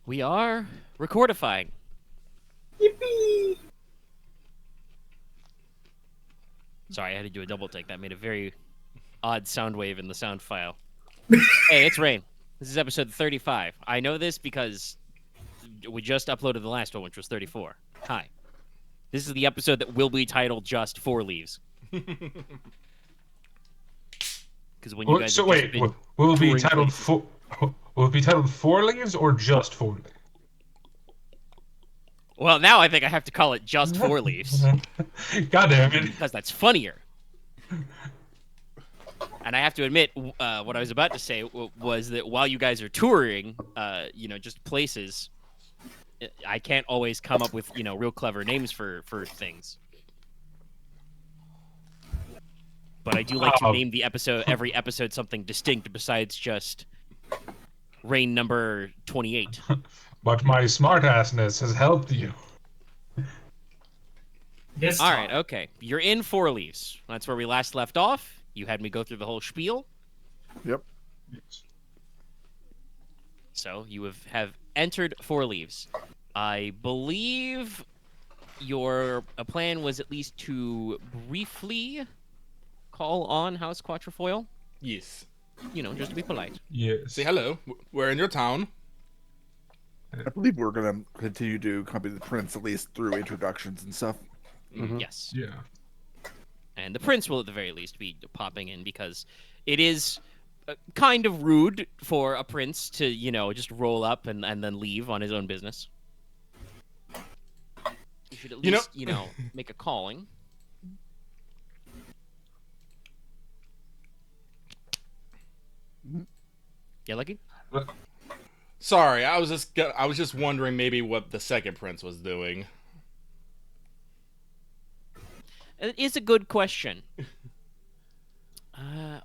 We are recordifying. Yippee! Sorry, I had to do a double take. That made a very odd sound wave in the sound file. Hey, it's Rain. This is episode 35. I know this because we just uploaded the last one, which was 34. Hi. This is the episode that will be titled just Fourleves. Because when you guys So have wait, just been will it be touring titled places- will it be titled Fourleves or just Fourleves? Well, now I think I have to call it just Fourleves. God damn it! Because that's funnier. And I have to admit, what I was about to say was that while you guys are touring, just places, I can't always come up with, real clever names for things. But I do like to name every episode something distinct besides just Rain number 28. But my smartassness has helped you. This All time. right, okay. You're in Fourleves. That's where we last left off. You had me go through the whole spiel. Yep. So you have entered Fourleves. I believe your plan was at least to briefly call on House Quatrefoil. Yes. Just to be polite. Yes. Say hello. We're in your town. I believe we're going to continue to accompany the prince, at least through introductions and stuff. Yes. Yeah. And the prince will at the very least be popping in because it is kind of rude for a prince to, just roll up and then leave on his own business. You should at least, make a calling. Yeah, Lucky? Sorry, I was just wondering maybe what the second prince was doing. It is a good question.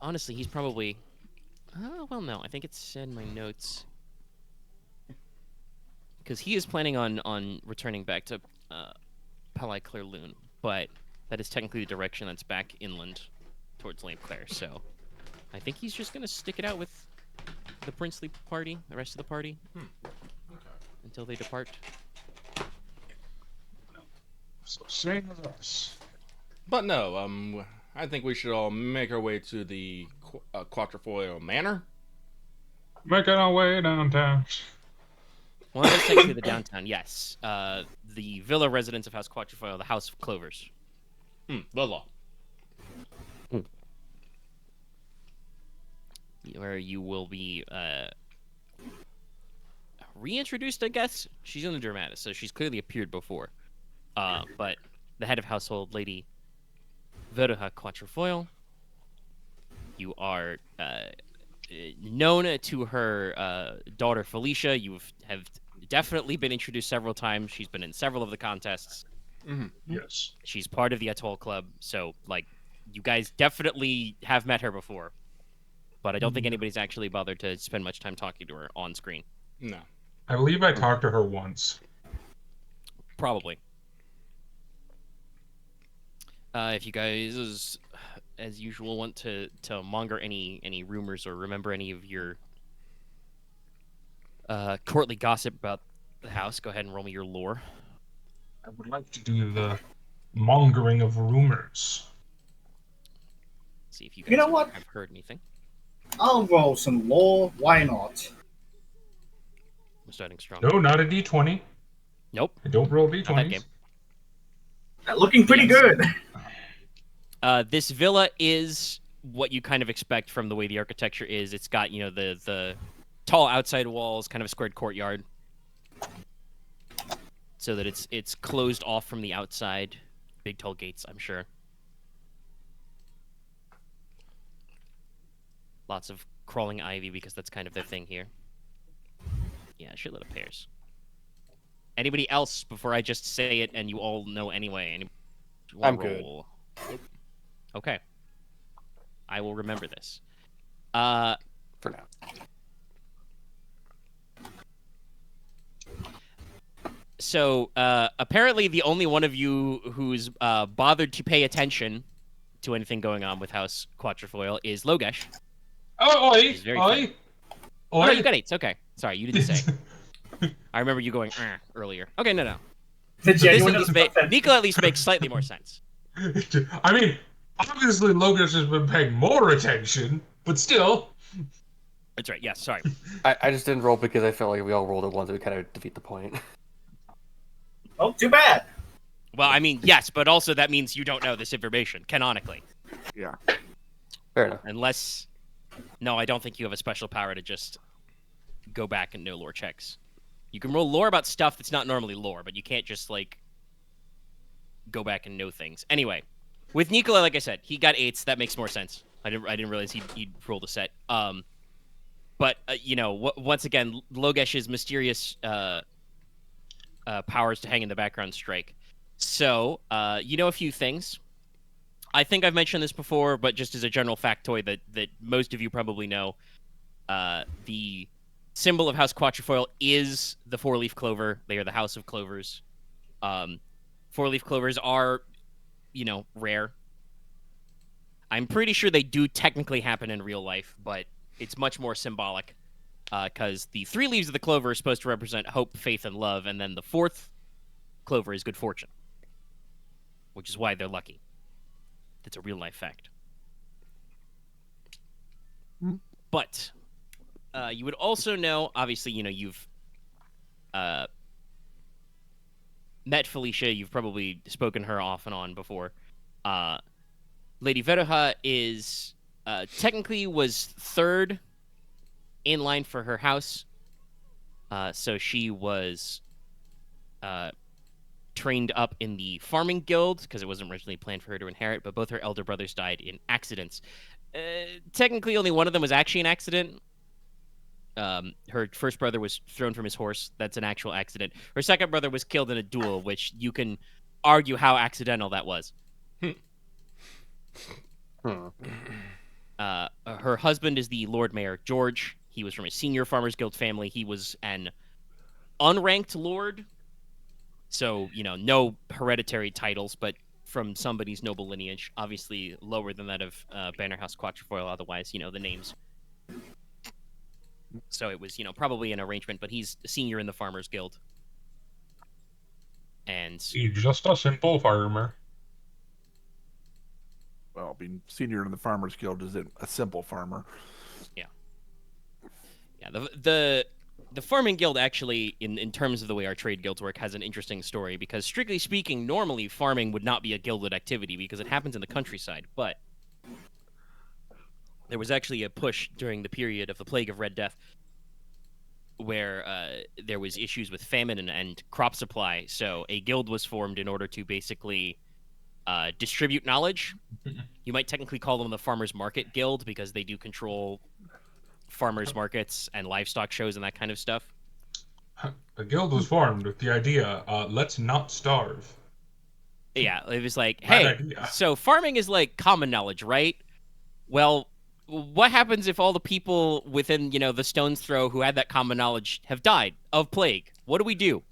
Honestly, he's probably... well, no. I think it's in my notes. Because he is planning on returning back to Palais Clairlune, but that is technically the direction that's back inland towards Lake Claire, so I think he's just going to stick it out with the princely party, the rest of the party, until they depart. So same as us. But no, I think we should all make our way to the Quatrefoil Manor. Making our way downtown. Well, let's take it to the downtown, yes. The villa residence of House Quatrefoil, the House of Clovers. The law. Where you will be reintroduced, I guess. She's in the Dramatis, so she's clearly appeared before. But the head of household, Lady Verha Quatrefoil, you are known to her daughter Felicia. You have definitely been introduced several times. She's been in several of the contests. Yes. She's part of the Atoll Club, so you guys definitely have met her before. But I don't think anybody's actually bothered to spend much time talking to her on screen. No. I believe I talked to her once. Probably. If you guys, as usual, want to monger any rumors or remember any of your courtly gossip about the house, go ahead and roll me your lore. I would like to do the mongering of rumors. See if you guys You know what? have heard anything. I'll roll some lore. Why not? I'm starting strong. No, not a D20. Nope. I don't roll Not that D20s. game. Looking pretty Yes. good. This villa is what you kind of expect from the way the architecture is. It's got, the tall outside walls, kind of a squared courtyard, so that it's closed off from the outside. Big tall gates, I'm sure. Lots of crawling ivy because that's kind of their thing here. Yeah, a shitload of pears. Anybody else before I just say it and you all know anyway? I'm good. Okay. I will remember this. For now. So, apparently the only one of you who's bothered to pay attention to anything going on with House Quatrefoil is Logesh. Oh, oi! He's very Oi! funny. Oh, no, you got 8s. Okay. Sorry, you didn't say. I remember you going earlier. Okay, no. The This genuine at least Nicola at least makes slightly more sense. I mean, obviously Logesh has been paying more attention, but still. That's right. Yes, sorry. I just didn't roll because I felt like we all rolled at once. It would kind of defeat the point. Oh, too bad. Well, I mean, yes, but also that means you don't know this information canonically. Yeah. Fair enough. Unless, no, I don't think you have a special power to just go back and know lore checks. You can roll lore about stuff that's not normally lore, but you can't just like go back and know things. Anyway, with Nicola, like I said, he got 8s. That makes more sense. I didn't realize he'd rolled a set. But you know, once again, Logesh's mysterious powers to hang in the background strike. So you know a few things. I think I've mentioned this before, but just as a general factoid that most of you probably know, the symbol of House Quatrefoil is the four-leaf clover. They are the House of Clovers. Four-leaf clovers are, you know, rare. I'm pretty sure they do technically happen in real life, but it's much more symbolic because the 3 leaves of the clover are supposed to represent hope, faith, and love, and then the 4th clover is good fortune, which is why they're lucky. That's a real-life fact. But you would also know, obviously, you know, you've met Felicia. You've probably spoken her off and on before. Lady Veroha is technically was 3rd in line for her house. So she was trained up in the farming guild because it wasn't originally planned for her to inherit, but both her elder brothers died in accidents. Technically, only one of them was actually an accident. Her first brother was thrown from his horse. That's an actual accident. Her second brother was killed in a duel, which you can argue how accidental that was. Her husband is the Lord Mayor, George. He was from a senior Farmers Guild family. He was an unranked lord. So, you know, no hereditary titles, but from somebody's noble lineage. Obviously lower than that of Banner House Quatrefoil, otherwise, you know, the names. So it was, you know, probably an arrangement, but he's a senior in the Farmers Guild. And He's just a simple farmer. Well, being senior in the Farmers Guild isn't a simple farmer. yeah, the farming guild actually, in terms of the way our trade guilds work, has an interesting story because, strictly speaking, normally farming would not be a guilded activity because it happens in the countryside, but there was actually a push during the period of the Plague of Red Death where there was issues with famine and crop supply, so a guild was formed in order to basically distribute knowledge. You might technically call them the Farmers Market Guild because they do control farmers markets and livestock shows and that kind of stuff. A guild was formed with the idea, let's not starve. Yeah, it was like, Bad hey, idea. so farming is like common knowledge, right? Well, what happens if all the people within, you know, the stone's throw who had that common knowledge have died of plague? What do we do?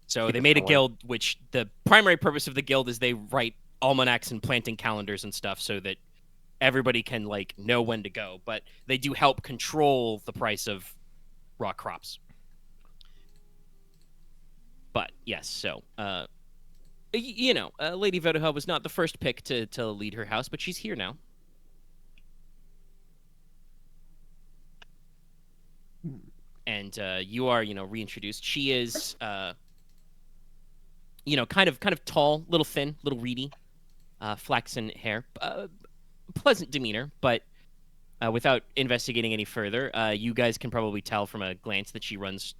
So they made a guild, which the primary purpose of the guild is they write almanacs and planting calendars and stuff so that everybody can, like, know when to go. But they do help control the price of raw crops. But, yes, so, you know, Lady Veroha was not the first pick to lead her house, but she's here now. And you are, you know, reintroduced. She is, you know, kind of tall, little thin, little reedy, flaxen hair, pleasant demeanor. But without investigating any further, you guys can probably tell from a glance that she runs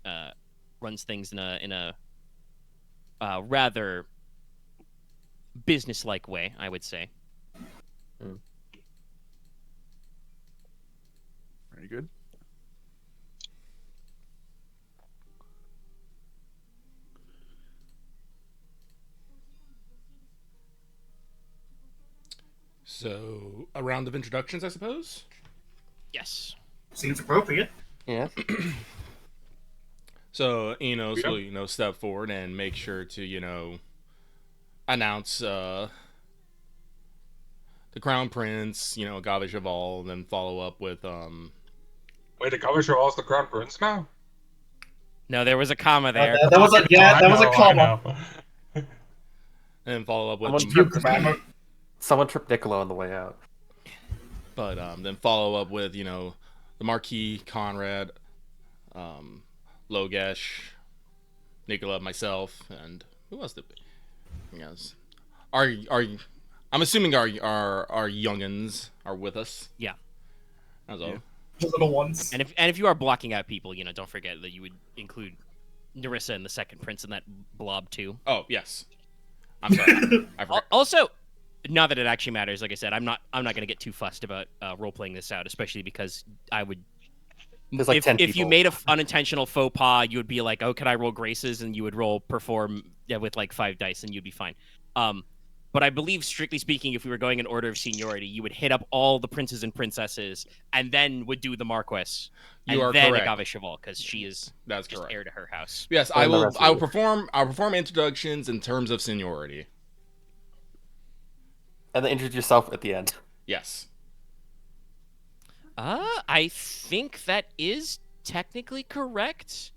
things in a rather businesslike way, I would say. Very good. So, a round of introductions, I suppose? Yes. Seems appropriate. Yeah. So, Inos will, you know, step forward and make sure to, you know, announce the Crown Prince, you know, Gavish and then follow up with, Wait, the Cavalier is the Crown Prince now? No, there was a comma there. That was a that was a comma. know. And follow up with Someone tripped, someone tripped Nicola on the way out. But then follow up with, the Marquis, Konrad, Logesh, Nicola, myself, and who else did we? Yes. I'm assuming our youngins are with us. Yeah. That's all. The little ones. And if you are blocking out people, don't forget that you would include Nerissa and the second prince in that blob too. Oh, yes. I'm sorry. I forgot. Also, not that it actually matters. Like I said, I'm not going to get too fussed about role playing this out, especially because I would. There's like 10 if you people. made an unintentional faux pas, you would be like, "Oh, can I roll graces?" And you would roll perform with like 5 dice, and you'd be fine. But I believe, strictly speaking, if we were going in order of seniority, you would hit up all the princes and princesses, and then would do the Marquess. You are then correct. Agave Cheval, because she is That's just correct. heir to her house. Yes, And the I rest will of you. perform. I'll perform introductions in terms of seniority. And then introduce yourself at the end. Yes. I think that is technically correct.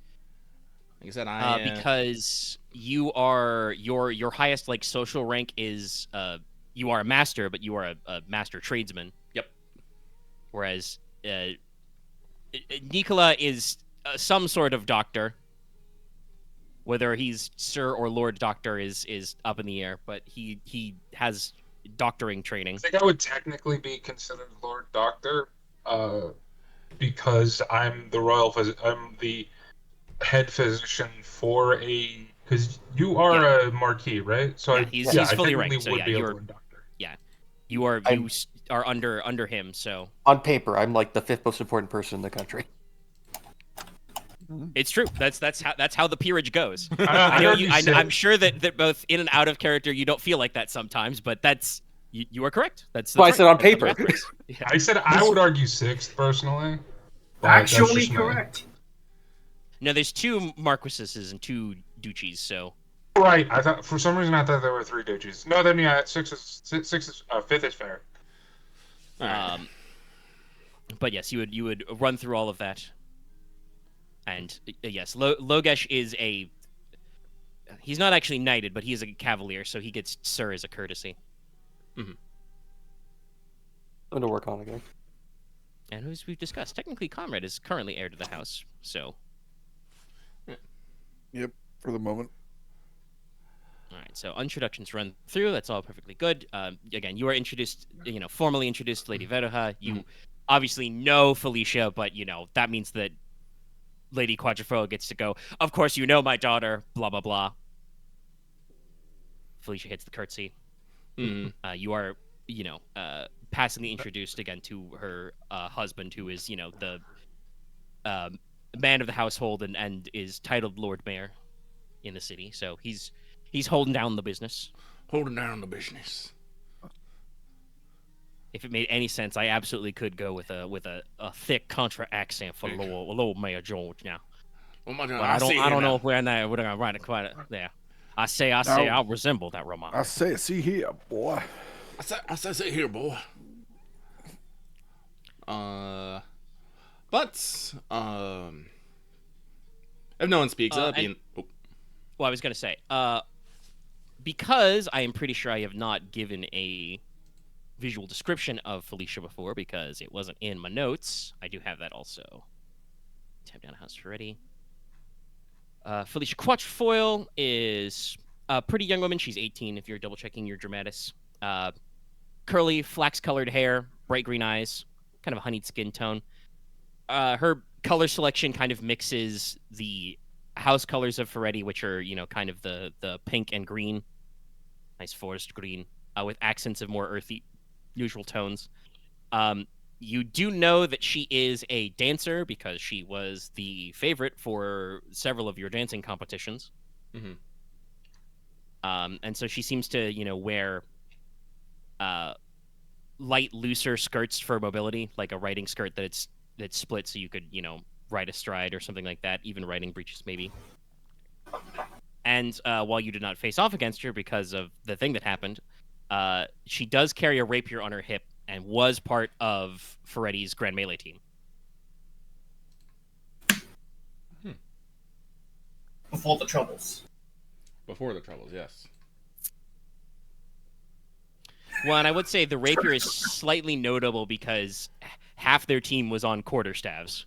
Like I said, Because you are your highest like social rank is you are a master, but you are a master tradesman. Yep. Whereas Nicola is some sort of doctor. Whether he's Sir or Lord Doctor is up in the air, but he has doctoring training. I think I would technically be considered Lord Doctor, because I'm the head physician for a. Because you are a Marquis, right? So Yeah, he's I fully technically ranked, so would yeah, be a you're- Lord Doctor. You are I'm- you are under him, so On paper, I'm like the 5th most important person in the country. it's true. That's how the peerage goes. I I know heard you. say- I'm sure that both in and out of character, you don't feel like that sometimes, but that's you are correct. That's Well, I right. said on That's the paper. math race. Yeah. I said I would argue 6th personally. but that's Actually just me. correct. No, there's 2 marquesses and 2 duchies, so Right. I thought for some reason I thought there were 3 duchies. No, then yeah, 6 is 5th is fair. All right. But yes, you would run through all of that. And yes, Logesh is he's not actually knighted, but he is a cavalier, so he gets sir as a courtesy. I'm going to work on it again. And as we've discussed, technically Konrad is currently heir to the house, so Yep, for the moment. all right. So introductions run through. That's all perfectly good. Again, you are introduced, formally introduced to Lady Veroha. You obviously know Felicia, but that means that Lady Quadrifoil gets to go. Of course, you know my daughter. Blah blah blah. Felicia hits the curtsy. Mhm. You are, passingly introduced again to her husband, who is, the man of the household and is titled Lord Mayor in the city. So he's holding down the business. Holding down the business. If it made any sense, I absolutely could go with a thick contra accent for Lord Mayor George now. Oh my God! But I don't know if we're in there. We're gonna write it quite there. I say, I'll resemble that remark. I say, see here, boy. I say here, boy. But if no one speaks up, Well, I was gonna say, because I am pretty sure I have not given a visual description of Felicia before because it wasn't in my notes. I do have that also. Tab down house ready. Felicia Quatrefoil is a pretty young woman. She's 18 if you're double checking your Dramatis. Curly, flax-colored hair, bright green eyes, kind of a honeyed skin tone. Her color selection kind of mixes the house colors of Ferretti, which are, kind of the pink and green. Nice forest green, with accents of more earthy, neutral tones. You do know that she is a dancer because she was the favorite for several of your dancing competitions. Mhm. And so she seems to, wear light, looser skirts for mobility, like a riding skirt that's split so you could, ride astride or something like that, even riding breeches maybe. And while you did not face off against her because of the thing that happened, she does carry a rapier on her hip and was part of Ferretti's Grand Melee team. Before the Troubles. Before the Troubles, yes. Well, and I would say the rapier is slightly notable because half their team was on quarterstaves.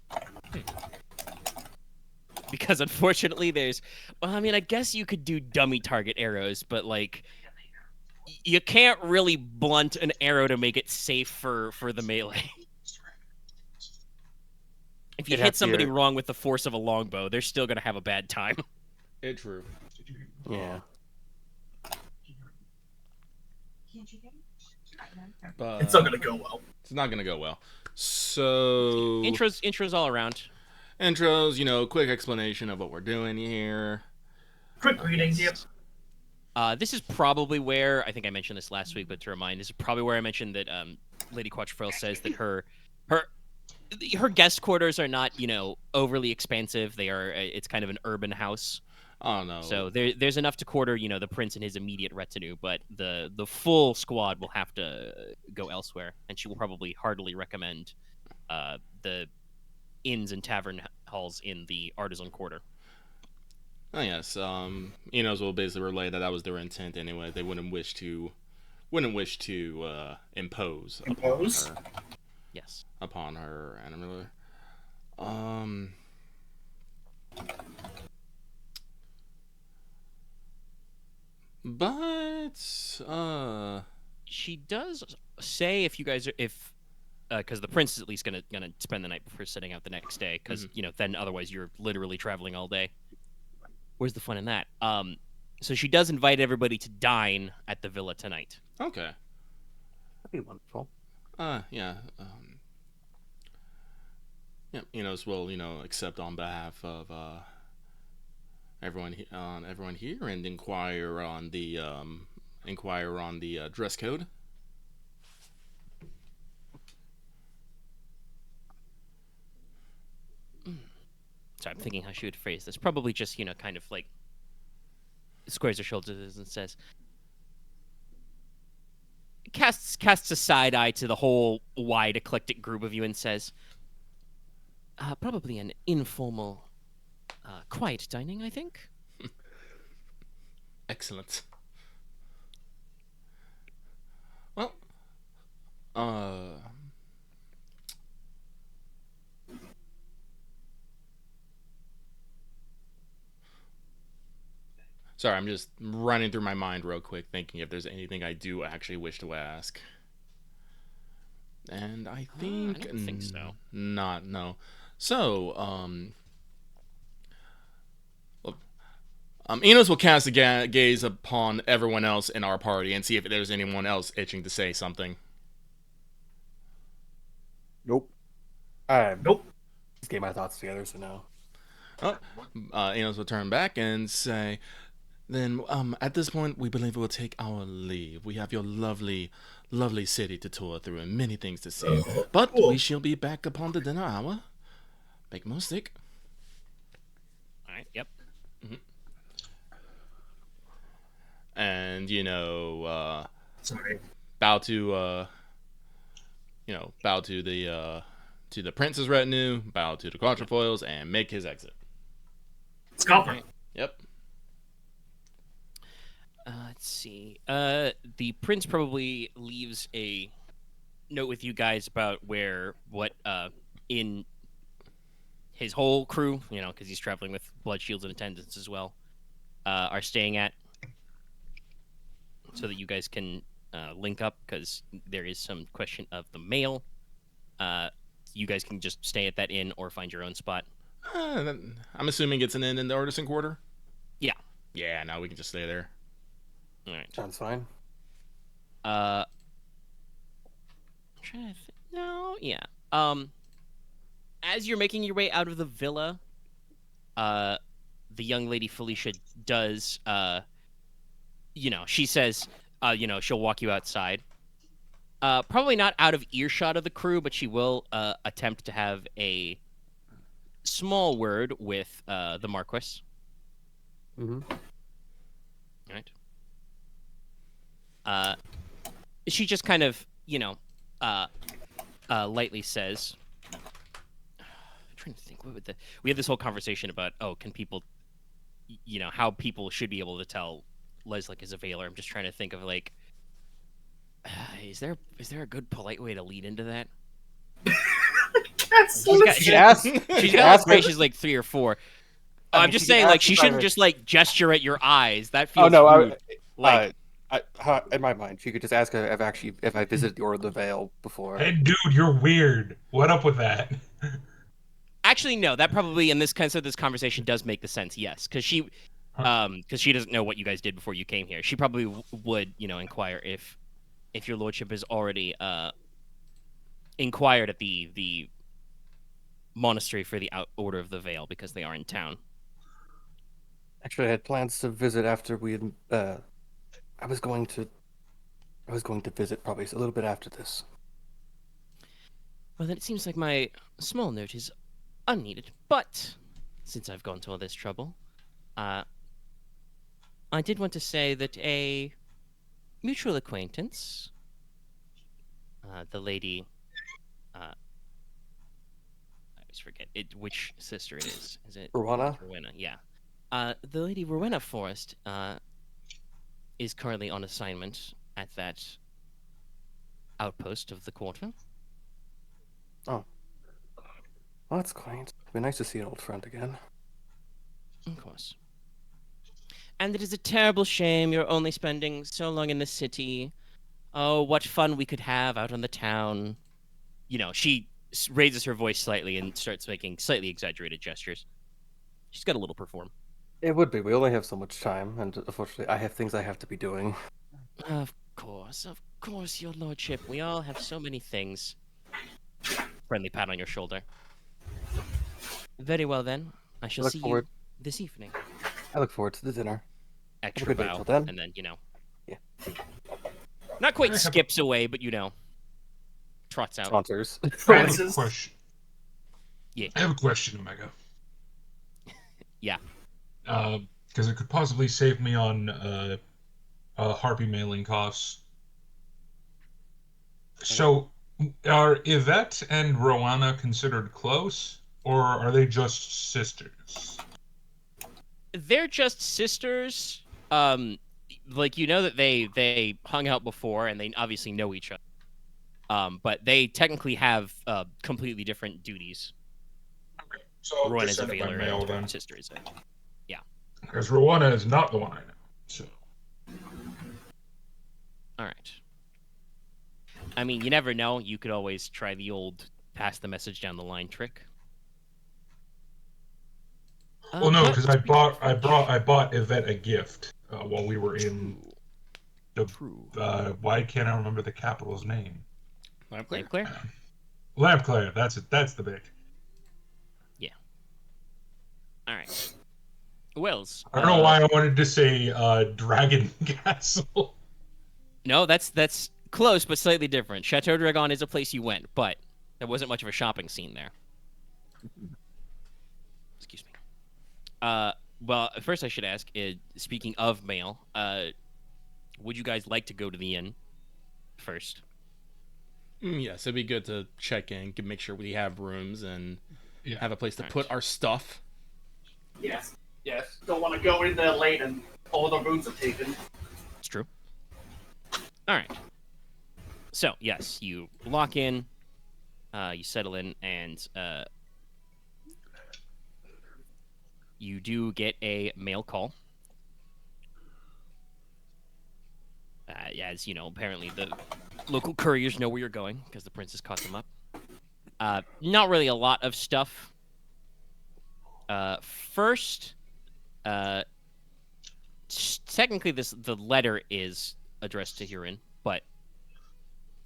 Because unfortunately, well, I mean, I guess you could do dummy target arrows, but like, you can't really blunt an arrow to make it safe for the melee. If you hit somebody wrong with the force of a longbow, they're still gonna have a bad time. It's true. Yeah. But It's not gonna go well. It's not gonna go well. So Intros all around. Intros, quick explanation of what we're doing here. Quick greetings, yep. This is probably where, I think I mentioned this last week, but to remind, this is probably where I mentioned that Lady Quatrefoil says that her guest quarters are not, overly expansive. It's kind of an urban house. Oh no. So there's enough to quarter, the prince and his immediate retinue, but the full squad will have to go elsewhere, and she will probably heartily recommend the inns and tavern halls in the artisan quarter. Oh yes, Inos will basically relay that was their intent anyway. They wouldn't wish to impose upon her. Yes. Upon her animal. But she does say if you guys are because the prince is at least gonna spend the night before setting out the next day, because then otherwise you're literally traveling all day. Where's the fun in that? So she does invite everybody to dine at the villa tonight. Okay. That'd be wonderful. Yeah. Yeah. Inos will accept on behalf of everyone here and inquire on the dress code. So I'm thinking how she would phrase this. Probably just, kind of like squares her shoulders and says, casts a side eye to the whole wide eclectic group of you and says, probably an informal, quiet dining, I think. Excellent. Well, sorry, I'm just running through my mind real quick, thinking if there's anything I do actually wish to ask. And I think... I don't think so. No. So, Inos will cast a gaze upon everyone else in our party and see if there's anyone else itching to say something. Nope. Nope. Just get my thoughts together, so no. Inos will turn back and say, then, at this point, we believe we'll take our leave. We have your lovely, lovely city to tour through and many things to see. But we shall be back upon the dinner hour. Make most it. All right, yep. Mm-hmm. And, Sorry. bow to the prince's retinue, bow to the Quatrefoils, and make his exit. Scalper. Yep. Let's see. The prince probably leaves a note with you guys about what in his whole crew, because he's traveling with blood shields and attendants as well, are staying at, so that you guys can link up, because there is some question of the mail. You guys can just stay at that inn or find your own spot. I'm assuming it's an inn in the Artisan Quarter? Yeah. Yeah, now we can just stay there. All right. Sounds fine. I'm trying to no, yeah. As you're making your way out of the villa, the young lady Felicia does, she says, she'll walk you outside. Probably not out of earshot of the crew, but she will attempt to have a small word with the Marquess. Mm-hmm. All right. She just kind of, lightly says, I'm trying to think, we had this whole conversation about, can people, how people should be able to tell Leslok is a Veiler. I'm just trying to think of like, is there a good polite way to lead into that? That's You can ask. She's you got can like ask her. gracious like 3 or 4. I'm just saying like she shouldn't just like gesture at your eyes. That Oh feels no! rude. Like In my mind, she could just ask her if I visited the Order of the Veil before. Hey, dude, you're weird. What up with that? actually no, that probably in this this conversation does make the sense. Yes, because she doesn't know what you guys did before you came here. She probably would inquire if your lordship has already inquired at the monastery for the Order of the Veil because they are in town. Actually, I had plans to visit after we had. I was going to visit probably a little bit after this. Well, then it seems like my small note is unneeded. But since I've gone to all this trouble, I did want to say that a mutual acquaintance, the lady, I always forget which sister it is. Is it Rowena? Rowena, yeah. The lady Rowena Forrest is currently on assignment at that outpost of the quarter. Oh. Well, that's quaint. It'd be nice to see an old friend again. Of course. And it is a terrible shame you're only spending so long in the city. Oh, what fun we could have out on the town. She raises her voice slightly and starts making slightly exaggerated gestures. She's got a little perform. It would be. We only have so much time, and unfortunately, I have things I have to be doing. Of course, your lordship. We all have so many things. Friendly pat on your shoulder. Very well, then. I shall see you this evening. I look forward to the dinner. Extra Have a good day bow, till then. and then, Yeah. Not quite skips away, but, trots out. Sponsors. I have a Francis. question. Yeah. I have a question, Omega. Yeah. Because it could possibly save me on Harpy mailing costs. So, are Yvette and Rowana considered close, or are they just sisters? They're just sisters. That they hung out before, and they obviously know each other. But they technically have completely different duties. Okay, so I'll Rowan just is a send it by Veiler, mail and then. sister is a... Because Rowana is not the one I know. So. All right. I mean, you never know. You could always try the old pass the message down the line trick. Well, no, because I bought Yvette a gift while we were in the. Why can't I remember the capital's name? Lampclair? Lampclair. That's it. That's the big. Yeah. All right. Wells. I don't know why I wanted to say Dragon Castle. No, that's close, but slightly different. Chateau Dragon is a place you went, but there wasn't much of a shopping scene there. Excuse me. Well, first I should ask, speaking of mail, would you guys like to go to the inn first? Yes, it'd be good to check in, make sure we have rooms and Yeah. have a place to put our stuff. Yes. Yes. Don't want to go in there late and all the rooms are taken. It's true. All right. So, yes, you lock in, you settle in, and you do get a mail call. As apparently the local couriers know where you're going because the princess caught them up. Not really a lot of stuff. First, technically the letter is addressed to Huron, but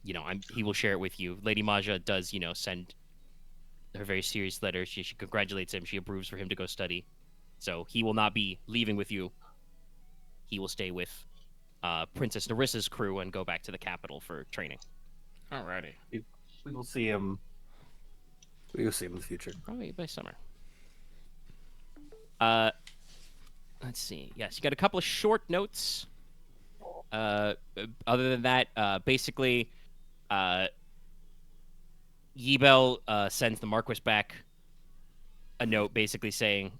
he will share it with you. Lady Maja does send her very serious letter. She congratulates him. She approves for him to go study. So he will not be leaving with you. He will stay with Princess Nerissa's crew and go back to the capital for training. Alrighty. We will see him. We will see him in the future. Probably by summer. Let's see. Yes, you got a couple of short notes. Other than that, basically, Yibel sends the Marquess back a note basically saying,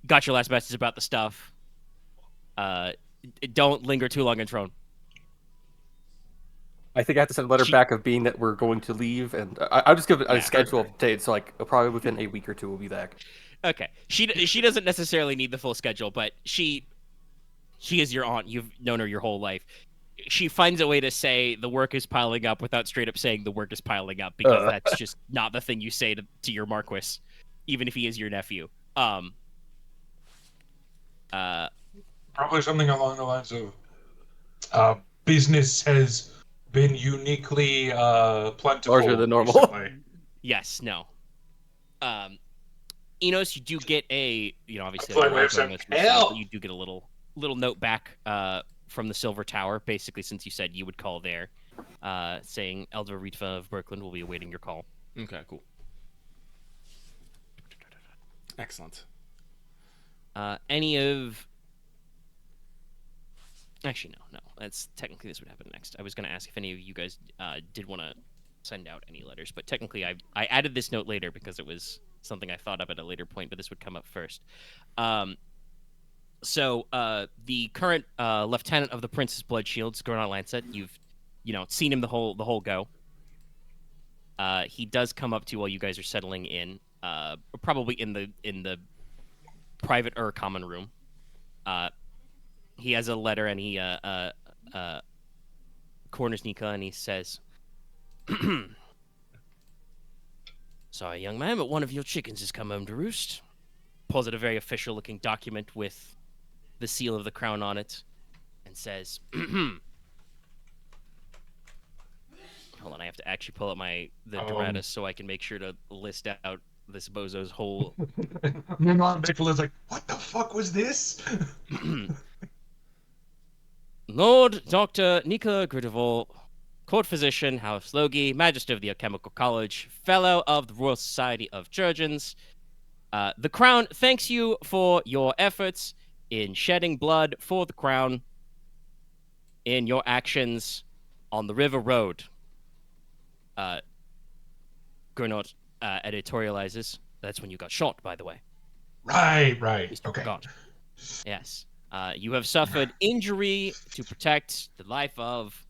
got your last message about the stuff. Don't linger too long in Throne. I think I have to send a letter back of being that we're going to leave, and I'll just give it a schedule date. So like probably within a week or two we'll be back. Okay. She doesn't necessarily need the full schedule, but she is your aunt. You've known her your whole life. She finds a way to say the work is piling up without straight up saying the work is piling up, because that's just not the thing you say to your Marquess, even if he is your nephew. Probably something along the lines of business has been uniquely plentiful. Larger than normal. recently. Yes, no. Enos, you do get obviously I feel like we have some hell. you do get a little note back from the Silver Tower, basically, since you said you would call there, saying Elder Ritva of Berkland will be awaiting your call. Okay, cool. Excellent. Actually, no. That's technically this would happen next. I was going to ask if any of you guys did want to send out any letters, but technically I added this note later because it was something I thought of at a later point, but this would come up first. So the current lieutenant of the Prince's Blood Shields, Gernot Lancet, you've seen him the whole go. He does come up to you while you guys are settling in, probably in the private or common room. He has a letter, and he corners Nika, and he says, "Sorry, young man, but one of your chickens has come home to roost." Pulls out a very official-looking document with the seal of the crown on it, and says, "Hold on, I have to actually pull up the Dramatis so I can make sure to list out this bozo's whole." My mom Nicola's like, "What the fuck was this?" Lord Dr. Nicola Gridarvol, Court Physician, House Logi, Magister of the Alchemical College, Fellow of the Royal Society of Chirurgeons. The Crown thanks you for your efforts in shedding blood for the Crown in your actions on the River Road. Gernot editorializes. That's when you got shot, by the way. Right. Okay. Forgot. Yes. You have suffered injury to protect the life of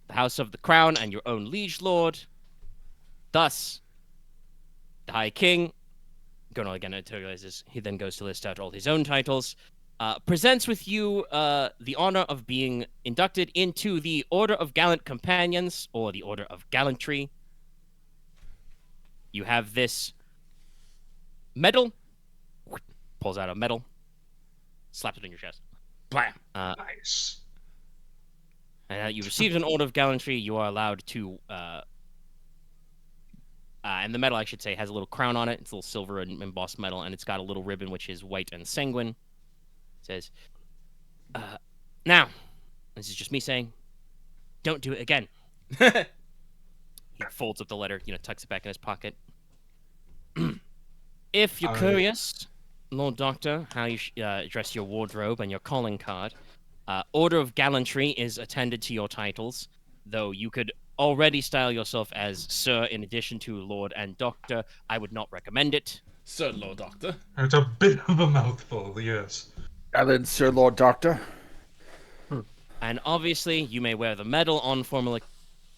the House of the Crown and your own liege lord. Thus, the High King, Gernot again editorializes, he then goes to list out all his own titles, presents with you the honor of being inducted into the Order of Gallant Companions, or the Order of Gallantry. You have this medal. Pulls out a medal. Slaps it on your chest. Blam. Nice. And you received an Order of Gallantry. You are allowed to... and the medal, I should say, has a little crown on it. It's a little silver and embossed metal, and it's got a little ribbon, which is white and sanguine. It says, now, this is just me saying, don't do it again. He folds up the letter, tucks it back in his pocket. If you're curious, Lord Doctor, how you dress your wardrobe and your calling card, Order of Gallantry is attended to your titles, though you could already style yourself as Sir in addition to Lord and Doctor. I would not recommend it. Sir Lord Doctor. It's a bit of a mouthful, yes. Alan, Sir Lord Doctor. And obviously, you may wear the medal on formally,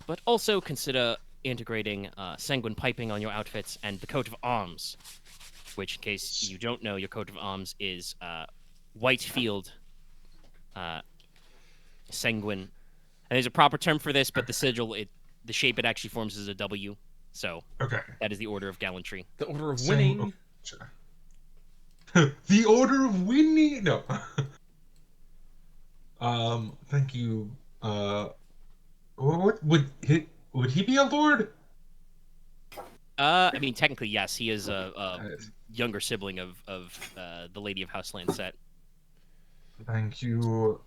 but also consider integrating sanguine piping on your outfits and the coat of arms, which, in case you don't know, your coat of arms is white field sanguine. And there's a proper term for this, but the sigil, the shape it actually forms is a W. So that is the Order of Gallantry. The Order of Winning. Sure. The Order of Winning. No. Thank you. What would he be a lord? I mean, technically, yes. He is a younger sibling of the Lady of House Lancet. Thank you.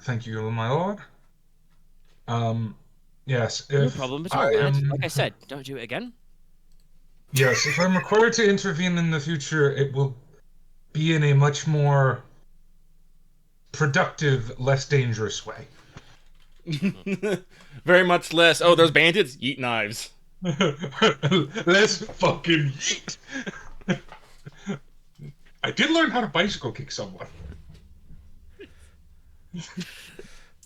Thank you, my lord. Yes. No problem at all, man. Like I said, don't do it again. Yes, if I'm required to intervene in the future, it will be in a much more productive, less dangerous way. Very much less. Oh, those bandits eat knives. Let's fucking eat. did learn how to bicycle kick someone.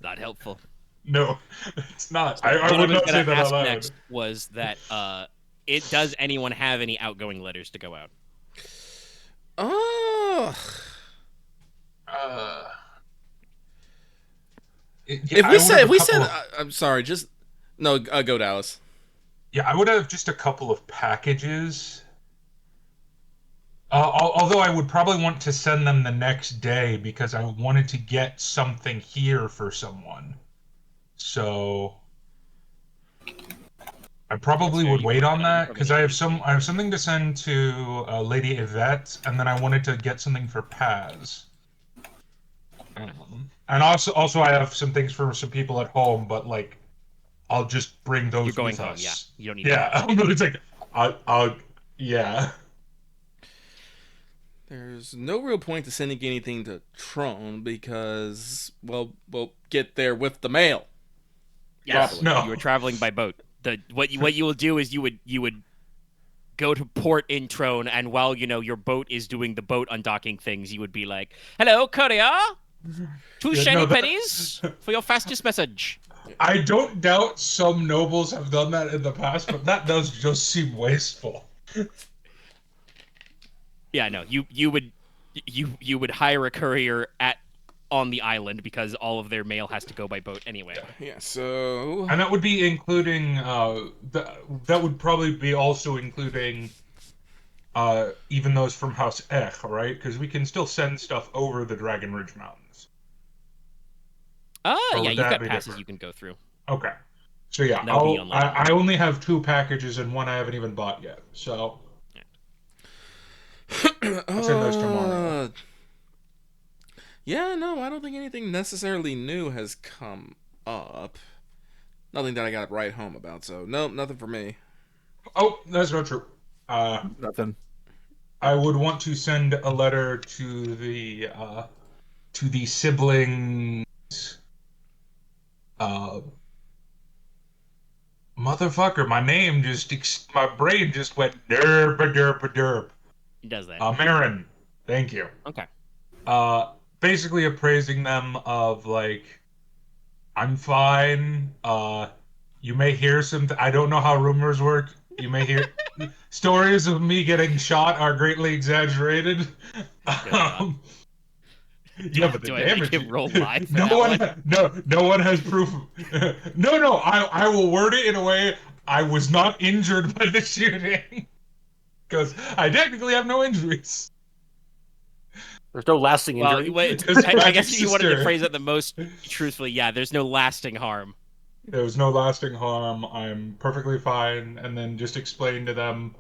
Not helpful. No, it's not. So I what would was not say gonna that out ask loud. next was that does anyone have any outgoing letters to go out? Oh, Yeah, I would have a couple of- I'm sorry, just no. Go Dallas. Yeah, I would have just a couple of packages. Although I would probably want to send them the next day because I wanted to get something here for someone. So I probably fair. would You wait can on you that probably because need I have these I have something to send to Lady Yvette, and then I wanted to get something for Paz. And also I have some things for some people at home, but like I'll just bring those You're going with home, us. yeah. You don't need Yeah, it's like yeah. There's no real point to sending anything to Trone because, well, we'll get there with the mail. Yes, No. you were traveling by boat. What you will do is you would go to port in Trone, and while your boat is doing the boat undocking things, you would be like, "Hello, courier, two Yeah, shiny no, that- pennies for your fastest message." I don't doubt some nobles have done that in the past, but that does just seem wasteful. Yeah, no, you would hire a courier on the island because all of their mail has to go by boat anyway. Yeah, so And that would be including that would probably be also including even those from House Ech, right? Because we can still send stuff over the Dragon Ridge Mountains. Or Yeah, would you've that got be passes different? you can go through. Okay. So yeah, That would be unlimited. I only have 2 packages and one I haven't even bought yet. So I'll send those tomorrow. Yeah, no, I don't think anything necessarily new has come up. Nothing that I got to write home about, so no, nothing for me. Oh, that's not true. Nothing. I would want to send a letter to the siblings. Motherfucker, my brain just went derp derp derp. He does that. Aren, thank you. Okay. Basically appraising them of like, I'm fine. You may hear I don't know how rumors work. You may hear stories of me getting shot are greatly exaggerated. God. Yeah, but the Do I make damage. him roll live for no that one, one? no one has proof. No. I will word it in a way. I was not injured by the shooting because I technically have no injuries. There's no lasting Well, injury. wait, His I magic guess if you wanted to sister. phrase it the most truthfully, yeah, there's no lasting harm. There was no lasting harm. I'm perfectly fine. And then just explain to them,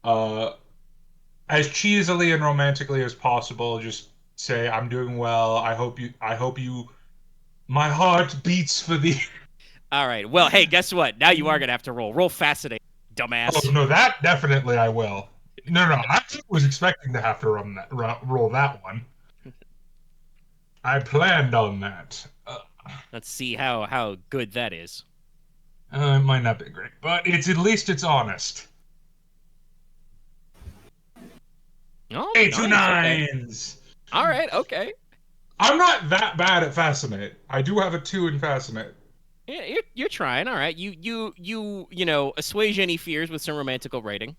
as cheesily and romantically as possible. Just say, "I'm doing well. I hope you. My heart beats for the." All right. Well, hey, guess what? Now you are gonna have to roll fascinating, dumbass. Oh no, that definitely I will. No, I was expecting to have to roll that one. I planned on that. Let's see how good that is. It might not be great, but at least it's honest. Oh, Hey, nice, two okay. nines. All right. Okay. I'm not that bad at Fascinate. I do have a 2 in Fascinate. Yeah, you're trying. All right. You assuage any fears with some romantical writing.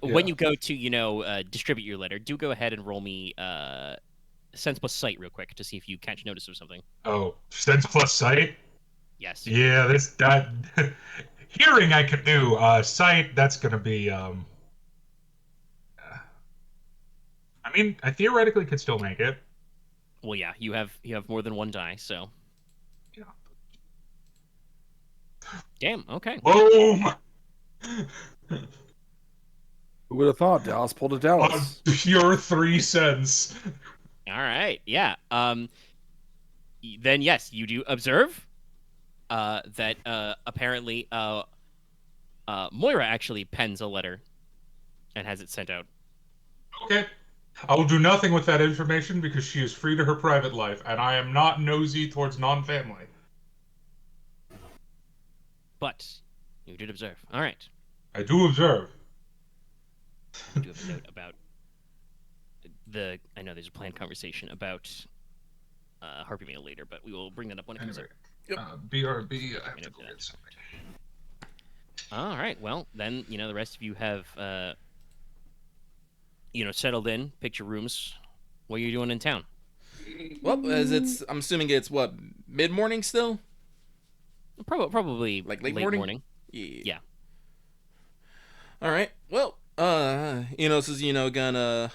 When you go to distribute your letter, do go ahead and roll me sense plus sight real quick to see if you catch notice of something. Oh, sense plus sight. Yes. Yeah, that hearing I could do. Sight, that's gonna be. I mean, I theoretically could still make it. Well, yeah. You have more than one die, so. Yeah. Damn. Okay. Boom. Who would have thought Dallas pulled a Dallas? Pure 3 cents. All right. Yeah. Then yes, you do observe that apparently Moira actually pens a letter and has it sent out. Okay. I will do nothing with that information because she is free to her private life, and I am not nosy towards non-family. But you did observe. All right. I do observe. I do have a note about I know there's a planned conversation about Harpy Mail later, but we will bring that up when it comes Anyway, up. BRB, I have to go get something. All right. Well, then the rest of you have settled in, picked your rooms. What are you doing in town? Well, I'm assuming it's what, mid-morning still? Probably Like late late morning? Yeah. All right. Well, Inos is gonna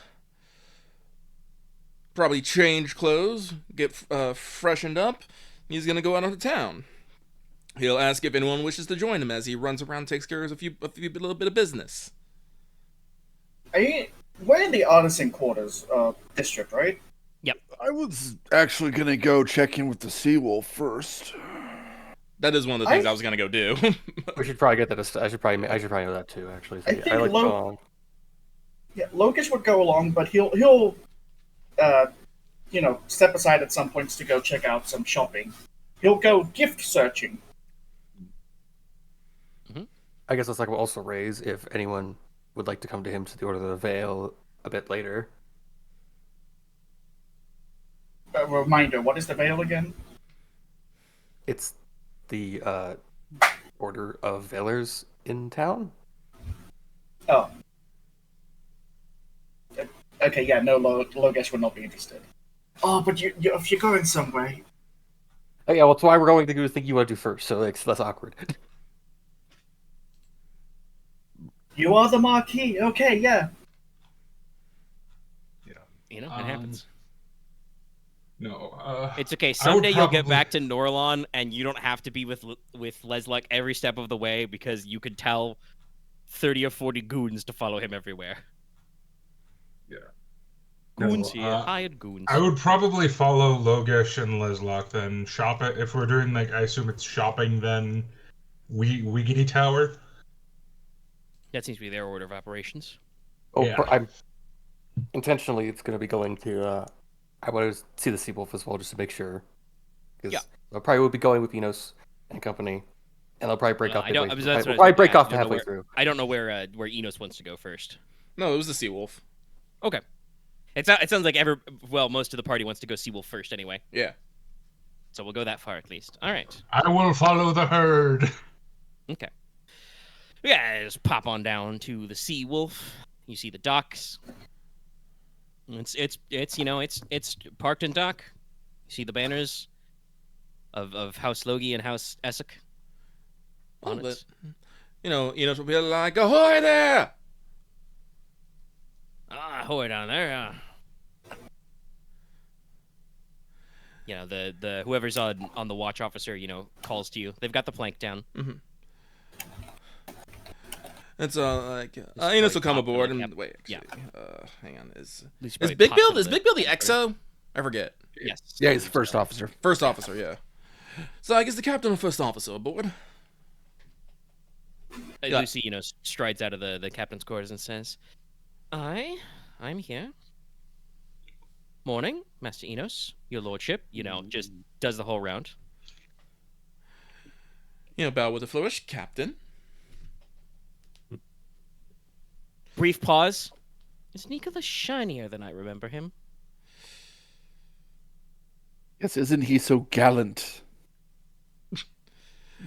probably change clothes, get freshened up. He's gonna go out onto town. He'll ask if anyone wishes to join him as he runs around and takes care of a little bit of business. We're in the Artisan quarters district, right? I was actually gonna go check in with the Seawolf first. That is one of the things I was gonna go do. We should probably get that. I should probably know that too. Actually, so I think like to go along. Yeah, Logesh would go along, but he'll step aside at some points to go check out some shopping. He'll go gift searching. I guess let's also raise if anyone would like to come to him to the Order of the Veil a bit later. A reminder, what is the veil again? It's the Order of Veilers in town. Oh. Okay, yeah, no, Logesh would not be interested. Oh, but if you're going somewhere... Oh yeah, well, that's why we're going to do the thing you want to do first, so it's less awkward. You are the Marquis. Okay, yeah. It happens. No, It's okay. I would Someday you'll get probably- back to Norlon, and you don't have to be with Leslok every step of the way because you could tell 30 or 40 goons to follow him everywhere. Yeah. Goons No, here, hired goons. I would probably follow Logesh and Leslok, then shop it. If we're doing, I assume it's shopping, then Wiggity Tower. That seems to be their order of operations. Oh, Yeah. I'm intentionally. It's going to be going to. I want to see the Seawolf as well, just to make sure. Yeah. I probably will be going with Inos and company, and I'll probably break off. I don't. Midway That's through. what We'll I was probably break looking at. off I don't know halfway where- through. I don't know where Enos wants to go first. No, it was the Seawolf. Okay. It sounds like most of the party wants to go Seawolf first anyway. Yeah. So we'll go that far at least. All right. I will follow the herd. Okay. Yeah, just pop on down to the Seawolf. You see the docks. It's parked in dock. You see the banners of House Logi and House Essek. Oh, On but it. Inos will be like, "Ahoy there!" Ahoy down there. The whoever's on the watch officer, calls to you. They've got the plank down. It's like probably Inos will come top of aboard the and cap- wait. Actually, hang on. Is probably Big top Bill? of Is the- Big Bill the XO? I forget. Yes. Yeah, he's the first officer. First officer, yeah. So I guess the captain and first officer aboard. Yeah. Lucy, strides out of the captain's quarters and says, I'm here. Morning, Master Inos, your lordship. Just does the whole round. Bow with a flourish, Captain. Brief pause. Is Nicola shinier than I remember him? Yes, isn't he so gallant?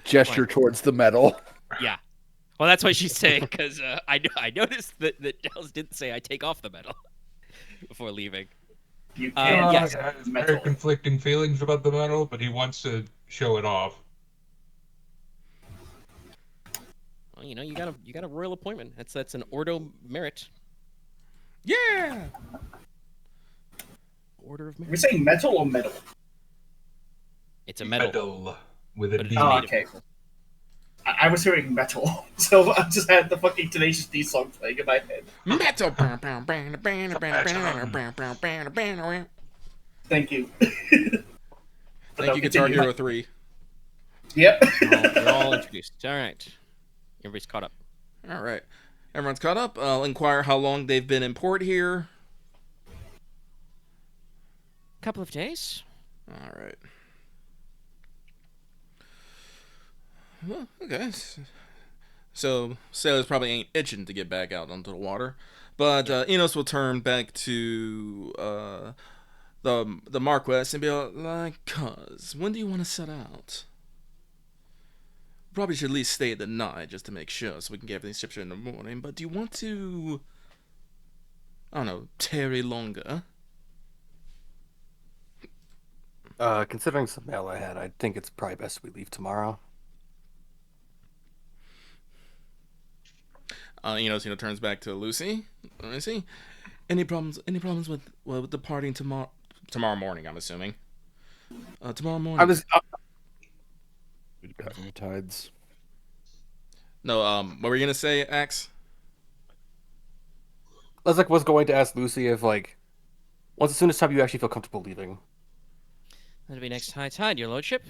Gesture towards the medal. Yeah. Well, that's what she's saying, because I noticed that Dels didn't say I take off the medal before leaving. You can. Yes. He has Metal. very conflicting feelings about the medal, but he wants to show it off. Well, you got a royal appointment. That's an Ordo merit. Yeah. Order of We're merit. saying metal or metal? It's a medal. Medal with a But D. it's Oh, made of- okay. I was hearing metal, so I just had the fucking Tenacious D song playing in my head. Metal. Thank you. Thank you, Guitar Hero 3. Yep. You're all introduced. All right. Everybody's caught up. All right. Everyone's caught up. I'll inquire how long they've been in port here. Couple of days. All right. Well, okay. So sailors probably ain't itching to get back out onto the water. But Inos will turn back to the Marquess and be like, "Cuz, when do you want to set out? Probably should at least stay the night just to make sure, so we can get everything shipped here in the morning. But do you want to, I don't know, tarry longer?" Considering some mail I had, I think it's probably best we leave tomorrow. Enos, turns back to Lucy. Lucy, any problems? Any problems with departing tomorrow? Tomorrow morning, I'm assuming. Tomorrow morning. I was. It depends on the tides. No. What were you gonna say, Axe? Leslok was going to ask Lucy if, like, once as soon as time you actually feel comfortable leaving. That'll be next high tide, your lordship.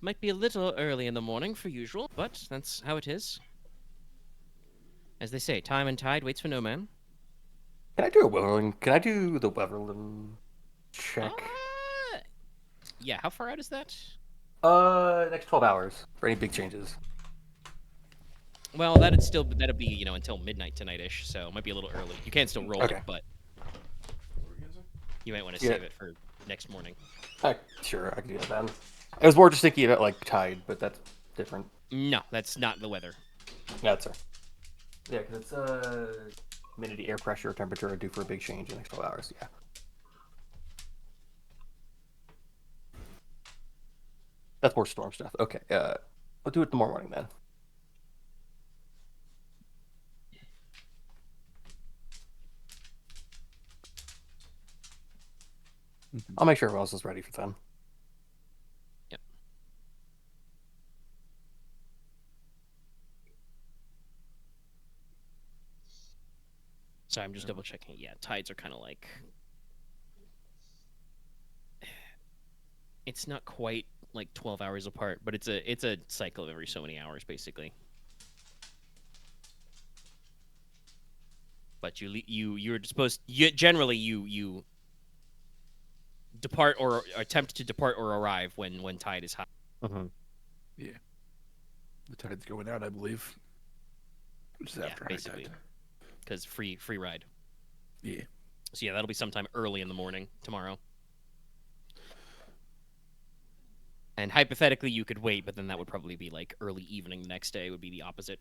Might be a little early in the morning for usual, but that's how it is. As they say, time and tide waits for no man. Can I do a Weatherland? Can I do the Weatherland check? Yeah, how far out is that? Next 12 hours for any big changes. Well, that'd be until midnight tonight-ish, so it might be a little early. You can still roll it, but you might want to save it for next morning. Sure, I can do that then. I was more just thinking about like tide, but that's different. No, that's not the weather. That's right. Yeah, because it's humidity, air pressure, temperature are due for a big change in the next 12 hours. Yeah. That's more storm stuff. Okay. I'll do it tomorrow morning then. I'll make sure everyone else is ready for then. Yep. Sorry, I'm just double checking. Yeah, tides are kind of like. It's not quite like 12 hours apart, but it's a cycle of every so many hours, basically. But you're supposed generally you depart or attempt to depart or arrive when tide is high. Mm-hmm. Yeah. The tide's going out, I believe. Which is after high basically. tide. Because free ride. Yeah. So yeah, that'll be sometime early in the morning tomorrow. And hypothetically, you could wait, but then that would probably be like early evening the next day. Would be the opposite.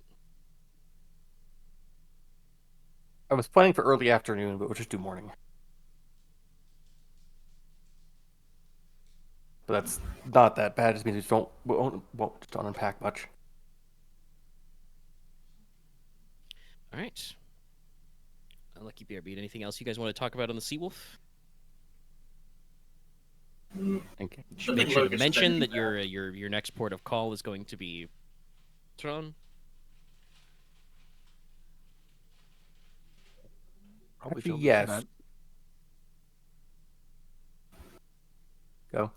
I was planning for early afternoon, but we'll just do morning. But that's not that bad. It just means we won't unpack much. All right. Lucky BRB. Anything else you guys want to talk about on the Seawolf? Thank you. Should make sure to mention that your next port of call is going to be Tron. Probably Actually, feel yes. that. Go.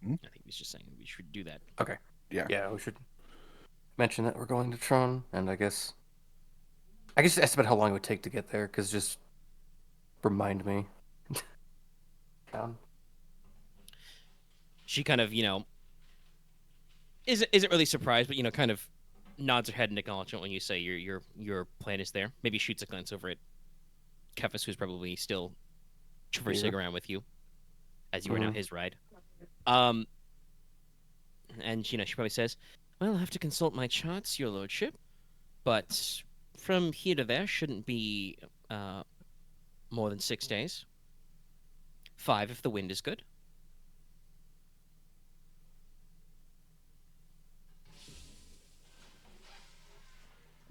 I think he's just saying we should do that. Okay. Yeah. Yeah, we should mention that we're going to Tron, and I guess estimate how long it would take to get there, because just remind me. She kind of, isn't really surprised, but kind of nods her head in acknowledgement when you say your plan is there. Maybe shoots a glance over at Kefis, who's probably still traversing around with you, as you are now his ride. And she probably says, "Well, I'll have to consult my charts, your lordship, but from here to there shouldn't be more than 6 days. 5 if the wind is good."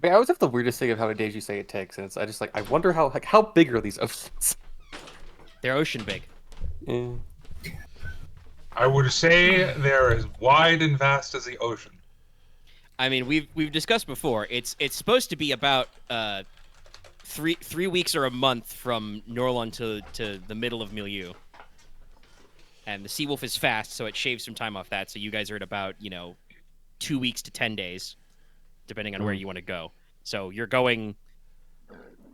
I always have the weirdest thing of how many days you say it takes, and I just I wonder how big are these oceans? They're ocean big. Yeah. I would say they're as wide and vast as the ocean. I mean, we've discussed before. It's supposed to be about 3 weeks or a month from Norlon to the middle of Milieu. And the Seawolf is fast, so it shaves some time off that. So you guys are at about 2 weeks to 10 days, depending on where you want to go. So you're going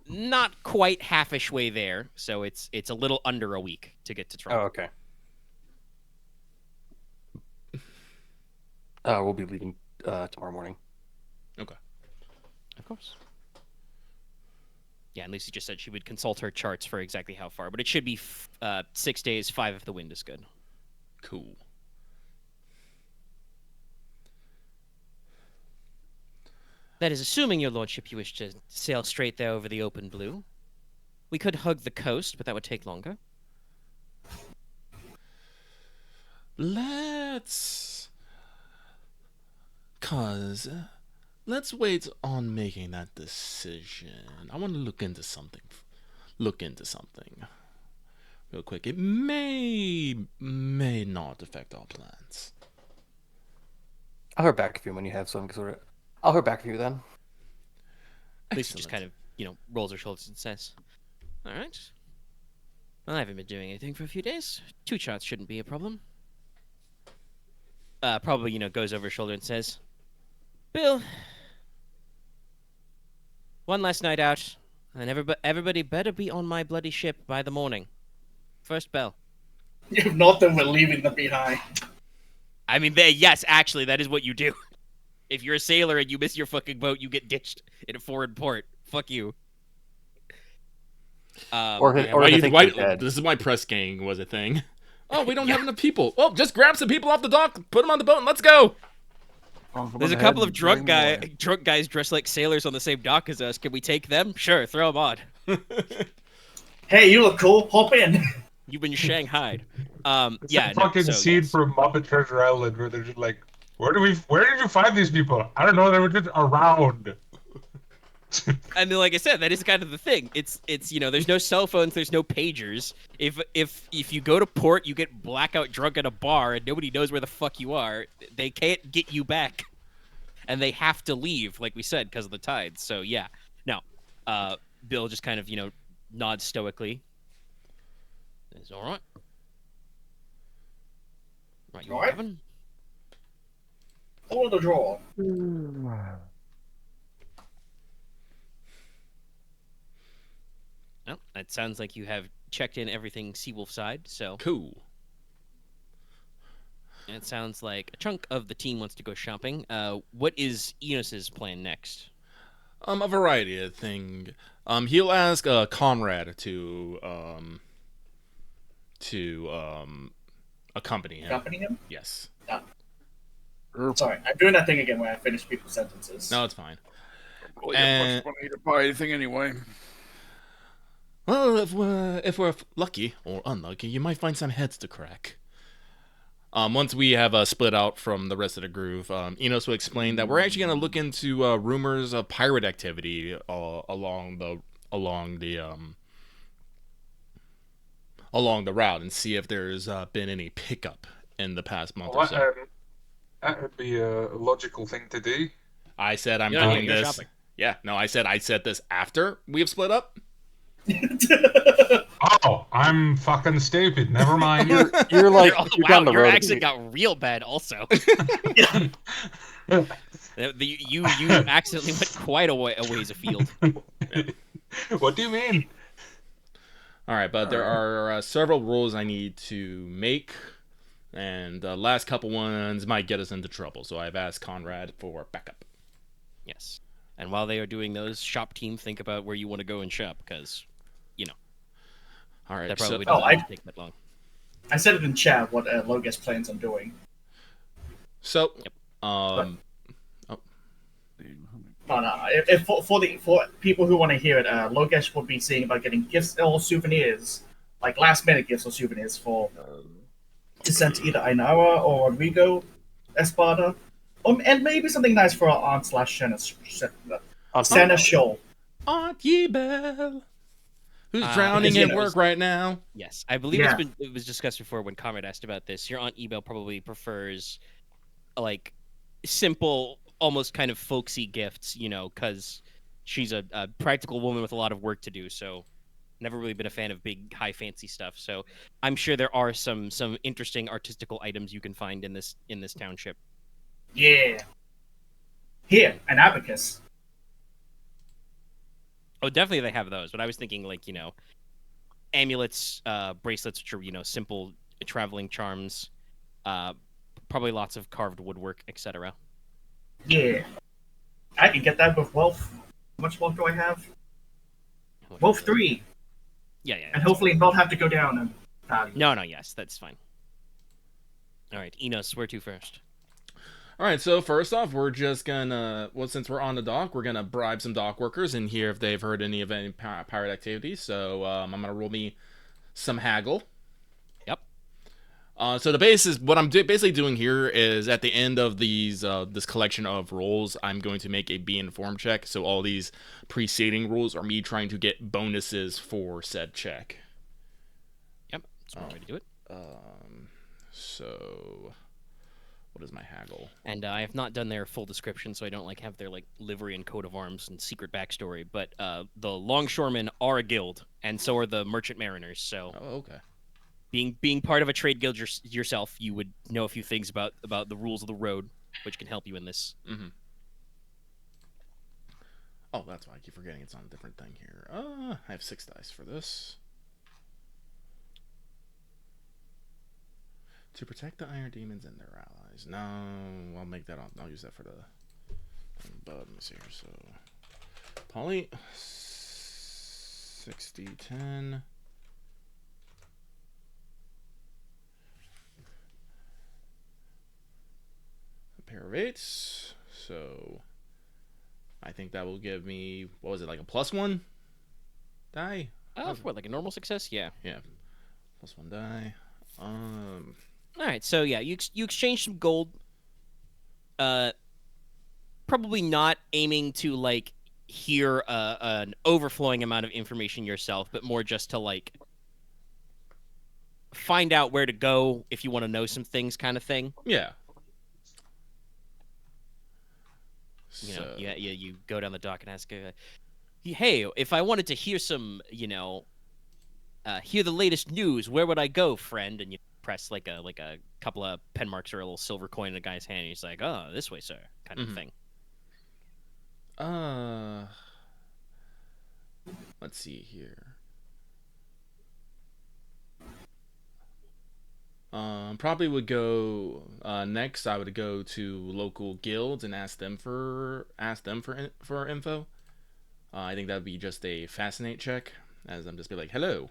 not quite half-ish way there. So it's a little under a week to get to Toronto. Oh, okay. We'll be leaving tomorrow morning. Okay. Of course. Yeah, and Lucy just said she would consult her charts for exactly how far, but it should be 6 days, 5 if the wind is good. Cool. That is assuming, your lordship, you wish to sail straight there over the open blue. We could hug the coast, but that would take longer. Let's wait on making that decision. I want to look into something real quick. It may not affect our plans. I'll hear back to you when you have some. I'll hear back to you then. Lucy just kind of, rolls her shoulders and says, all right. Well, I haven't been doing anything for a few days. 2 charts shouldn't be a problem. Probably, goes over her shoulder and says, Bill, one last night out, and everybody better be on my bloody ship by the morning. First bell. If not, then we're leaving them behind. I mean, yes, actually, that is what you do. If you're a sailor and you miss your fucking boat, you get ditched in a foreign port. Fuck you. This is why press gang was a thing. Oh, we don't have enough people. Well, just grab some people off the dock, put them on the boat, and let's go. There's a couple of drunk guys dressed like sailors on the same dock as us. Can we take them? Sure, throw them on. Hey, you look cool. Hop in. You've been shanghaied. It's a fucking scene from Muppet Treasure Island where they're just like, where did you find these people? I don't know. They were just around. I mean, like I said, that is kind of the thing. It's there's no cell phones, there's no pagers. If you go to port, you get blackout drunk at a bar, and nobody knows where the fuck you are. They can't get you back, and they have to leave, like we said, because of the tides. So yeah, no. Bill just kind of nods stoically. It's all right. Right, you All right. Kevin? Hold the drawer. Well, it sounds like you have checked in everything Seawolf side, so Cool. and it sounds like a chunk of the team wants to go shopping. What is Enos's plan next? A variety of things. He'll ask Konrad to accompany him. Accompany him? Yes. Sorry, I'm doing that thing again where I finish people's sentences. No, it's fine. Well, you have much money to buy anything anyway. Well, if we're lucky or unlucky, you might find some heads to crack. Once we have split out from the rest of the group, Inos will explain that we're actually going to look into rumors of pirate activity along the route and see if there's been any pickup in the past month or so. That would be a logical thing to do. I said I'm Yeah, doing you're this. shopping. Yeah, no, I said this after we have split up. Oh, I'm fucking stupid. Never mind. You're like you're down the your road. accent got real bad. Also, you accidentally went quite a ways afield. What do you mean? All right, but there are several rules I need to make, and the last couple ones might get us into trouble. So I've asked Konrad for backup. Yes, and while they are doing those, shop team think about where you want to go and shop because, All right. that probably Oh, doesn't take that long. I said it in chat what Logesh plans on doing. So, Yep. No. If for people who want to hear it, Logesh will be seeing about getting gifts or souvenirs, like last minute gifts or souvenirs to send to either Ainara or Rodrigo, Espada, and maybe something nice for our aunt / Shanna Shoal. Aunt Yebel, who's drowning because, at work right now. Yes, I believe Yeah. it was discussed before when Conrad asked about this. Your Aunt Ebel probably prefers, like, simple, almost kind of folksy gifts, because she's a practical woman with a lot of work to do, so never really been a fan of big, high, fancy stuff. So I'm sure there are some interesting artistical items you can find in this township. Yeah. Here, an abacus. Oh, definitely they have those, but I was thinking, like, amulets, bracelets, which are, simple traveling charms, probably lots of carved woodwork, etc. Yeah. I can get that with wealth. How much wealth do I have? Wealth 3. Yeah. And hopefully not have to go down in value. No, yes, that's fine. All right, Inos, where to first? All right, so first off, we're just gonna, well, since we're on the dock, we're gonna bribe some dock workers and hear if they've heard any of any pirate activity. So I'm gonna roll me some haggle. Yep. So the base is what I'm basically doing here is at the end of these this collection of rolls, I'm going to make a be informed check. So all these preceding rolls are me trying to get bonuses for said check. Yep, that's one way to do it. So what is my haggle? And I have not done their full description, so I don't have their livery and coat of arms and secret backstory. But the longshoremen are a guild, and so are the merchant mariners. So okay. Being part of a trade guild yourself, you would know a few things about the rules of the road, which can help you in this. Mm-hmm. Oh, that's why I keep forgetting it's on a different thing here. I have 6 dice for this. To protect the iron demons and their allies. No, I'll make that. I'll use that for the. But let me see here. So, Polly, 60, 10. A pair of 8s. So, I think that will give me, what was it, like a +1 die? For what, like a normal success? Yeah. Yeah, +1 die. All right, so yeah, you exchange some gold. Probably not aiming to hear an overflowing amount of information yourself, but more just to find out where to go if you want to know some things, kind of thing. Yeah. You know, you go down the dock and ask, hey, if I wanted to hear some, hear the latest news, where would I go, friend? And you press like a couple of pen marks or a little silver coin in a guy's hand, and he's like, oh, this way, sir, kind of thing. Let's see here. Probably would go next. I would go to local guilds and ask them for info. I think that would be just a fascinate check, as I'm just be like, hello.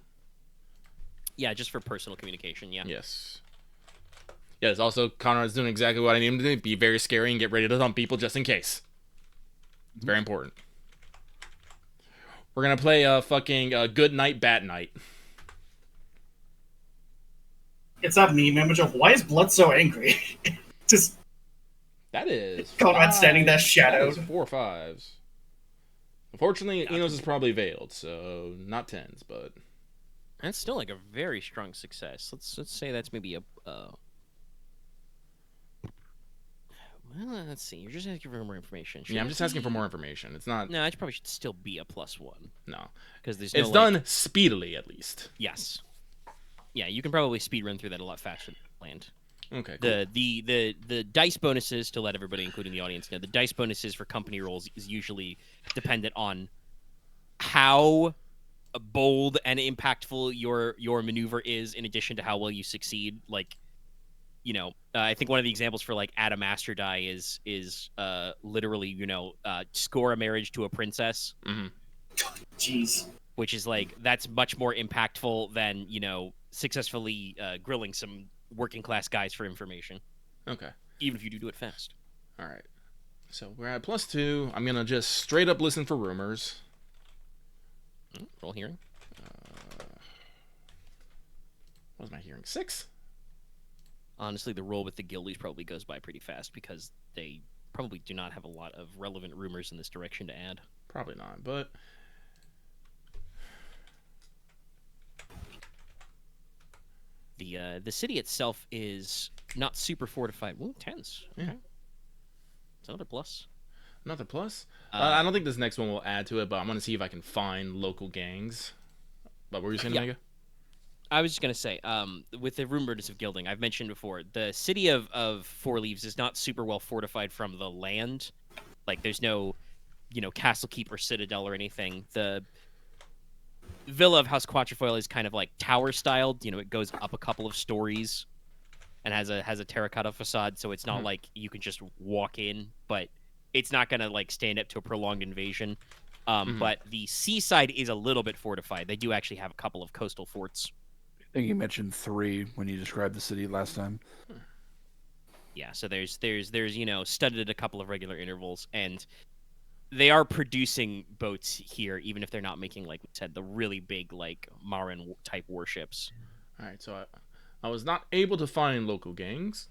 Yeah, just for personal communication. Yeah. Yes. Yes. Also, Konrad's doing exactly what I need him to do: be very scary and get ready to thump people just in case. It's very important. We're gonna play a fucking good night, bad night. It's that meme image of why is blood so angry? Just that is Konrad standing there shadowed. That is 4 5s. Unfortunately, Inos is probably veiled, so not 10s, but that's still a very strong success. Let's say that's maybe a. Well, let's see. You're just asking for more information. I'm just asking for more information. It's not. No, it probably should still be a +1. No, because there's. It's done speedily, at least. Yes. Yeah, you can probably speed run through that a lot faster than planned. Okay. Cool. The dice bonuses, to let everybody, including the audience, know, the dice bonuses for company rolls is usually dependent on how bold and impactful your maneuver is, in addition to how well you succeed. I think one of the examples for add a master die is literally score a marriage to a princess. Mm-hmm. Jeez. Which is that's much more impactful than successfully grilling some working class guys for information. Okay. Even if you do it fast. All right. So we're at +2. I'm gonna just straight up listen for rumors. Roll hearing. What was my hearing? 6. Honestly, the roll with the guildies probably goes by pretty fast because they probably do not have a lot of relevant rumors in this direction to add. Probably not, but. The city itself is not super fortified. Ooh, 10s. Okay. Yeah. It's another plus. Another plus? I don't think this next one will add to it, but I'm going to see if I can find local gangs. But what were you saying, Omega? I was just going to say, with the rumors of guilding, I've mentioned before, the city of Fourleves is not super well fortified from the land. There's no, castle keep or citadel or anything. The villa of House Quatrefoil is kind of tower styled. It goes up a couple of stories. and has a terracotta facade, so it's not like you can just walk in, but it's not gonna like stand up to a prolonged invasion. But the seaside is a little bit fortified. They do actually have a couple of coastal forts. I think you mentioned 3 when you described the city last time. Yeah, so there's studded at a couple of regular intervals, and they are producing boats here, even if they're not making, like we said, the really big like Marin type warships. All right, so I was not able to find local gangs.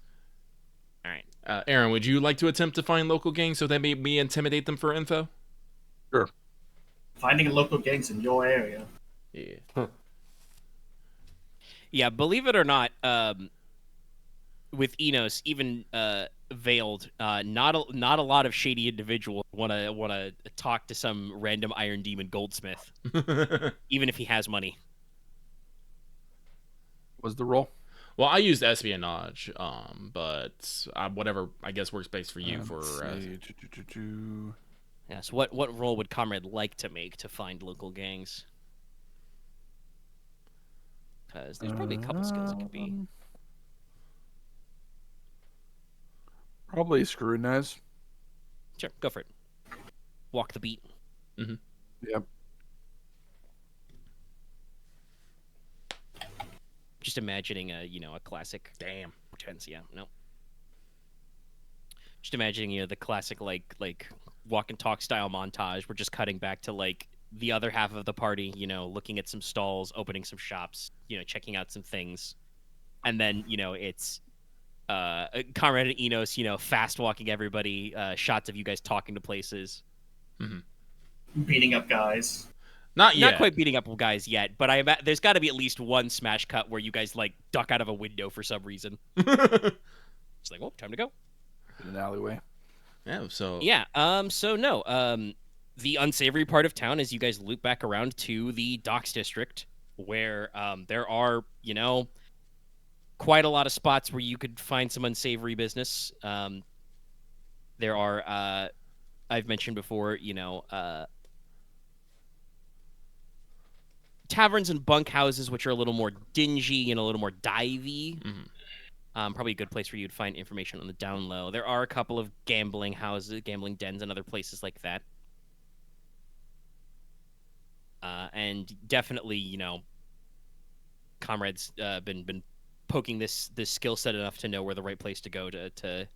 All right, Aren, would you like to attempt to find local gangs so that maybe intimidate them for info? Sure. Finding local gangs in your area. Yeah. yeah. Believe it or not, with Inos, even veiled, not a lot of shady individuals want to talk to some random Iron Demon goldsmith, even if he has money. Was the roll? Well, I used espionage, but whatever I guess works best for you. Yeah, so what role would Konrad like to make to find local gangs? Because there's probably a couple skills it could be. Probably scrutinize. Sure, go for it. Walk the beat. Mm-hmm. Yep. Just imagining a classic. Damn. Tense. Yeah. No. Just imagining the classic like walk and talk style montage. We're just cutting back to like the other half of the party. Looking at some stalls, opening some shops. Checking out some things, and then it's Konrad and Inos. Fast walking everybody. Shots of you guys talking to places. Mm-hmm. Beating up guys. Not yet. Not quite beating up guys yet, but there's got to be at least one smash cut where you guys like duck out of a window for some reason. It's like, well, time to go. In an alleyway. Yeah. So. Yeah. So no. The unsavory part of town is you guys loop back around to the docks district, where there are quite a lot of spots where you could find some unsavory business. There are I've mentioned before, taverns and bunkhouses, which are a little more dingy and a little more divey. Mm-hmm. Probably a good place where you'd find information on the down low. There are a couple of gambling houses, gambling dens, and other places like that. And definitely, Konrad's been poking this skill set enough to know where the right place to go to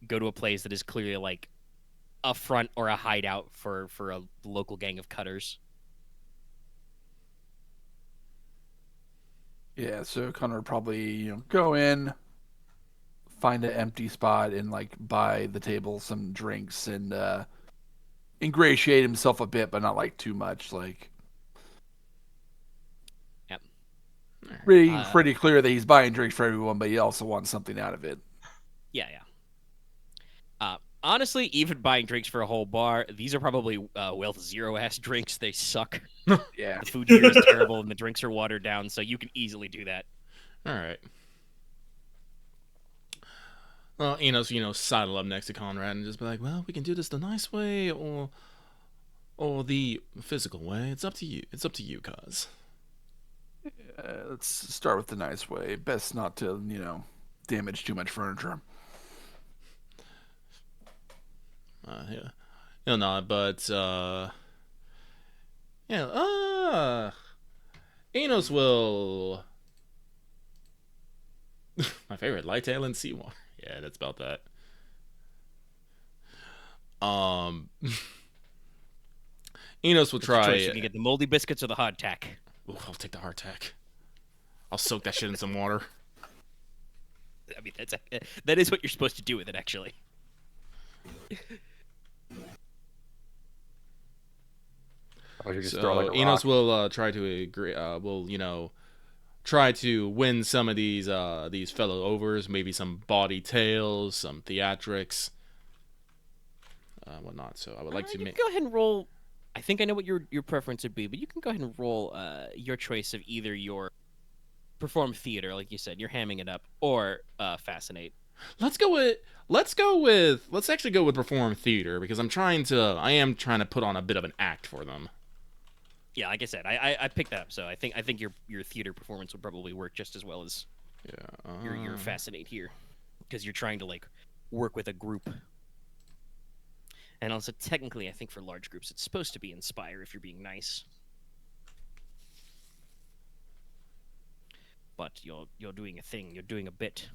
go to a place that is clearly like a front or a hideout for a local gang of cutters. Yeah, so Connor would probably go in, find an empty spot, and like buy the table some drinks and ingratiate himself a bit, but not like too much. Like, Yep. pretty clear that he's buying drinks for everyone, but he also wants something out of it. Yeah. Honestly, even buying drinks for a whole bar, these are probably Wealth Zero ass drinks. They suck. Yeah. The food here is terrible, and the drinks are watered down, so you can easily do that. All right. Well, Inos, sidle up next to Konrad and just be like, "Well, we can do this the nice way or the physical way. It's up to you. It's up to you, cuz." Let's start with the nice way. Best not to, damage too much furniture. Yeah. He'll nod, but Inos will. My favorite, light tail and seawater. Yeah, that's about that. Inos will try. You can get the moldy biscuits or the hardtack. Ooh, I'll take the hardtack. I'll soak that shit in some water. I mean, that is what you're supposed to do with it, actually. So Inos will try to agree. Try to win some of these fellow overs. Maybe some bawdy tales, some theatrics, whatnot. So I would like to make. Go ahead and roll. I think I know what your preference would be, but you can go ahead and roll your choice of either your perform theater, like you said, you're hamming it up, or fascinate. Let's actually go with perform theater because I am trying to put on a bit of an act for them. Yeah, like I said, I picked that up, so I think your theater performance would probably work just as well as Yeah. You're fascinate here because you're trying to like work with a group. And also, technically, I think for large groups, it's supposed to be inspire if you're being nice. But you're doing a thing. You're doing a bit.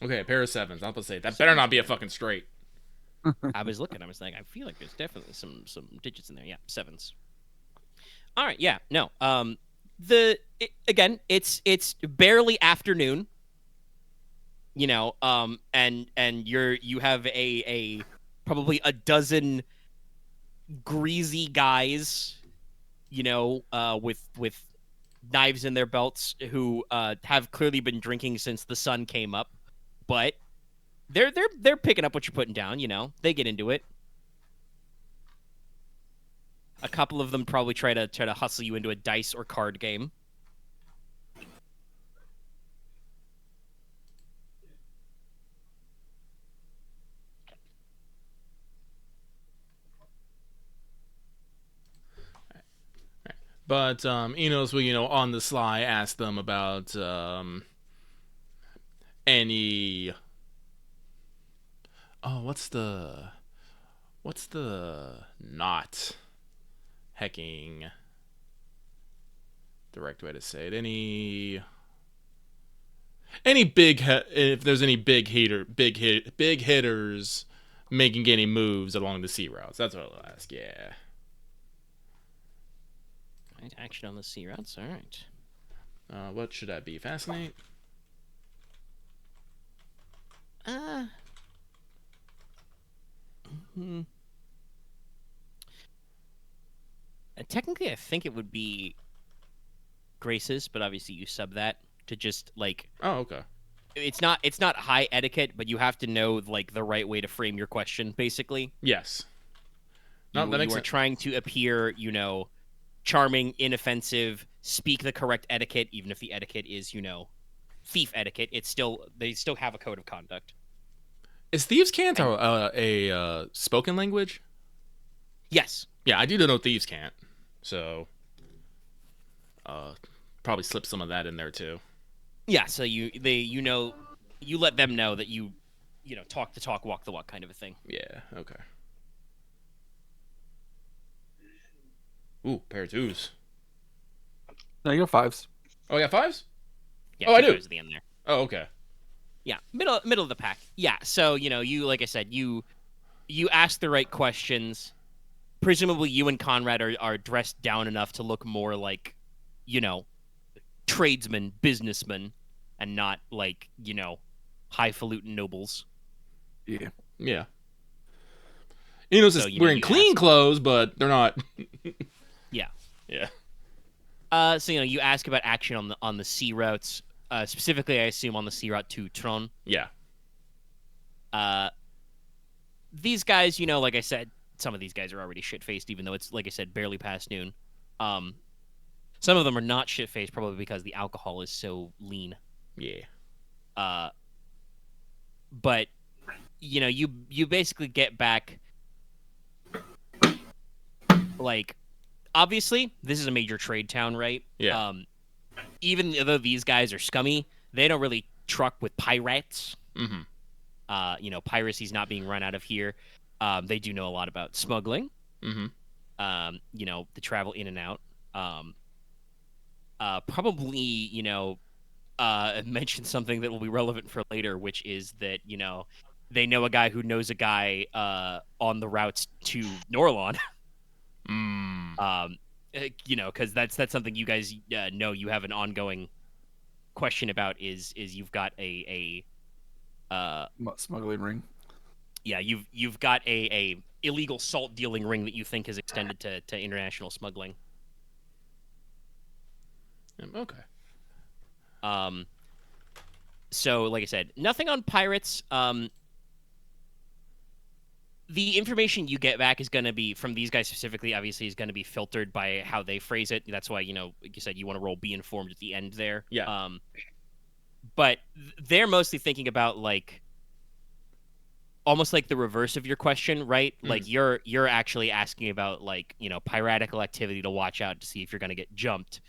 Okay, a pair of sevens. I was about to say that better not be a fucking straight. I was looking. I was like, I feel like there's definitely some digits in there. Yeah, sevens. All right. Yeah. No. Again, it's barely afternoon. You know. And you have a probably a dozen greasy guys. You know. With knives in their belts who have clearly been drinking since the sun came up, but they're picking up what you're putting down. You know, they get into it. A couple of them probably try to hustle you into a dice or card game. But Inos will, on the sly ask them about any. Oh, what's the not hecking direct way to say it? Any if there's any big hitters making any moves along the sea routes. That's what I'll ask. Yeah. Right, action on the sea routes. All right. What should that be? Fascinate? Technically, I think it would be graces, but obviously you sub that to just like. Oh, okay. It's not high etiquette, but you have to know like the right way to frame your question. Basically, yes. No, that makes you are sense. trying to appear, charming, inoffensive, speak the correct etiquette, even if the etiquette is, thief etiquette. They still have a code of conduct. Is thieves' cant a spoken language? Yes. Yeah, I do know thieves' cant, so probably slip some of that in there too. Yeah, so you let them know that you talk the talk, walk the walk kind of a thing. Yeah, okay. Ooh, pair of twos. No, you got fives. Oh, yeah, fives? Yeah, Oh, I do. At the end there. Oh, okay. Yeah, middle of the pack. Yeah, so you like I said, you ask the right questions. Presumably, you and Konrad are dressed down enough to look more like, tradesmen, businessmen, and not like highfalutin nobles. Yeah. Yeah. Inos is wearing you clean clothes, but they're not. Yeah. Yeah. So you ask about action on the sea routes, specifically, I assume on the sea route to Tron. Yeah. These guys, like I said, some of these guys are already shit-faced, even though it's, like I said, barely past noon. Some of them are not shit-faced, probably because the alcohol is so lean. Yeah. But, you basically get back, like, obviously, this is a major trade town, right? Yeah. Even though these guys are scummy, they don't really truck with pirates. Mm-hmm. Piracy's not being run out of here. They do know a lot about smuggling. Mm-hmm. The travel in and out. Probably, mention something that will be relevant for later, which is that, they know a guy who knows a guy on the routes to Norlon. Because that's something you guys know you have an ongoing question about is you've got a smuggling ring. Yeah, you've got a illegal salt dealing ring that you think is extended to international smuggling. Okay. So like I said, nothing on pirates. The information you get back is going to be from these guys specifically, obviously, is going to be filtered by how they phrase it. That's why, like you said, you want to roll be informed at the end there. Yeah. But they're mostly thinking about, like, almost like the reverse of your question, right? Mm. Like you're actually asking about like, piratical activity to watch out to see if you're going to get jumped.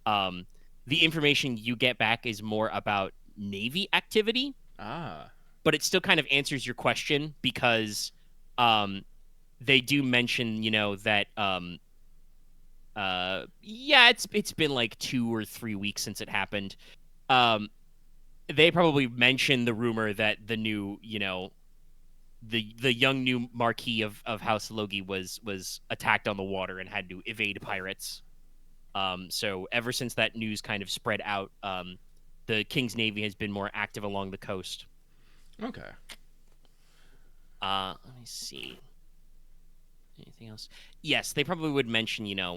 The information you get back is more about Navy activity, Ah. but it still kind of answers your question because they do mention, that yeah, it's been like 2 or 3 weeks since it happened. They probably mentioned the rumor that the new, the young new Marquis of House Logi was attacked on the water and had to evade pirates. So ever since that news kind of spread out, the King's Navy has been more active along the coast. Okay. Let me see. Anything else? Yes, they probably would mention, you've,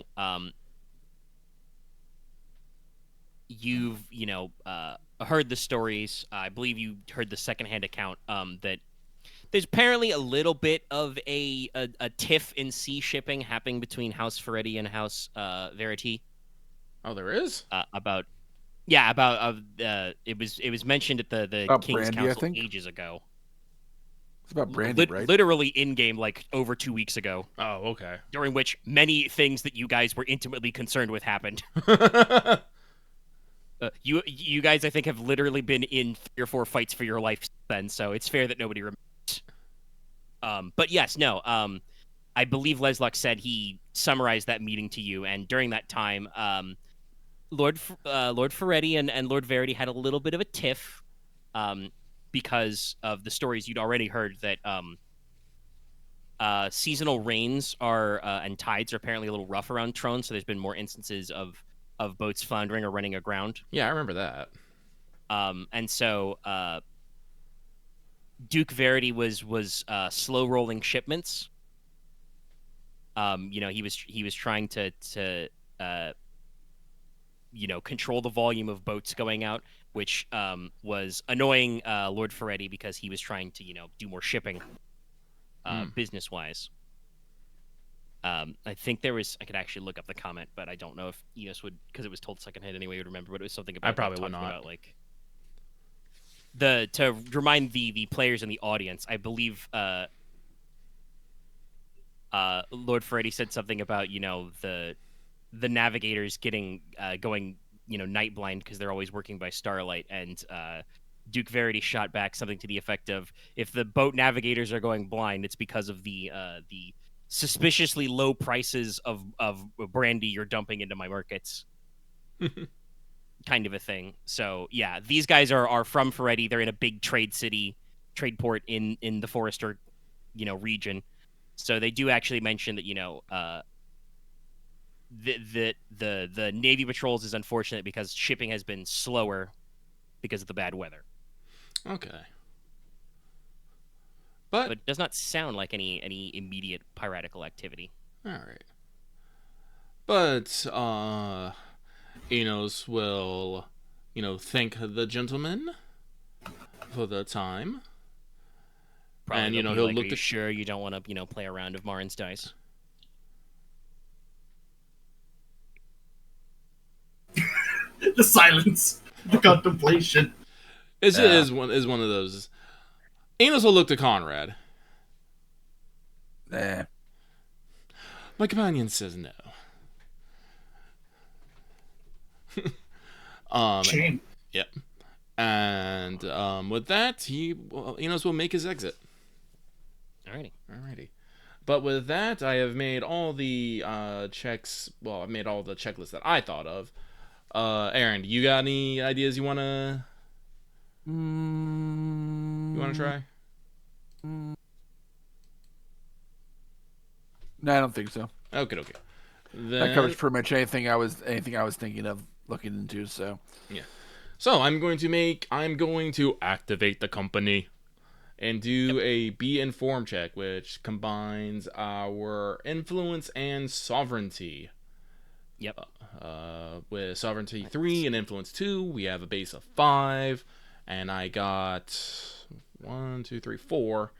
heard the stories. I believe you heard the secondhand account that there's apparently a little bit of a tiff in sea shipping happening between House Ferretti and House Verity. Oh, there is? About it was mentioned at the About King's Brandy, I Council think? ages ago. It's about Brandy, right? Literally in game, like over 2 weeks ago, Oh, okay. during which many things that you guys were intimately concerned with happened. You guys, I think, have literally been in 3 or 4 fights for your life then, so it's fair that nobody remembers. But yes, no. I believe Leslok said he summarized that meeting to you, and during that time, Lord Ferretti and Lord Verity had a little bit of a tiff, because of the stories you'd already heard that seasonal rains are and tides are apparently a little rough around Trone, so there's been more instances of boats floundering or running aground. Yeah, I remember that. And so Duke Verity was slow rolling shipments. He was trying to control the volume of boats going out, which was annoying Lord Ferretti because he was trying to do more shipping business wise. I think I could actually look up the comment, but I don't know if Inos would, because it was told secondhand anyway, would remember. But it was something about I probably would talking not. about like to remind the players in the audience. I believe Lord Ferretti said something about the navigators going night blind because they're always working by starlight, and Duke Verity shot back something to the effect of, if the boat navigators are going blind, it's because of the suspiciously low prices of brandy you're dumping into my markets. Kind of a thing. So yeah, these guys are from Ferretti. They're in a big trade port in the Forester region. So they do actually mention that the Navy patrols is unfortunate because shipping has been slower because of the bad weather. Okay. But it does not sound like any immediate piratical activity. All right. But Inos will, thank the gentleman for the time. Probably And, he'll he'll like, look are you sure you don't want to play a round of Marin's dice? The silence, the contemplation. It is one of those. Inos will look to Konrad. Nah. My companion says no. Shame. Yep. And with that, Inos will make his exit. Alrighty. But with that, I have made all the checks. Well, I've made all the checklists that I thought of. Aren, you got any ideas you wanna try? No, I don't think so. Okay. That covers pretty much anything I was thinking of looking into. So yeah. So I'm going to activate the company and do a be informed check, which combines our influence and sovereignty. Yep. With sovereignty 3 and influence 2, we have a base of 5, and I got 1, 2, 3, 4.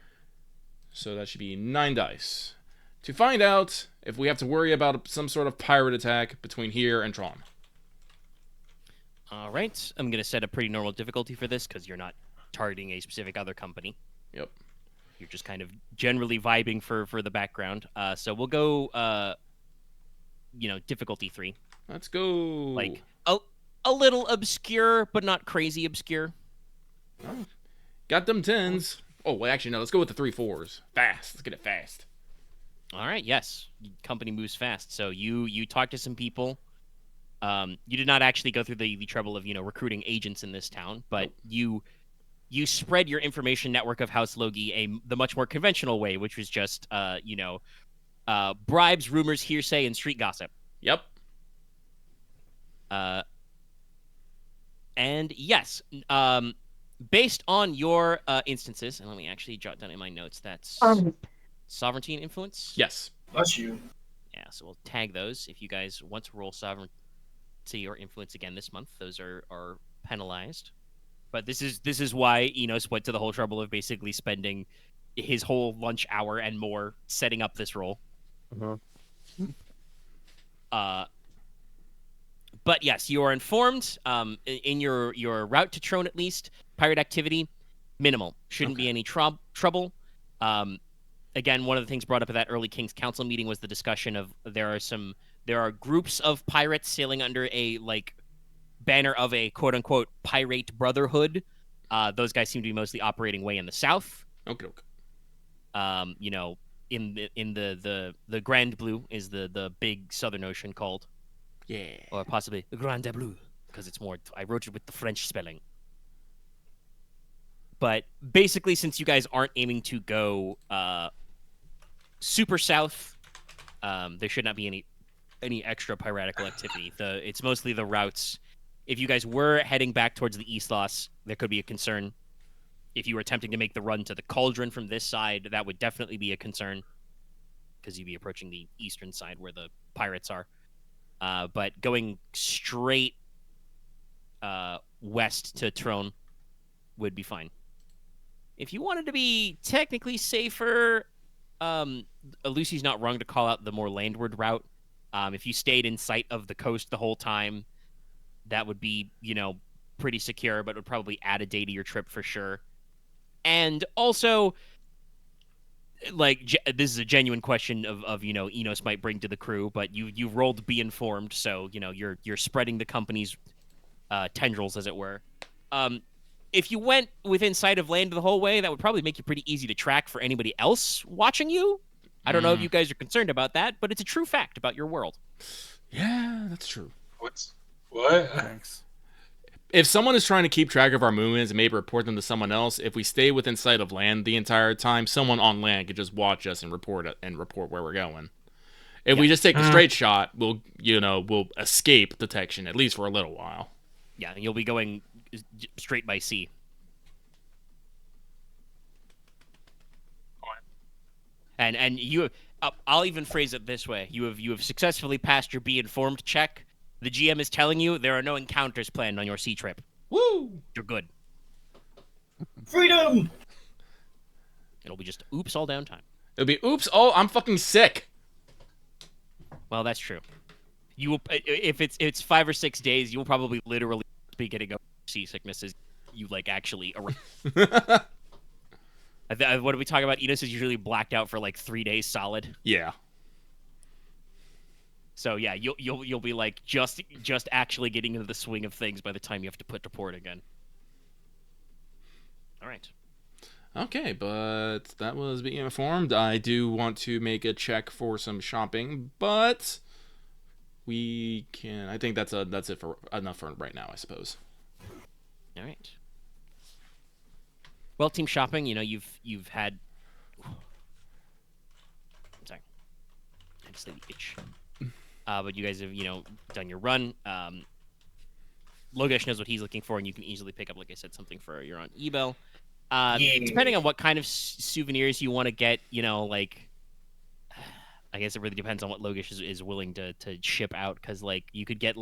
So that should be 9 dice to find out if we have to worry about some sort of pirate attack between here and Tron. All right. I'm going to set a pretty normal difficulty for this because you're not targeting a specific other company. Yep. you're just kind of generally vibing for the background. So we'll go, difficulty 3. Let's go. Like a little obscure, but not crazy obscure. Oh, got them 10s. Oh, well, actually, no. Let's go with the 3 4s. Fast. Let's get it fast. All right. Yes, company moves fast. So you talk to some people. You did not actually go through the trouble of recruiting agents in this town, but you spread your information network of House Logi the much more conventional way, which was just bribes, rumors, hearsay, and street gossip. Yep. And yes, based on your instances, and let me actually jot down in my notes, that's sovereignty and influence. Yes. Bless you. Yeah, so we'll tag those. If you guys want to roll sovereignty or influence again this month, those are penalized. But this is why Inos went to the whole trouble of basically spending his whole lunch hour and more setting up this roll. But yes, you are informed. In your route to Trone, at least, pirate activity minimal. Shouldn't be any trouble. Again, one of the things brought up at that early King's Council meeting was the discussion of there are groups of pirates sailing under a banner of a quote unquote pirate brotherhood. Those guys seem to be mostly operating way in the south. Okay. In the Grand Blue is the big southern ocean called. Yeah. Or possibly the Grand Bleu, because it's more. I wrote it with the French spelling. But basically, since you guys aren't aiming to go super south, there should not be any extra piratical activity. It's mostly the routes. If you guys were heading back towards the East Loss, there could be a concern. If you were attempting to make the run to the Cauldron from this side, that would definitely be a concern, because you'd be approaching the eastern side where the pirates are. But going straight west to Trone would be fine. If you wanted to be technically safer, Lucy's not wrong to call out the more landward route. If you stayed in sight of the coast the whole time, that would be, pretty secure, but would probably add a day to your trip for sure. And also, this is a genuine question of Inos might bring to the crew, but you rolled be informed, so you're spreading the company's tendrils, as it were. If you went within sight of land the whole way, that would probably make you pretty easy to track for anybody else watching you. I don't know if you guys are concerned about that, but it's a true fact about your world. Yeah, that's true. What? Thanks. If someone is trying to keep track of our movements and maybe report them to someone else, if we stay within sight of land the entire time, someone on land could just watch us and report where we're going. If we just take the straight shot, we'll escape detection, at least for a little while. Yeah, and you'll be going straight by sea. And you, I'll even phrase it this way: you have successfully passed your be informed check. The GM is telling you there are no encounters planned on your sea trip. Woo! You're good. Freedom! It'll be just oops all downtime. It'll be oops. Oh, I'm fucking sick. Well, that's true. You will, if it's 5 or 6 days, you will probably literally be getting over seasickness as you actually arrive. What do we talk about? Inos is usually blacked out for 3 days solid. Yeah. So yeah, you'll be just actually getting into the swing of things by the time you have to put to port again. All right. Okay, but that was being informed. I do want to make a check for some shopping, but we can. I think that's it for enough for right now, I suppose. All right. Well, team shopping. You've had. Sorry, I just slightly itch. But you guys have, done your run. Logesh knows what he's looking for, and you can easily pick up, like I said, something for your own Ebel. Depending on what kind of souvenirs you want to get, I guess it really depends on what Logesh is willing to ship out, because you could get a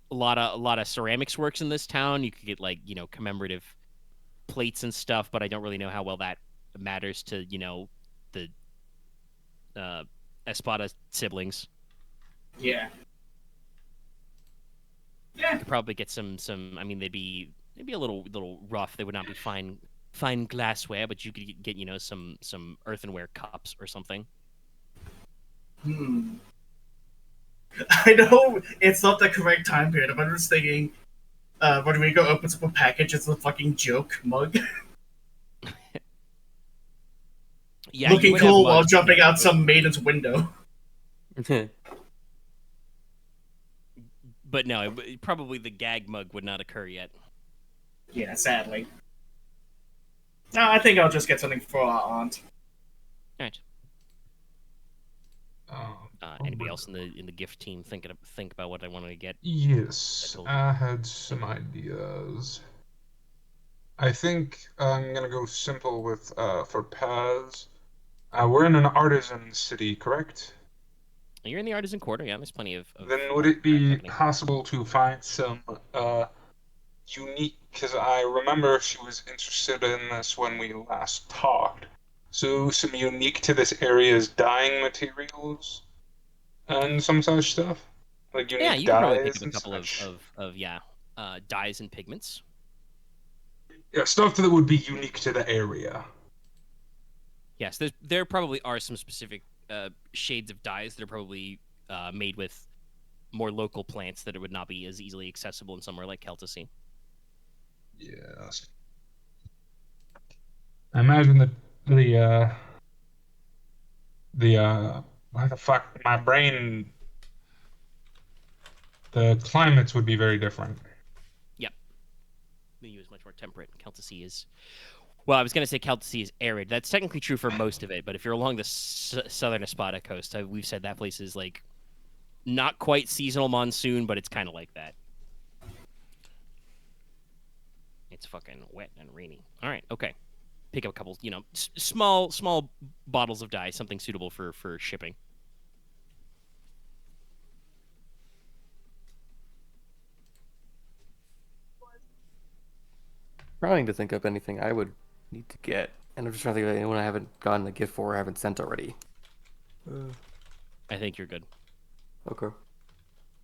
lot of ceramics works in this town. You could get commemorative plates and stuff, but I don't really know how well that matters to the Espada siblings. Yeah. You could probably get some. I mean, they'd be a little rough. They would not be fine fine glassware, but you could get some earthenware cups or something. I know it's not the correct time period, but I'm just thinking, Rodrigo opens up a package, it's a fucking joke mug. Yeah, you Looking would have cool while mugs, jumping yeah, out some maiden's window. But no, probably the gag mug would not occur yet. Yeah, sadly. No, I think I'll just get something for our aunt. All right. Oh Anybody my else in the gift team think about what I wanted to get? Yes, told you. I had some ideas. I think I'm gonna go simple with for Paz. We're in an artisan city, correct? You're in the artisan quarter, yeah. There's plenty of Then would it be happening. possible to find some unique? Because I remember she was interested in this when we last talked. So some unique to this area's dyeing materials and some such stuff, like Yeah, unique you could probably think dyes of a and couple such. dyes and pigments. Yeah, stuff that would be unique to the area. Yes, there probably are some specific shades of dyes that are probably made with more local plants that it would not be as easily accessible in somewhere like Celticy. Yes. I imagine that why the fuck my brain, the climates would be very different. Yep. The EU is much more temperate. Celticy is... Well, I was going to say Celticy is arid. That's technically true for most of it, but if you're along the southern Espada coast, we've said that place is like not quite seasonal monsoon, but it's kind of like that. It's fucking wet and rainy. All right, okay. Pick up a couple, small bottles of dye, something suitable for shipping. Trying to think of anything I would need to get, and I'm just trying to think of anyone I haven't gotten a gift for or haven't sent already. I think you're good. Okay.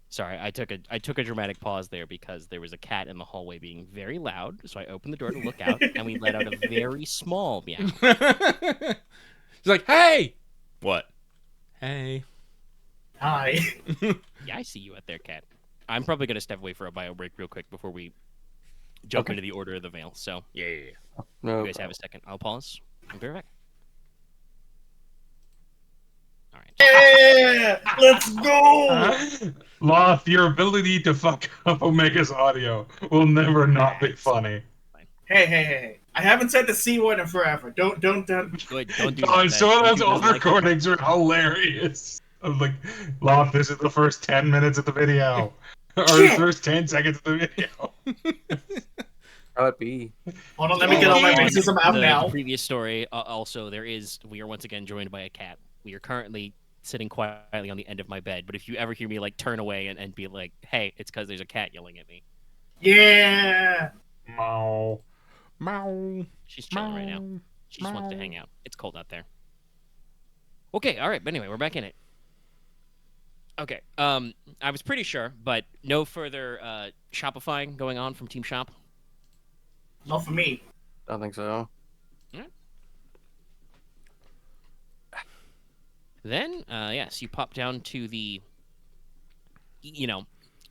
Sorry, I took a dramatic pause there because there was a cat in the hallway being very loud, so I opened the door to look out, and we let out a very small meow. He's like, hey! What? Hey. Hi. Yeah, I see you out there, cat. I'm probably going to step away for a bio break real quick before we jump into the Order of the Veil. So, yeah. No. You guys have a second. I'll pause. I'll be right back. All right. Yeah! Let's go! Loth, your ability to fuck up Omega's audio will never not be funny. Hey. I haven't said the C word in forever. Don't. Good. Don't do God, that. some of those Don't old like recordings are hilarious. I'm like, Loth, this is the first 10 minutes of the video. Or the Shit! first 10 seconds of the video. How it be? Hold on, let me get all my racism out the now. previous story, also, we are once again joined by a cat. We are currently sitting quietly on the end of my bed, but if you ever hear me like turn away and be like, hey, it's because there's a cat yelling at me. Yeah! Meow. She's chilling right now. She just wants to hang out. It's cold out there. Okay, all right, but anyway, we're back in it. Okay, I was pretty sure, but no further shopifying going on from Team Shop? Not for me. I don't think so. Then, yes, you pop down to the,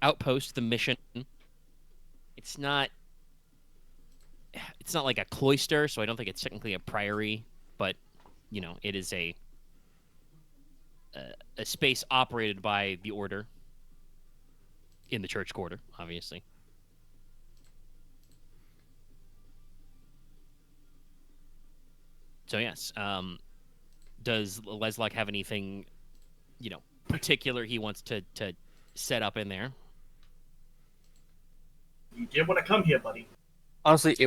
outpost, the mission. It's not like a cloister, so I don't think it's technically a priory, but, it is a space operated by the Order in the church quarter, obviously. So, yes, does Leslok have anything, particular he wants to set up in there? You did want to come here, buddy. Honestly, he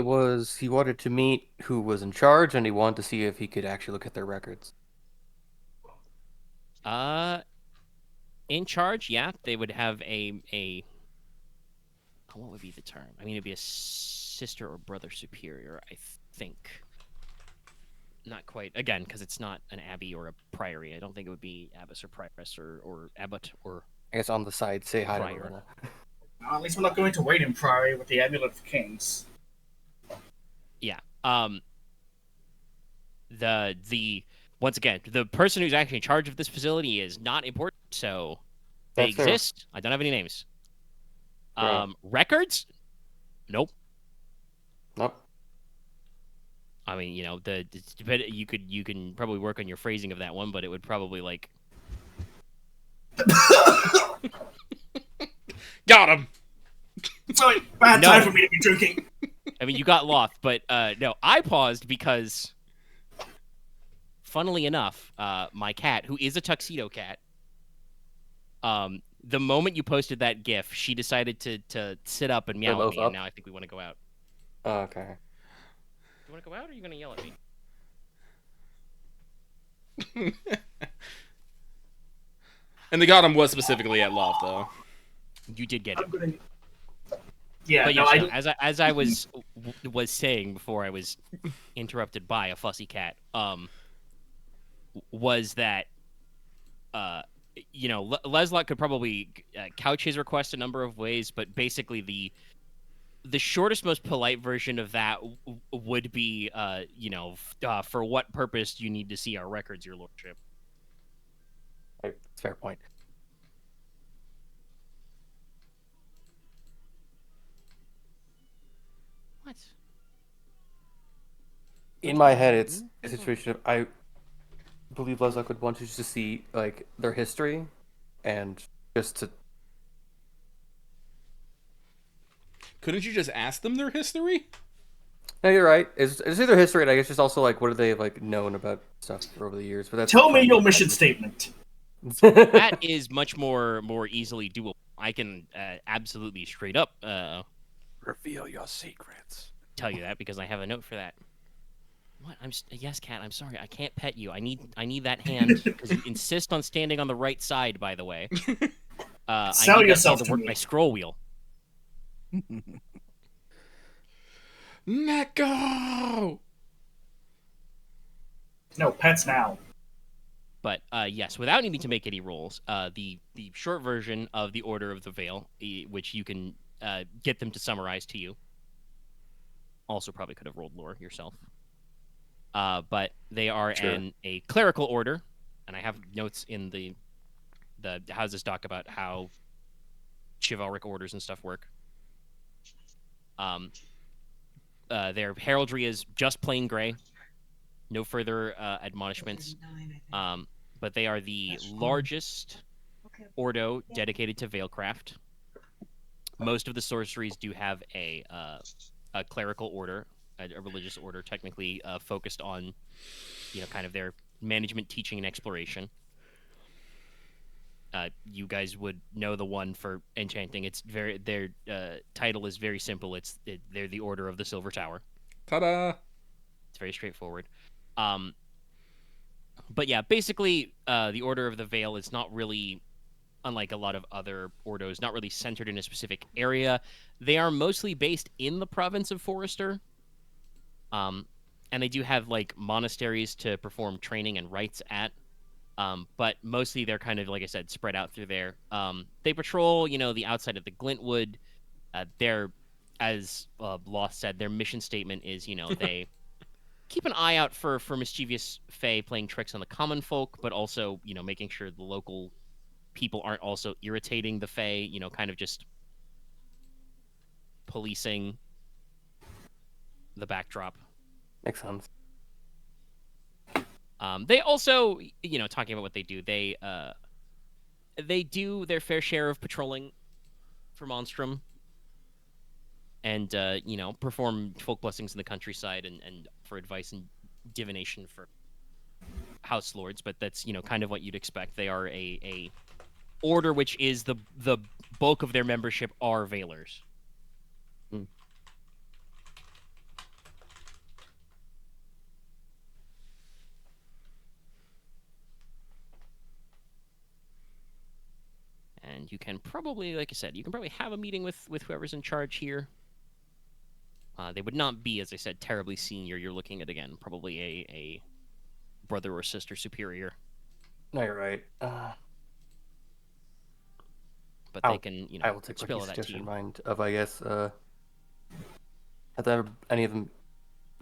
wanted to meet who was in charge, and he wanted to see if he could actually look at their records. In charge, yeah, they would have a what would be the term? I mean, it'd be a sister or brother superior, I think. Not quite, again, because it's not an abbey or a priory. I don't think it would be abbess or prioress or abbot or... I guess on the side, say hi to Prior. Lorena. At least we're not going to wait in Priory with the Amulet of Kings. Yeah. Um, the once again, the person who's actually in charge of this facility is not important. So they That's fair. exist. I don't have any names. Right. Records? Nope. Nope. I mean, you can probably work on your phrasing of that one, but it would probably like. Got him. Sorry, bad No. time for me to be drinking. I mean, you got Loth, but no, I paused because, funnily enough, my cat, who is a tuxedo cat, the moment you posted that GIF, she decided to sit up and meow at Loth me, up? and now I think we want to go out. Oh, okay. You want to go out, or are you going to yell at me? And the Gotham was specifically at Loth, though. You did get it. I'm gonna. Yeah, But no, yes, as I was saying before I was interrupted by a fussy cat, was that Leslok could probably couch his request a number of ways, but basically the shortest, most polite version of that would be, for what purpose do you need to see our records, your lordship? Right, fair point. What? In my head, it's a situation of I believe Leslok would want you to see like their history, and just to. Couldn't you just ask them their history? No, you're right. It's either history, and I guess just also like what have they like known about stuff over the years. But that's tell me your mission statement. That is much more easily doable. I can absolutely straight up Reveal your secrets. tell you that because I have a note for that. What? Yes, cat. I'm sorry. I can't pet you. I need that hand because you insist on standing on the right side. By the way, Sell I need yourself that hand to to work me. my scroll wheel. Neko! No, pets now. But yes, without needing to make any rolls, the short version of the Order of the Veil, which you can get them to summarize to you. Also, probably could have rolled lore yourself. But they are Sure. a clerical order, and I have notes in the houses doc about how chivalric orders and stuff work. Their heraldry is just plain gray, no further admonishments. But they are the largest ordo dedicated to veilcraft. Most of the sorceries do have a clerical order, a religious order, technically focused on, kind of their management, teaching, and exploration. You guys would know the one for enchanting. Their title is very simple. They're the Order of the Silver Tower. Ta-da! It's very straightforward. But yeah, basically, the Order of the Veil is not really, unlike a lot of other ordos, not really centered in a specific area. They are mostly based in the province of Forrester. And they do have, like, monasteries to perform training and rites at. But mostly they're kind of, like I said, spread out through there. They patrol, the outside of the Glintwood. They're, as Loth said, their mission statement is, they keep an eye out for mischievous fae playing tricks on the common folk, but also, making sure the local people aren't also irritating the fae, kind of just policing the backdrop. Makes sense. They also, talking about what they do, they do their fair share of patrolling for Monstrum and, perform folk blessings in the countryside and for advice and divination for house lords, but that's, kind of what you'd expect. They are a order which is the bulk of their membership are Veilers. And you can probably, like I said, you can probably have a meeting with whoever's in charge here. They would not be, as I said, terribly senior. You're looking at, again, probably a brother or sister superior. No, you're right. But they can, I will take spill what you that to suggested you. in mind of, I guess, have there any of them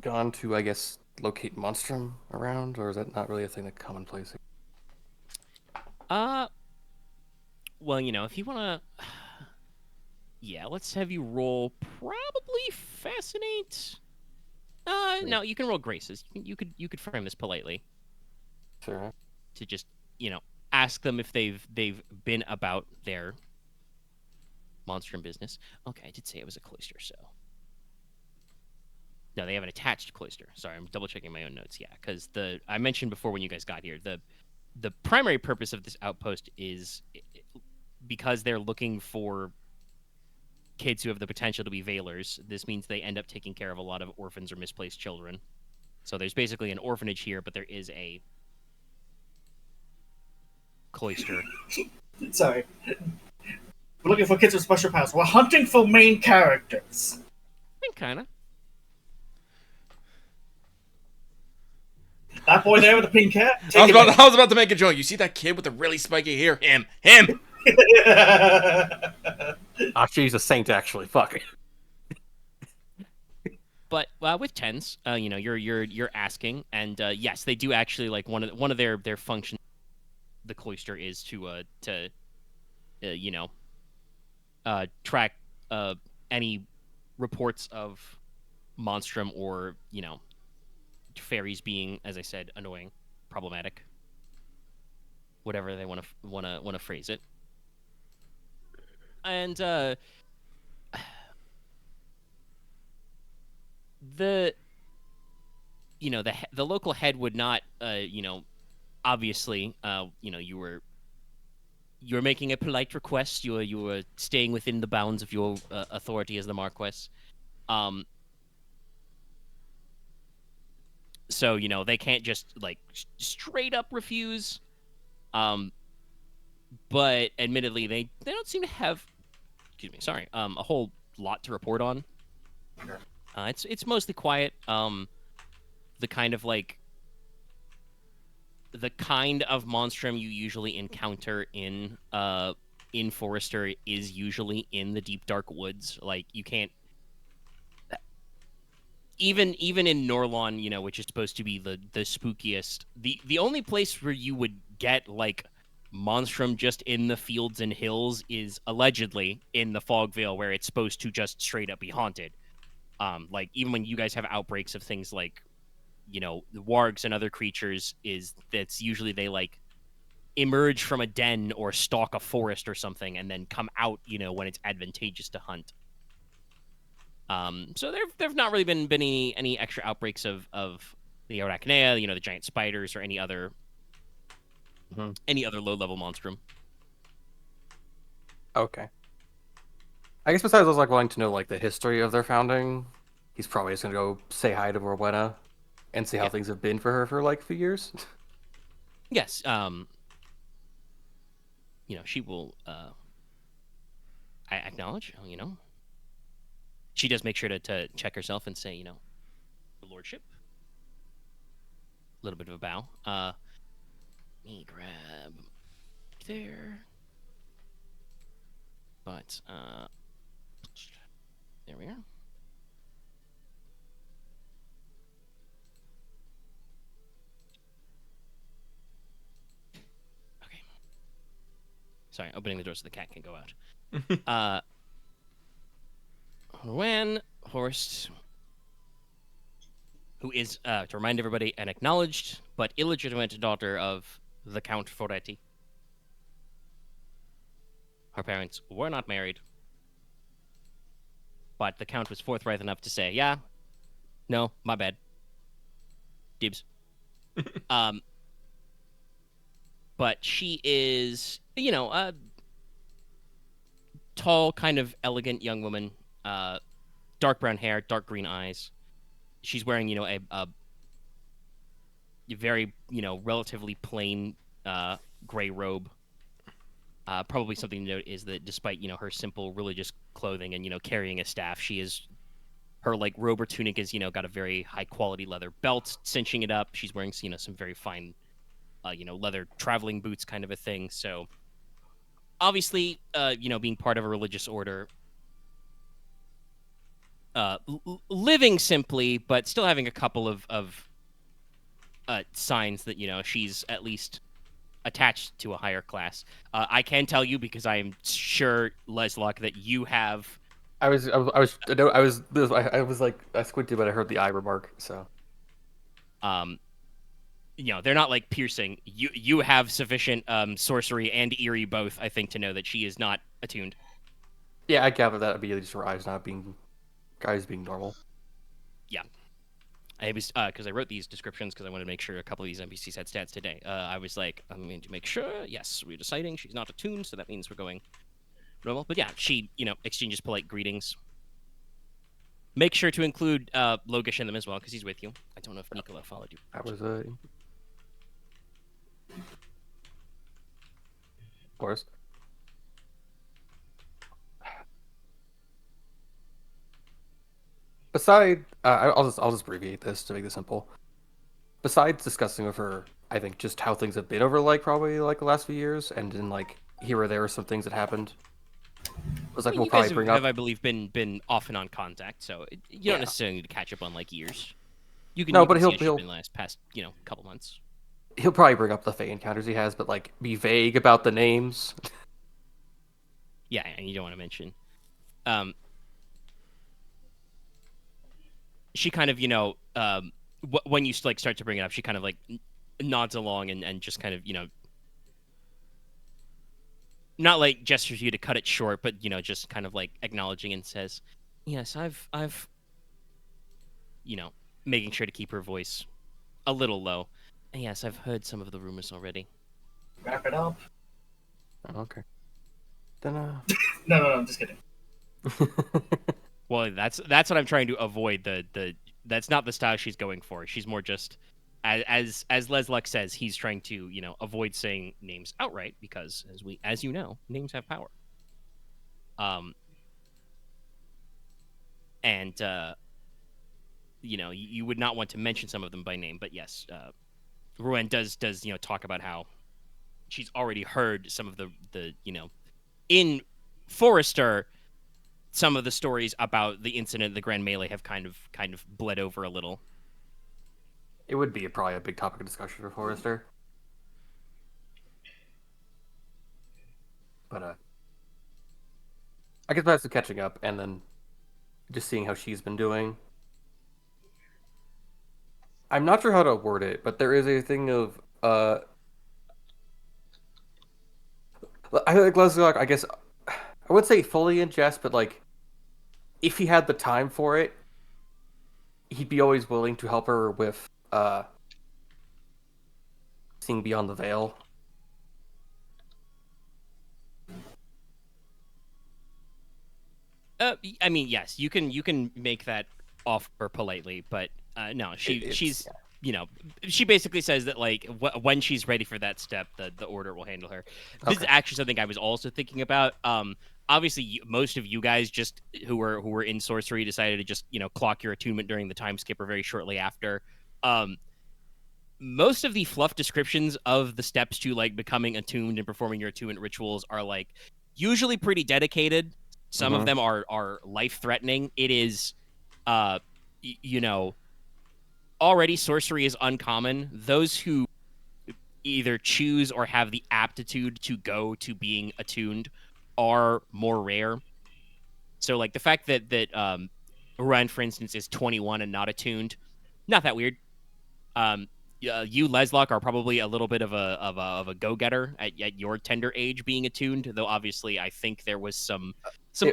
gone to, I guess, locate Monstrum around, or is that not really a thing that's commonplace? Well, if you wanna, yeah, let's have you roll probably fascinate. No, you can roll graces. You could frame this politely Sure. to just ask them if they've been about their monstrum business. Okay, I did say it was a cloister, so. No, they have an attached cloister. Sorry, I'm double checking my own notes. Yeah, because I mentioned before when you guys got here, the primary purpose of this outpost is because they're looking for kids who have the potential to be veilers. This means they end up taking care of a lot of orphans or misplaced children. So there's basically an orphanage here, but there is a cloister. Sorry. We're looking for kids with special powers. We're hunting for main characters. Kind of. That boy there with the pink hair? I was about to make a joke. You see that kid with the really spiky hair? Him. Ah, she's a saint, actually. Fuck. But with tens, you're asking, and yes, they do actually like one of their functions. The cloister is to track any reports of monstrum or fairies being, as I said, annoying, problematic, whatever they want to phrase it. And the local head would not obviously you were making a polite request. You were staying within the bounds of your authority as the Marquess. So they can't just like straight up refuse. But admittedly, they don't seem to have, a whole lot to report on. It's mostly quiet. The kind of monstrum you usually encounter in Forester is usually in the deep dark woods. Like you can't even in Norlon, which is supposed to be the spookiest. The only place where you would get like monstrum just in the fields and hills is allegedly in the Fogvale, where it's supposed to just straight up be haunted. Like even when you guys have outbreaks of things like the wargs and other creatures, that's usually they like emerge from a den or stalk a forest or something and then come out when it's advantageous to hunt. So there've not really been any extra outbreaks of the arachnea, the giant spiders, or any other low level monstrum. Okay. I guess besides those, like, wanting to know like the history of their founding, he's probably just gonna go say hi to Rowena and see how things have been for her for like a few years. Yes. She will. I acknowledge. She does make sure to check herself and say, your lordship. A little bit of a bow. Let me grab there. But there we are. Okay. Sorry, opening the door so the cat can go out. When Horst, who is, to remind everybody, an acknowledged but illegitimate daughter of the Count Foretti. Her parents were not married, but the Count was forthright enough to say, yeah, no, my bad. Dibs. But she is, a tall, kind of elegant young woman, dark brown hair, dark green eyes. She's wearing, a very, relatively plain gray robe. Probably something to note is that despite, her simple religious clothing and, carrying a staff, her, like, robe or tunic is, got a very high-quality leather belt, cinching it up. She's wearing, some very fine, leather traveling boots kind of a thing. So, obviously, being part of a religious order, living simply, but still having a couple of signs that she's at least attached to a higher class. I can tell you, because I am sure, Leslok, that you have. I was like, I squinted, but I heard the eye remark. So, They're not like piercing. You have sufficient sorcery and eerie both, I think, to know that she is not attuned. yeah, I gather that immediately just her eyes being normal. Yeah. I was because I wrote these descriptions because I wanted to make sure a couple of these NPCs had stats today. I was like, I'm going to make sure. Yes, we're deciding she's not attuned, so that means we're going normal. But yeah, she exchanges polite greetings. Make sure to include Logesh in them as well, because he's with you. I don't know if Nicola followed you. That was of course. Besides, I'll just abbreviate this to make this simple. Besides discussing with her, I think just how things have been over probably the last few years, and then here or there some things that happened. It was we'll probably bring have, up. I believe, been off and on contact, so you don't necessarily need to catch up on years. You can but he'll been last past couple months. He'll probably bring up the Fae encounters he has, but be vague about the names. Yeah, and you don't want to mention. She kind of when you start to bring it up, she kind of nods along and just kind of not gestures you to cut it short, but just kind of acknowledging and says, "Yes, I've making sure to keep her voice a little low. And yes, I've heard some of the rumors already." Wrap it up. Oh, okay. Then No, I'm just kidding. Well, that's what I'm trying to avoid. The that's not the style she's going for. She's more just as Leslok says, he's trying to avoid saying names outright, because as you know, names have power. And you would not want to mention some of them by name, but yes, Rouen does talk about how she's already heard some of the in Forrester, some of the stories about the incident, the Grand Melee, have kind of bled over a little. It would be probably a big topic of discussion for Forrester. But I guess that's the catching up, and then just seeing how she's been doing. I'm not sure how to word it, but there is a thing of I think Leslok, I guess I would say fully in jest, but if he had the time for it, he'd be always willing to help her with seeing beyond the veil. I mean, yes, you can make that offer politely, but no, she's she basically says that when she's ready for that step, the order will handle her. This is actually something I was also thinking about. Obviously, most of you guys just who were in sorcery decided to just clock your attunement during the time skip or very shortly after. Most of the fluff descriptions of the steps to becoming attuned and performing your attunement rituals are usually pretty dedicated. Some of them are life threatening. It is, already sorcery is uncommon. Those who either choose or have the aptitude to go to being attuned are more rare. So the fact that Aren, for instance, is 21 and not attuned, not that weird. You, Leslok, are probably a little bit of a go-getter at your tender age being attuned, though obviously I think there was some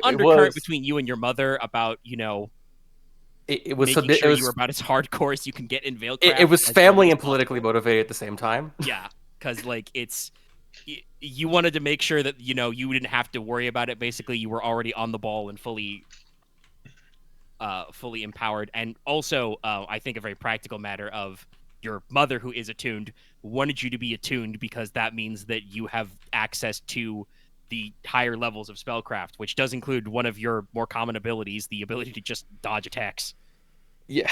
undercurrent between you and your mother about it was making sure you were about as hardcore as you can get in Veilcraft. It was family and politically motivated at the same time. Yeah, because it's you wanted to make sure that you didn't have to worry about it. Basically, you were already on the ball and fully empowered, and also I think a very practical matter of your mother, who is attuned, wanted you to be attuned because that means that you have access to the higher levels of spellcraft, which does include one of your more common abilities, the ability to just dodge attacks. Yeah.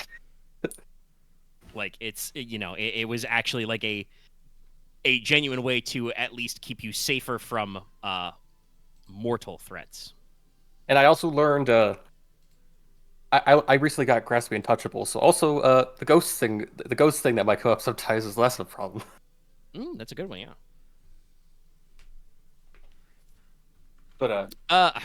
It's it was actually a genuine way to at least keep you safer from mortal threats. And I also learned I recently got Grasping Untouchable, so also the ghost thing that might come up sometimes is less of a problem. That's a good one, yeah. But I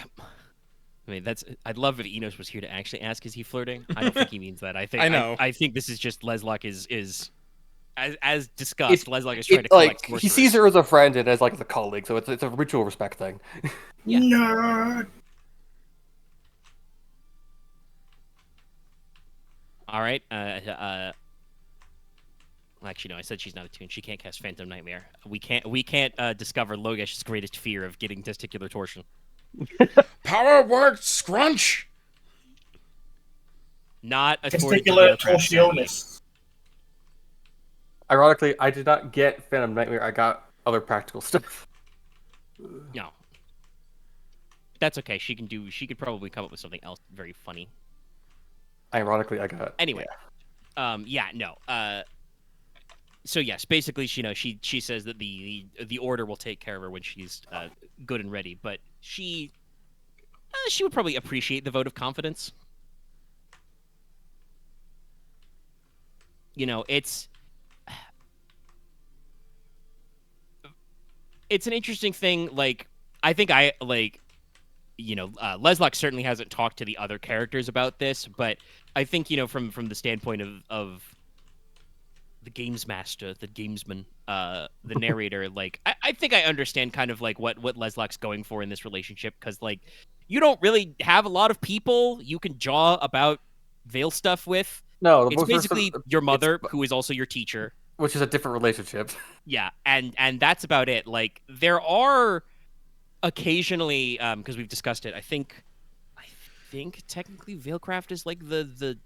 mean, I'd love if Enos was here to actually ask, is he flirting? I don't think he means that. I think I know. I think this is just Leslok is as discussed. Leslok is trying to it's collect like he sorcerers. sees her as a friend and as like a colleague, so it's a mutual respect thing. Yeah. Nerd. All right. Actually, no. I said she's not attuned. She can't cast Phantom Nightmare. We can't discover Logesh's greatest fear of getting testicular torsion. Power word scrunch. Not according to Testicular Warcraft strategy. torsionis. Ironically, I did not get Phantom Nightmare. I got other practical stuff. No. That's okay. She could probably come up with something else very funny. Ironically, I got Anyway. No. So yes, basically, she says that the order will take care of her when she's good and ready, but she would probably appreciate the vote of confidence. It's an interesting thing. Like, I think Leslok certainly hasn't talked to the other characters about this, but I think, from the standpoint of the games master, the gamesman, the narrator, like, I think I understand kind of like what Leslok's going for in this relationship, because like you don't really have a lot of people you can jaw about Veil stuff with. No, It's basically your mother, who is also your teacher. which is a different relationship. Yeah, and that's about it. Like, there are occasionally, because we've discussed it, I think technically Veilcraft is like the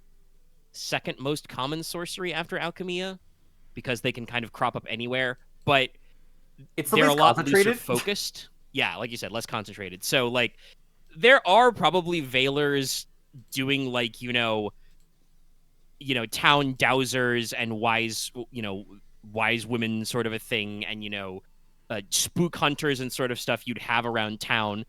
second most common sorcery after Alchemia, because they can kind of crop up anywhere, but It's they're a lot looser concentrated. focused. Yeah, like you said, less concentrated. So like, there are probably Veilers doing like town dowsers and wise women sort of a thing, and spook hunters and sort of stuff you'd have around town.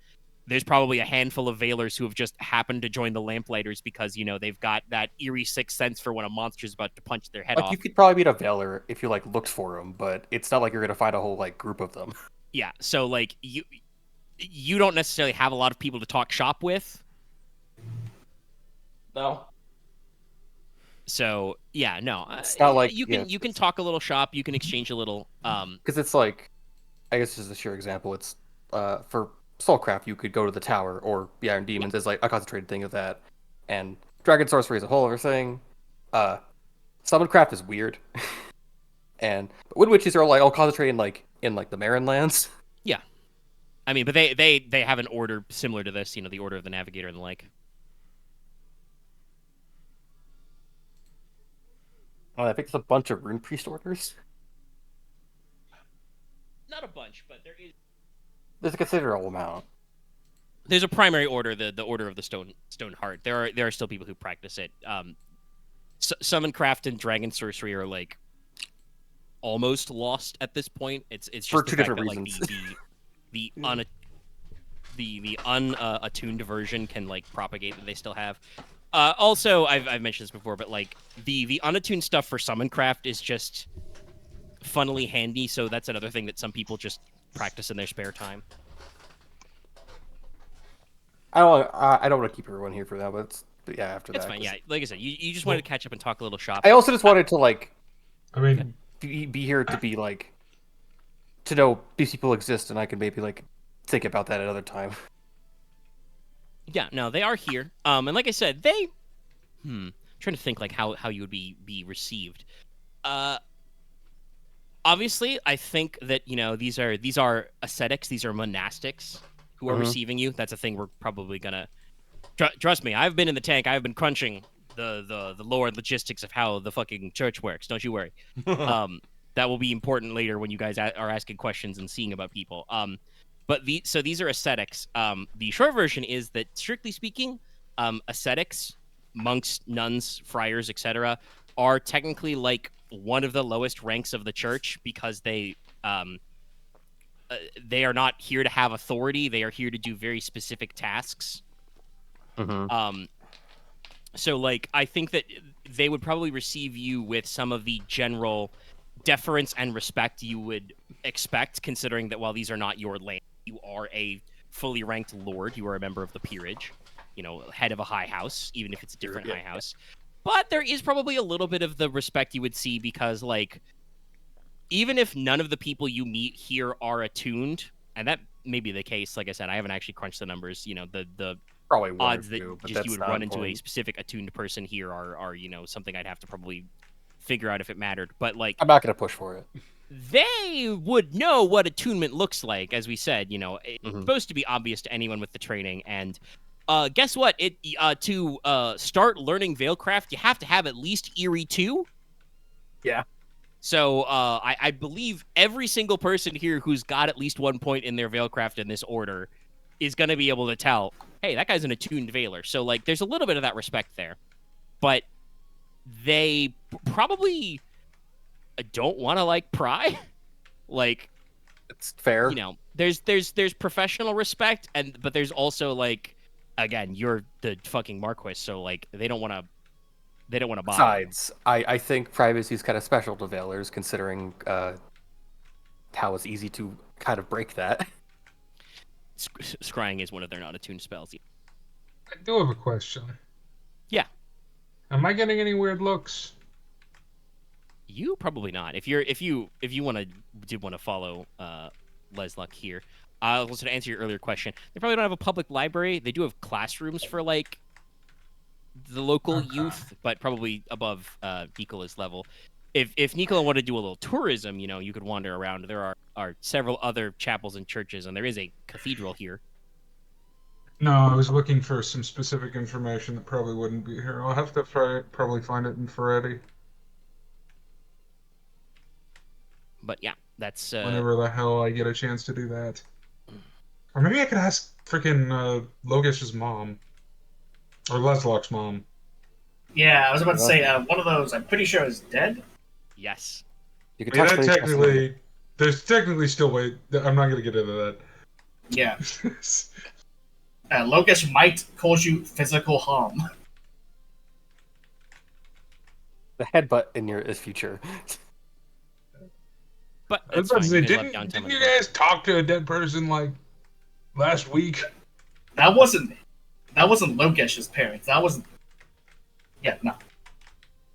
There's probably a handful of Veilers who have just happened to join the Lamplighters because they've got that eerie sixth sense for when a monster's about to punch their head Like, off. you could probably meet a Veiler if you like looked for them, but it's not like you're gonna find a whole like group of them. Yeah, so like you don't necessarily have a lot of people to talk shop with. No. So yeah, no, It's not like- you yeah, can talk a little shop, you can exchange a little. Because it's like, I guess just a sheer example. It's for Soulcraft, you could go to the tower, or and Demons is like a concentrated thing of that, and Dragon Sorcery as a whole thing. Summoncraft is weird, and Wind Witches are all concentrated in the Marin lands. Yeah, I mean, but they have an order similar to this, the Order of the Navigator and the like. I think it's a bunch of Rune Priest orders. Not a bunch, but there is. There's a considerable amount. There's a primary order, the Order of the Stone Heart. There are still people who practice it. Summoncraft and Dragon Sorcery are like almost lost at this point. It's just For the two fact different that, reasons. Like, the unattuned version can like propagate that they still have. Also, I've mentioned this before, but like the unattuned stuff for Summoncraft is just funnily handy. So that's another thing that some people just practice in their spare time. I don't want to keep everyone here for that, but yeah, after That's that. fine. Yeah, like I said, you just wanted to catch up and talk a little shop. I also just wanted to I mean, be here to be to know these people exist, and I can maybe think about that another time. Yeah, no, they are here. And like I said, they trying to think like how you would be received. Obviously, I think that these are ascetics, these are monastics who are receiving you. That's a thing we're probably gonna trust me. I've been in the tank. I've been crunching the lore and logistics of how the fucking church works. Don't you worry. That will be important later when you guys are asking questions and seeing about people. But these are ascetics. The short version is that, strictly speaking, ascetics, monks, nuns, friars, etc., are technically like one of the lowest ranks of the church because they are not here to have authority. They are here to do very specific tasks. So, like, I think that they would probably receive you with some of the general deference and respect you would expect, considering that while these are not your land, you are a fully ranked lord. You are a member of the peerage, head of a high house, even if it's a different high house. But there is probably a little bit of the respect you would see because, like, even if none of the people you meet here are attuned, and that may be the case, like I said, I haven't actually crunched the numbers. The Probably one odds or that two, but just you that's would not run into a important. specific attuned person here are something I'd have to probably figure out if it mattered. But like, I'm not gonna push for it. they would know what attunement looks like. As we said, it's Mhm. supposed to be obvious to anyone with the training. And guess what? To start learning Veilcraft, you have to have at least Eerie 2. Yeah. So I believe every single person here who's got at least 1 point in their Veilcraft in this order is going to be able to tell, hey, that guy's an attuned Veiler. So, like, there's a little bit of that respect there. But they probably don't want to, like, pry. Like, It's fair. there's professional respect, but there's also, like, again, you're the fucking Marquess, so, like, they don't want to bother. Besides, I think privacy is kind of special to Veilers, considering how it's easy to kind of break that. Scrying is one of their not attuned spells. I do have a question. Yeah. Am I getting any weird looks? You probably not. If you did want to follow Leslok here, also to answer your earlier question, they probably don't have a public library. They do have classrooms for like the local youth, but probably above Nicola's level. If Nicola wanted to do a little tourism, you could wander around. There are several other chapels and churches, and there is a cathedral here. No, I was looking for some specific information that probably wouldn't be here. I'll have to probably find it in Ferretti. But yeah, that's Whenever the hell I get a chance to do that. Or maybe I could ask freaking Logesh's mom. Or Leslok's mom. Yeah, I was about to say, one of those, I'm pretty sure is dead. yes. You could I mean, touch that base with technically, there's technically still wait. I'm not gonna get into that. Yeah. Logesh might cause you physical harm. the headbutt in your future. But I was that's about to fine. say, You guys left downtown didn't with you the guys talk to a dead person like last week? That wasn't Logesh's parents. That was, yeah, no,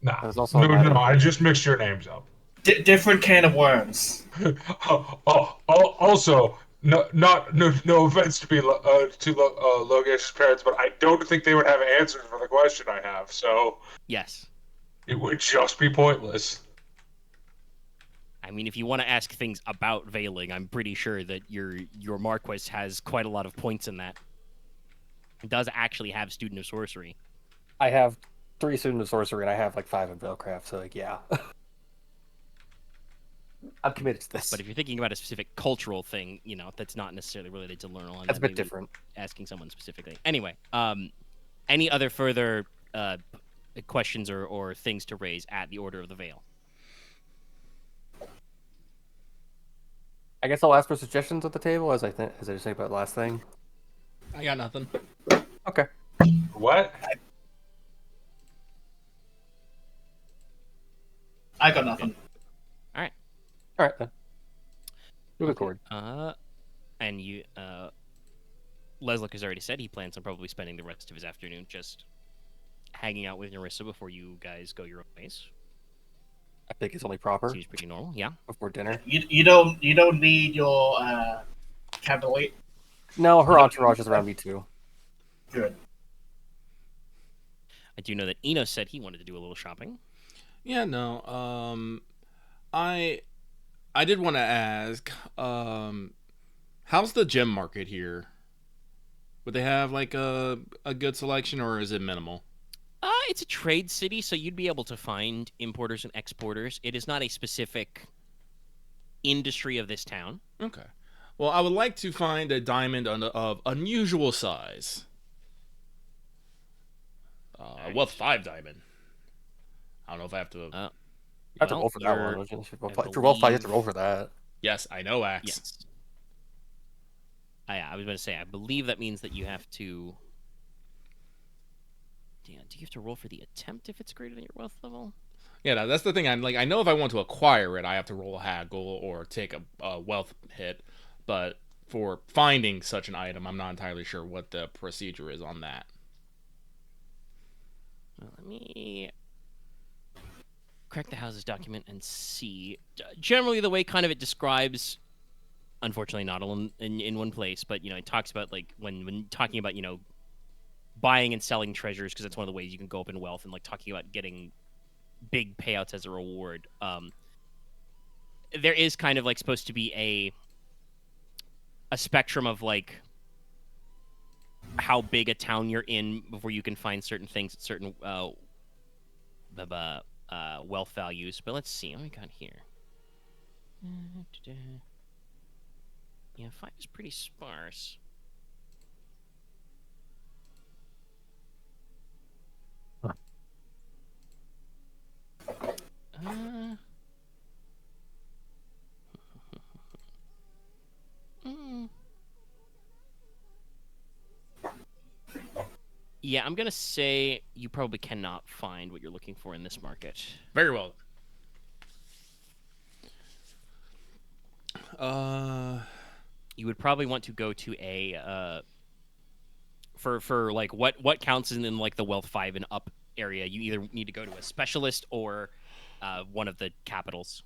Nah, There's also a no, matter no. of- I just mixed your names up. different can of worms. Also, no offense to Logesh's parents, but I don't think they would have answers for the question I have. So Yes. it would just be pointless. I mean, if you want to ask things about veiling, I'm pretty sure that your Marquess has quite a lot of points in that. It does actually have Student of Sorcery. I have 3 student of sorcery, and I have like 5 in Veilcraft. So like, yeah, I'm committed to this. But if you're thinking about a specific cultural thing, that's not necessarily related to learn on. That's a bit different. Asking someone specifically. Anyway, any other further questions or things to raise at the Order of the Veil? I guess I'll ask for suggestions at the table, as I say about the last thing. I got nothing. Okay. What? I got nothing. All right then. Moving forward. And you, Leslok has already said he plans on probably spending the rest of his afternoon just hanging out with Narissa before you guys go your own ways. I think it's only proper Seems pretty normal, yeah. before dinner. You don't need your Cavalier. No, her entourage is around me too. Good. I do know that Inos said he wanted to do a little shopping. Yeah, no. I did want to ask, how's the gem market here? Would they have like a good selection, or is it minimal? It's a trade city, so you'd be able to find importers and exporters. It is not a specific industry of this town. Okay. Well, I would like to find a diamond of unusual size. Well, 5 diamond. I don't know if I have to. You have to roll for that you're- one. Don't you? If I you're well, you have to believe- roll for that. Yes, I know, Axe. Yes. Yeah, I was going to say, I believe that means that you have to Yeah, do you have to roll for the attempt if it's greater than your wealth level? Yeah, that's the thing. I'm like, I know if I want to acquire it, I have to roll a haggle or take a wealth hit, but for finding such an item, I'm not entirely sure what the procedure is on that. Well, let me crack the houses document and see. Generally, the way kind of it describes, unfortunately, not all in one place, but it talks about like when talking about buying and selling treasures, because that's one of the ways you can go up in wealth, and like talking about getting big payouts as a reward. There is kind of like supposed to be a spectrum of like how big a town you're in before you can find certain things, certain wealth values. But let's see what we got here. Yeah, 5 is pretty sparse. Yeah, I'm gonna say you probably cannot find what you're looking for in this market. Very well. You would probably want to go to a for like what counts in like the wealth 5 and up area. You either need to go to a specialist or one of the capitals.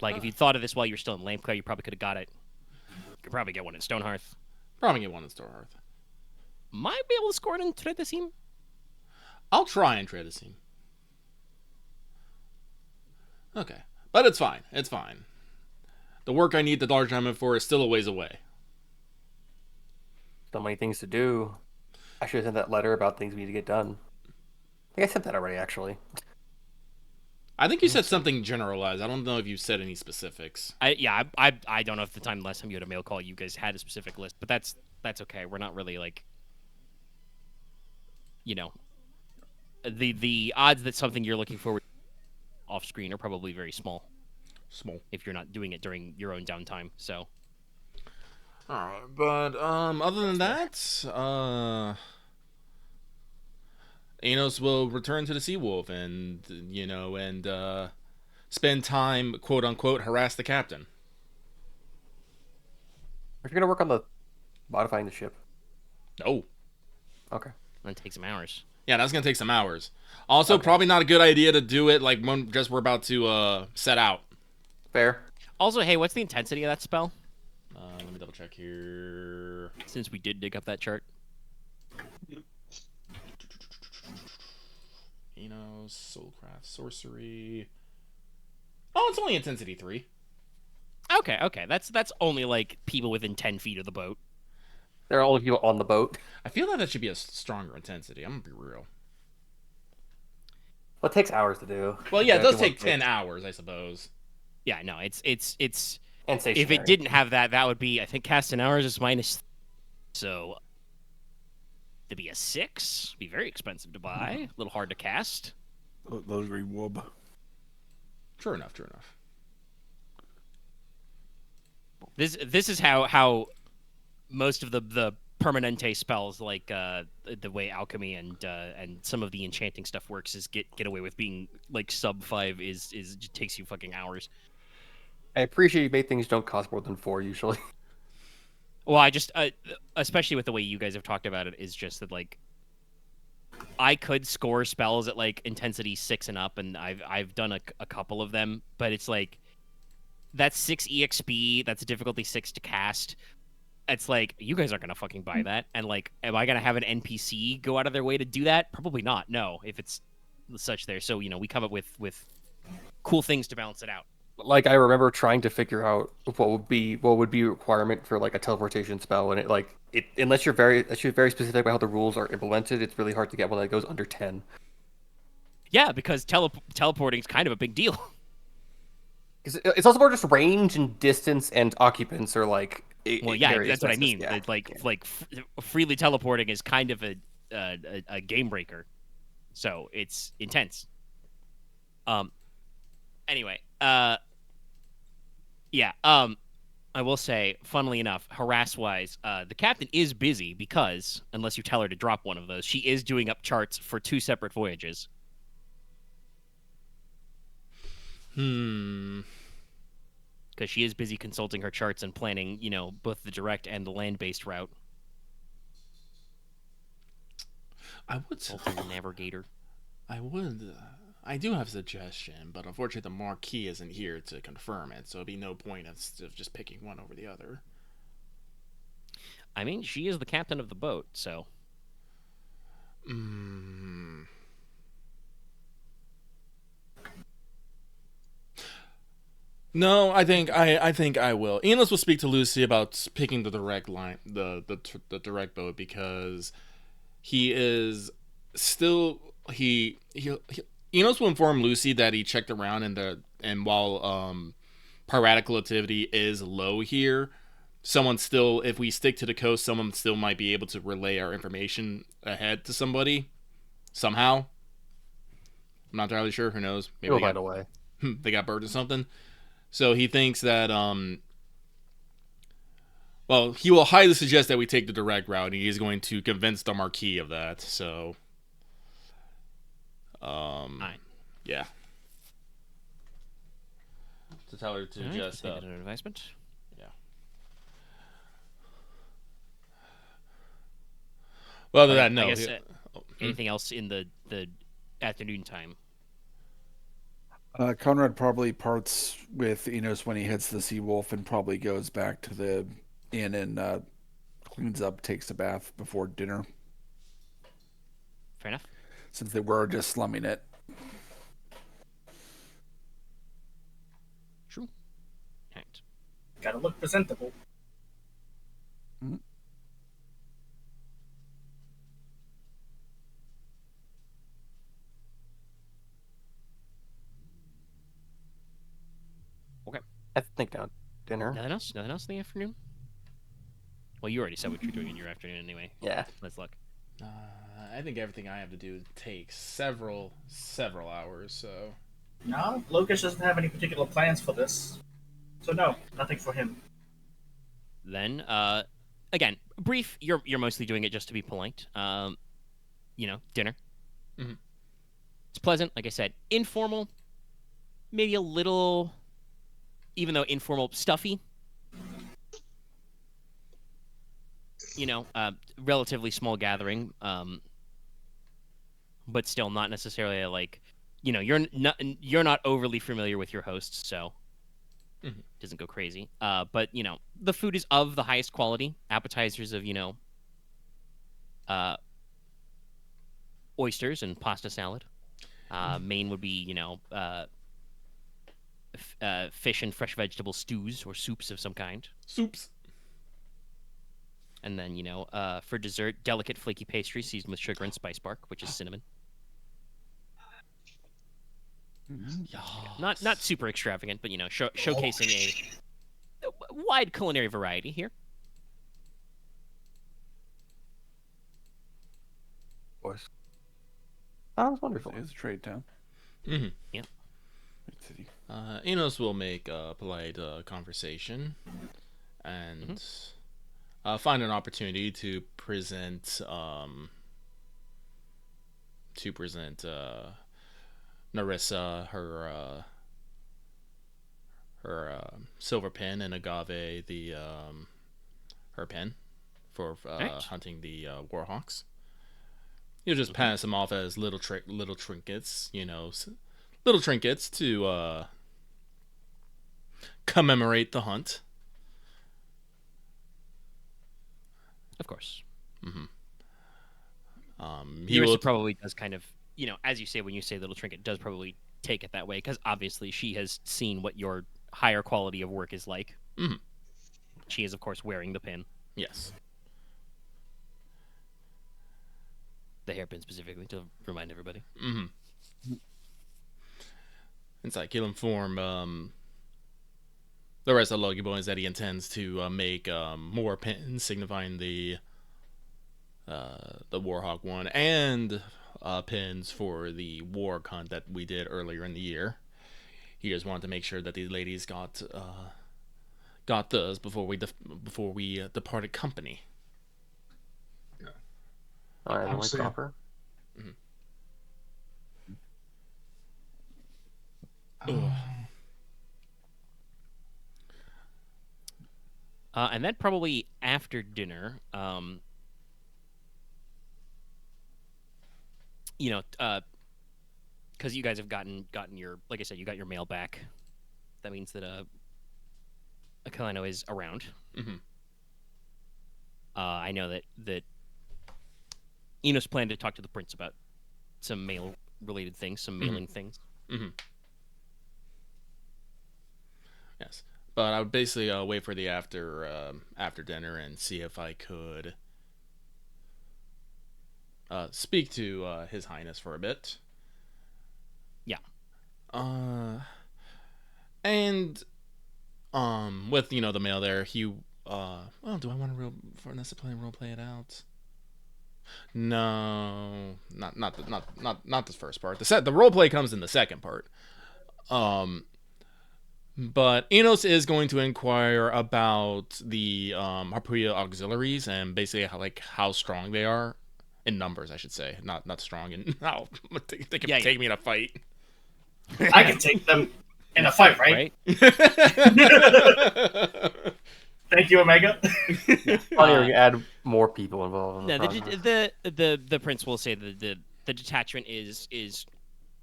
Like if you thought of this while you're still in Lampclair, you probably could have got it. You could probably get one in Stonehearth. Probably get one in Stonehearth. Might be able to score it in Tredesim. I'll try and trade a scene. Okay. But it's fine. It's fine. The work I need the large diamond for is still a ways away. So many things to do. I should have sent that letter about things we need to get done. I think I sent that already, actually. I think you said something generalized. I don't know if you said any specifics. I don't know if the last time you had a mail call you guys had a specific list, but that's okay. We're not really like the odds that something you're looking for off screen are probably very small. Small. If you're not doing it during your own downtime. So Alright, but other than that, Inos will return to the Seawolf and spend time, quote unquote, harass the captain. Are you going to work on the modifying the ship? No. Okay. gonna take some hours. Yeah, that's gonna take some hours. Also, probably not a good idea to do it like when just we're about to set out. Fair. Also, hey, what's the intensity of that spell? Let me double check here. Since we did dig up that chart. Inos, Soulcraft, Sorcery. Oh, it's only intensity 3. Okay. That's only like people within 10 feet of the boat. There are all of you on the boat. I feel like that should be a stronger intensity. I'm gonna be real. Well, it takes hours to do. Well, yeah, it does take 10 hours, I suppose. Yeah, no, it's And stationary. if it didn't have that, that would be, I think cast in hours is minus. So to be a 6, be very expensive to buy, a little hard to cast. Those green wub. True enough. This is how most of the permanente spells, like the way alchemy and some of the enchanting stuff works, is get away with being like sub 5 is just takes you fucking hours. I appreciate you made things don't cost more than 4 usually. Well, I just especially with the way you guys have talked about it, is just that like I could score spells at like intensity 6 and up, and I've done a couple of them, but it's like that's 6 exp, that's a difficulty 6 to cast. It's like, you guys aren't gonna fucking buy that, and like, am I gonna have an NPC go out of their way to do that? Probably not. No, if it's such there. So we come up with cool things to balance it out. Like, I remember trying to figure out what would be a requirement for like a teleportation spell, and it unless you're very specific about how the rules are implemented, it's really hard to get one that goes under 10. Yeah, because teleporting is kind of a big deal. It's also more just range and distance and occupants are like. Well, yeah, that's what I mean. Yeah. Like freely teleporting is kind of a game breaker, so it's intense. Anyway, yeah. I will say, funnily enough, harass-wise, the captain is busy because, unless you tell her to drop one of those, she is doing up charts for 2 separate voyages. Hmm. Because she is busy consulting her charts and planning, both the direct and the land-based route. I would. Consulting navigator. I would. I do have a suggestion, but unfortunately the Marquis isn't here to confirm it, so it'd be no point of just picking one over the other. I mean, she is the captain of the boat, so. No, I think I will. Inos will speak to Lucy about picking the direct line, the direct boat, because he is still Enos will inform Lucy that he checked around and while piratical activity is low here, someone still, if we stick to the coast, someone still might be able to relay our information ahead to somebody somehow. I'm not entirely sure. Who knows? Maybe they got away. They got burned or something. So he thinks that well, he will highly suggest that we take the direct route, and he's going to convince the Marquis of that. So Fine. yeah. To tell her to All right, just take that under advisement. yeah. Well, other than that, no. I guess, anything else in the afternoon time? Konrad probably parts with Enos when he hits the Sea Wolf and probably goes back to the inn and cleans up, takes a bath before dinner. Fair enough. Since they were just slumming it. True. Right. Gotta look presentable. Okay. I think now dinner. Nothing else? Nothing else in the afternoon? Well, you already said what you're doing in your afternoon anyway. Yeah. Let's look. I think everything I have to do takes several hours. So No, Logesh doesn't have any particular plans for this. So no, nothing for him. Then, again, brief. You're mostly doing it just to be polite. Dinner. Mm-hmm. It's pleasant, like I said. Informal, maybe a little, even though informal, stuffy. Relatively small gathering, but still not necessarily you're not overly familiar with your hosts, so it doesn't go crazy. But the food is of the highest quality. Appetizers of oysters and pasta salad. Main would be fish and fresh vegetable stews or soups of some kind. soups. And then, for dessert, delicate flaky pastry seasoned with sugar and spice bark, which is cinnamon. Not super extravagant, but showcasing a wide culinary variety here. Boys. Sounds wonderful. It's a trade town. Mm-hmm. Yeah. Great city. Enos will make a polite conversation and find an opportunity to present Narissa her silver pin and Agave her pin for Right. hunting the warhawks. You just pass them off as little trinkets, little trinkets to commemorate the hunt. Of course. He will probably does kind of, as you say, when you say little trinket, does probably take it that way, because obviously she has seen what your higher quality of work is like. Mhm. She is, of course, wearing the pin. Yes. The hairpin specifically, to remind everybody. It's like he'll inform the rest of the Logi boys that he intends to make more pins signifying the Warhawk one and pins for the war hunt that we did earlier in the year. He just wanted to make sure that these ladies got got those before we departed company. All right, I'm then we seeing- proper. And then probably after dinner, because you guys have gotten your, like I said, you got your mail back. That means that Kalino is around. Mhm. I know that Inos planned to talk to the prince about some mail-related things, some mailing things. Yes, but I would basically wait for the after dinner and see if I could speak to His Highness for a bit. Yeah. And with the mail there, well, do I want to role play it out? No, not this first part. The role play comes in the second part. But Inos is going to inquire about the Harpuya auxiliaries and basically how strong they are in numbers, I should say, not strong in how they can take me in a fight. I can take them in a fight, right? Thank you, Omega. Funny, we can add more people involved. In the No, process. the prince will say that the detachment is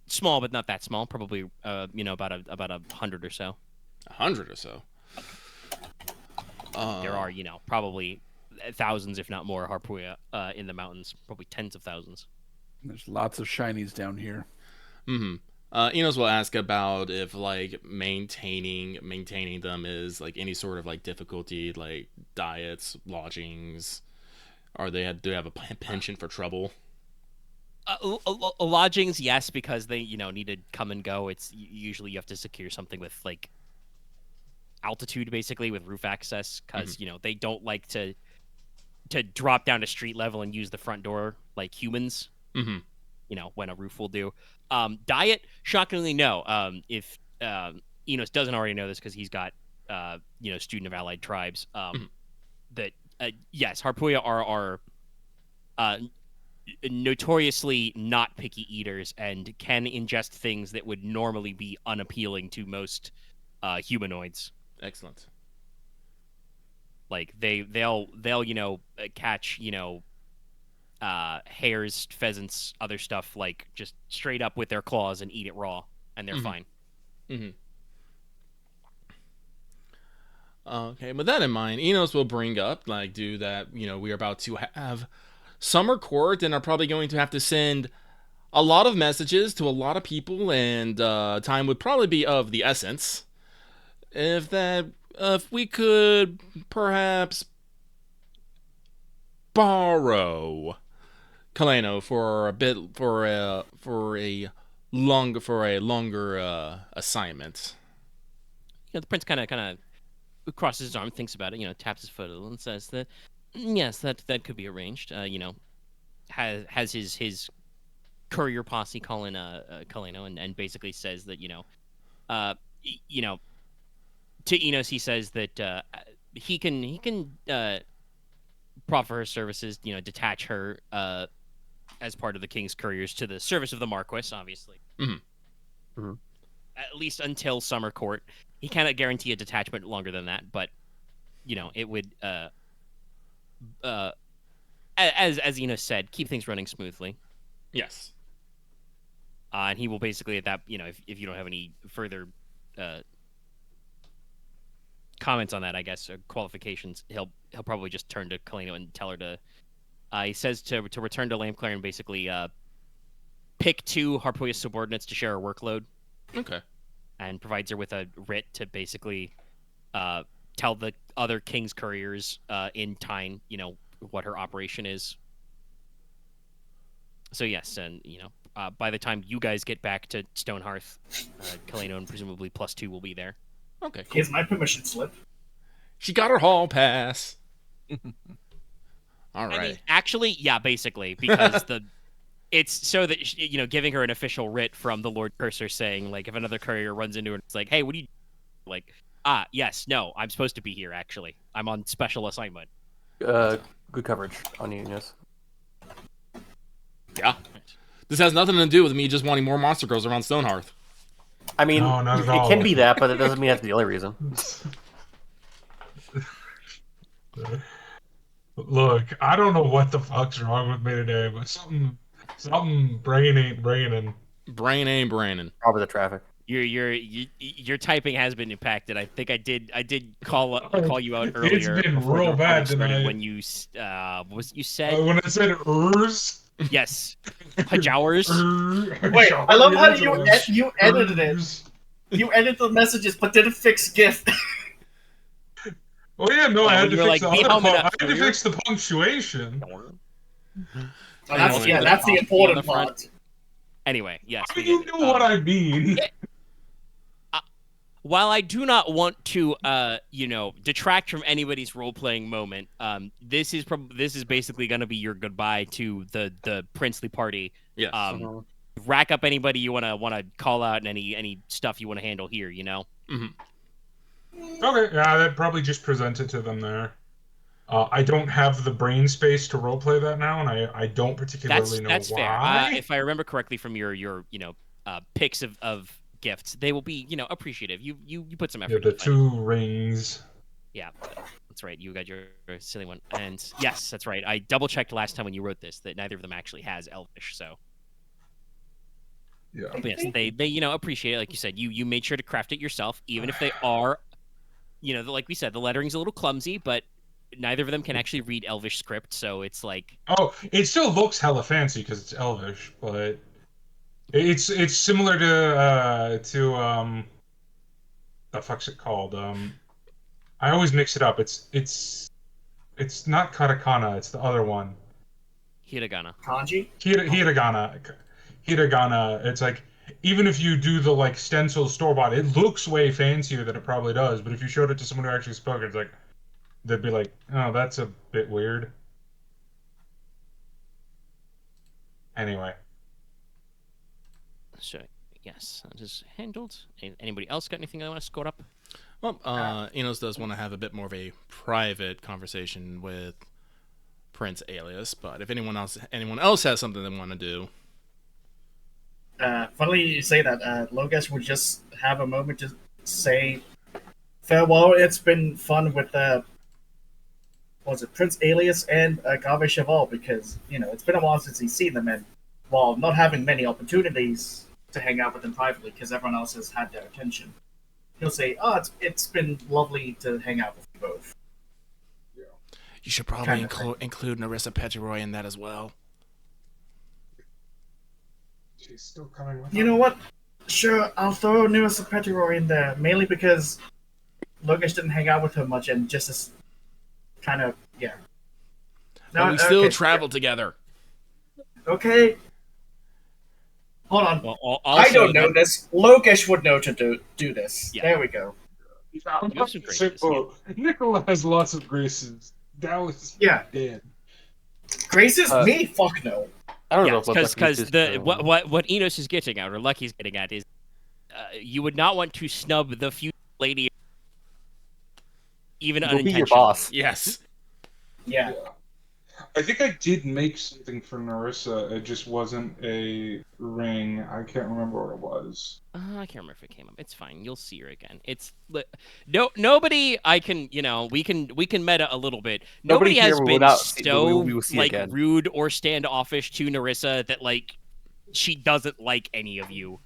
small, but not that small. Probably about 100 or so. 100 or so. There are probably thousands, if not more, Harpuya in the mountains. Probably tens of thousands. There's lots of shinies down here. Mm-hmm. Enos will ask about if maintaining them is any sort of difficulty, like diets, lodgings, or do they have a penchant for trouble? Lodgings, yes, because they need to come and go. It's usually you have to secure something with altitude, basically with roof access, because they don't like to drop down to street level and use the front door like humans. Mm-hmm. When a roof will do. Diet, shockingly, no. If Inos doesn't already know this because he's got student of allied tribes, that yes, Harpuya are notoriously not picky eaters and can ingest things that would normally be unappealing to most humanoids. Excellent. Like they'll catch hares, pheasants, other stuff just straight up with their claws and eat it raw, and they're fine. Mm-hmm. Okay, with that in mind, Enos will bring up do that. We're about to have summer court and are probably going to have to send a lot of messages to a lot of people, and time would probably be of the essence. If we could perhaps borrow Kaleno for a longer assignment. The prince kind of crosses his arm, thinks about it, taps his foot a little, and says that yes, that could be arranged. Has his courier posse call in Kaleno and basically says that to Inos he says that he can proffer her services, detach her as part of the king's couriers to the service of the Marquess, obviously. Mm-hmm. Mm-hmm. At least until summer court. He cannot guarantee a detachment longer than that, but it would as Inos said, keep things running smoothly. Yes. And he will basically at that, if you don't have any further comments on that, I guess, or qualifications, he'll probably just turn to Kaleno and tell her to. He says to return to Lampclare and basically pick 2 Harpuya subordinates to share her workload. Okay. And provides her with a writ to basically tell the other king's couriers in Teine, what her operation is. So yes, and by the time you guys get back to Stonehearth, Kaleno and presumably +2 will be there. Okay. Cool. Here's my permission slip. She got her hall pass. All right. I mean, actually, yeah, basically, because it's so that giving her an official writ from the Lord Cursor saying if another courier runs into her, and it's like, hey, what do you Yes. No, I'm supposed to be here, actually. I'm on special assignment. Good coverage on you, Inos. Yeah. This has nothing to do with me just wanting more monster girls around Stonehearth. I mean, No, not at it all. can be that, but it doesn't mean that's the only reason. Look, I don't know what the fuck's wrong with me today, but something brain ain't braining. Brain ain't braining. Probably the traffic. Your typing has been impacted. I think I did call you out earlier. It's been before the real recording bad started tonight. when you you said When I said yes, hajowers. Wait, I love how you edited it. You edited the messages, but didn't fix GIF. Oh yeah, no, I had to you're fix like, the "Be other helmet part. up, I had to Sawyer." fix the punctuation. That's the important front. part. Anyway, yes. How we do you get it. know what I mean? While I do not want to, detract from anybody's role-playing moment, this is basically going to be your goodbye to the princely party. Yes. Rack up anybody you want to call out and any stuff you want to handle here. Mm-hmm. Okay, yeah, that probably just present it to them there. I don't have the brain space to roleplay that now, and I don't particularly know that's fair. why. If I remember correctly from your picks of gifts, they will be appreciative. You put some effort. Yeah, the into two rings. Yeah, that's right. You got your silly one, and yes, that's right. I double checked last time when you wrote this that neither of them actually has Elvish. So Yeah. but yes, they appreciate it. Like you said, you made sure to craft it yourself, even if they are, like we said, the lettering's a little clumsy, but neither of them can actually read Elvish script, so it's like. Oh, it still looks hella fancy because it's Elvish, but it's similar to the fuck's it called? I always mix it up. It's not katakana. It's the other one. Hiragana. Kanji? Hiragana. It's like, even if you do the like stencil store bought, it looks way fancier than it probably does. But if you showed it to someone who actually spoke it, it's like they'd be like, "Oh, that's a bit weird." Anyway. So yes, that is handled. Anybody else got anything they want to score up? Well, Inos does want to have a bit more of a private conversation with Prince Alias, but if anyone else has something they want to do. Funnily you say that. Logesh would just have a moment to say farewell. It's been fun with Prince Alias and Gave Cheval, because it's been a while since he's seen them, and while not having many opportunities to hang out with them privately because everyone else has had their attention, he'll say, "Oh, it's been lovely to hang out with you both." You should probably include Narissa Petroy in that as well. She's still coming with You know what? Sure, I'll throw Narissa Petroy in there, mainly because Logesh didn't hang out with her much, and just as kind of, yeah. But we still travel together. Okay. Hold on. Well, I don't know this. Logesh would know to do this. Yeah. There we go. You have some graces, Nicola has lots of graces. That was dead. Graces? Me? Fuck no. I don't know because what Inos is getting at, or Lucky's getting at, is you would not want to snub the future lady, even unintentionally. Be your boss. Yes. Yeah. I think I did make something for Narissa. It just wasn't a ring. I can't remember what it was. I can't remember if it came up. It's fine. You'll see her again. It's nobody. I can we can meta a little bit. Nobody has been so rude or standoffish to Narissa that like she doesn't like any of you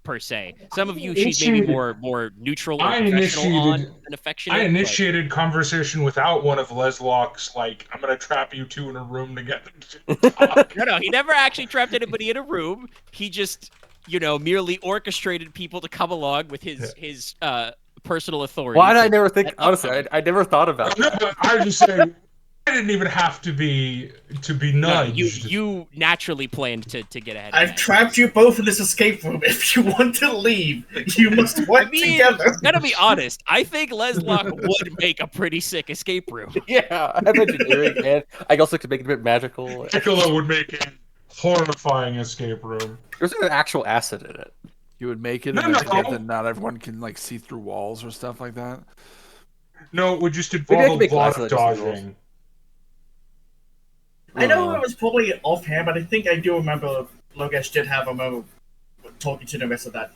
per se. Some of you she's maybe more neutral or professional on than affectionate. I initiated conversation without one of Leslok's like, I'm gonna trap you two in a room together. No, he never actually trapped anybody in a room. He just merely orchestrated people to come along with his personal authority. Why did I never think? Honestly, I never thought about that. I just saying, I didn't even have to be nudged. No, you naturally planned to get ahead. I've trapped you both in this escape room. If you want to leave, you must work together. Gotta be honest. I think Leslok would make a pretty sick escape room. Yeah, I have engineering, and I also could make it a bit magical. Nicola would make a horrifying escape room. There's an actual acid in it. You would make it, No, and no. then not everyone can like see through walls or stuff like that. No, it would just Maybe I involve can a make lot glasses of that just do dodging. I know it was probably offhand, but I think I do remember Logesh did have a moment talking to Narissa that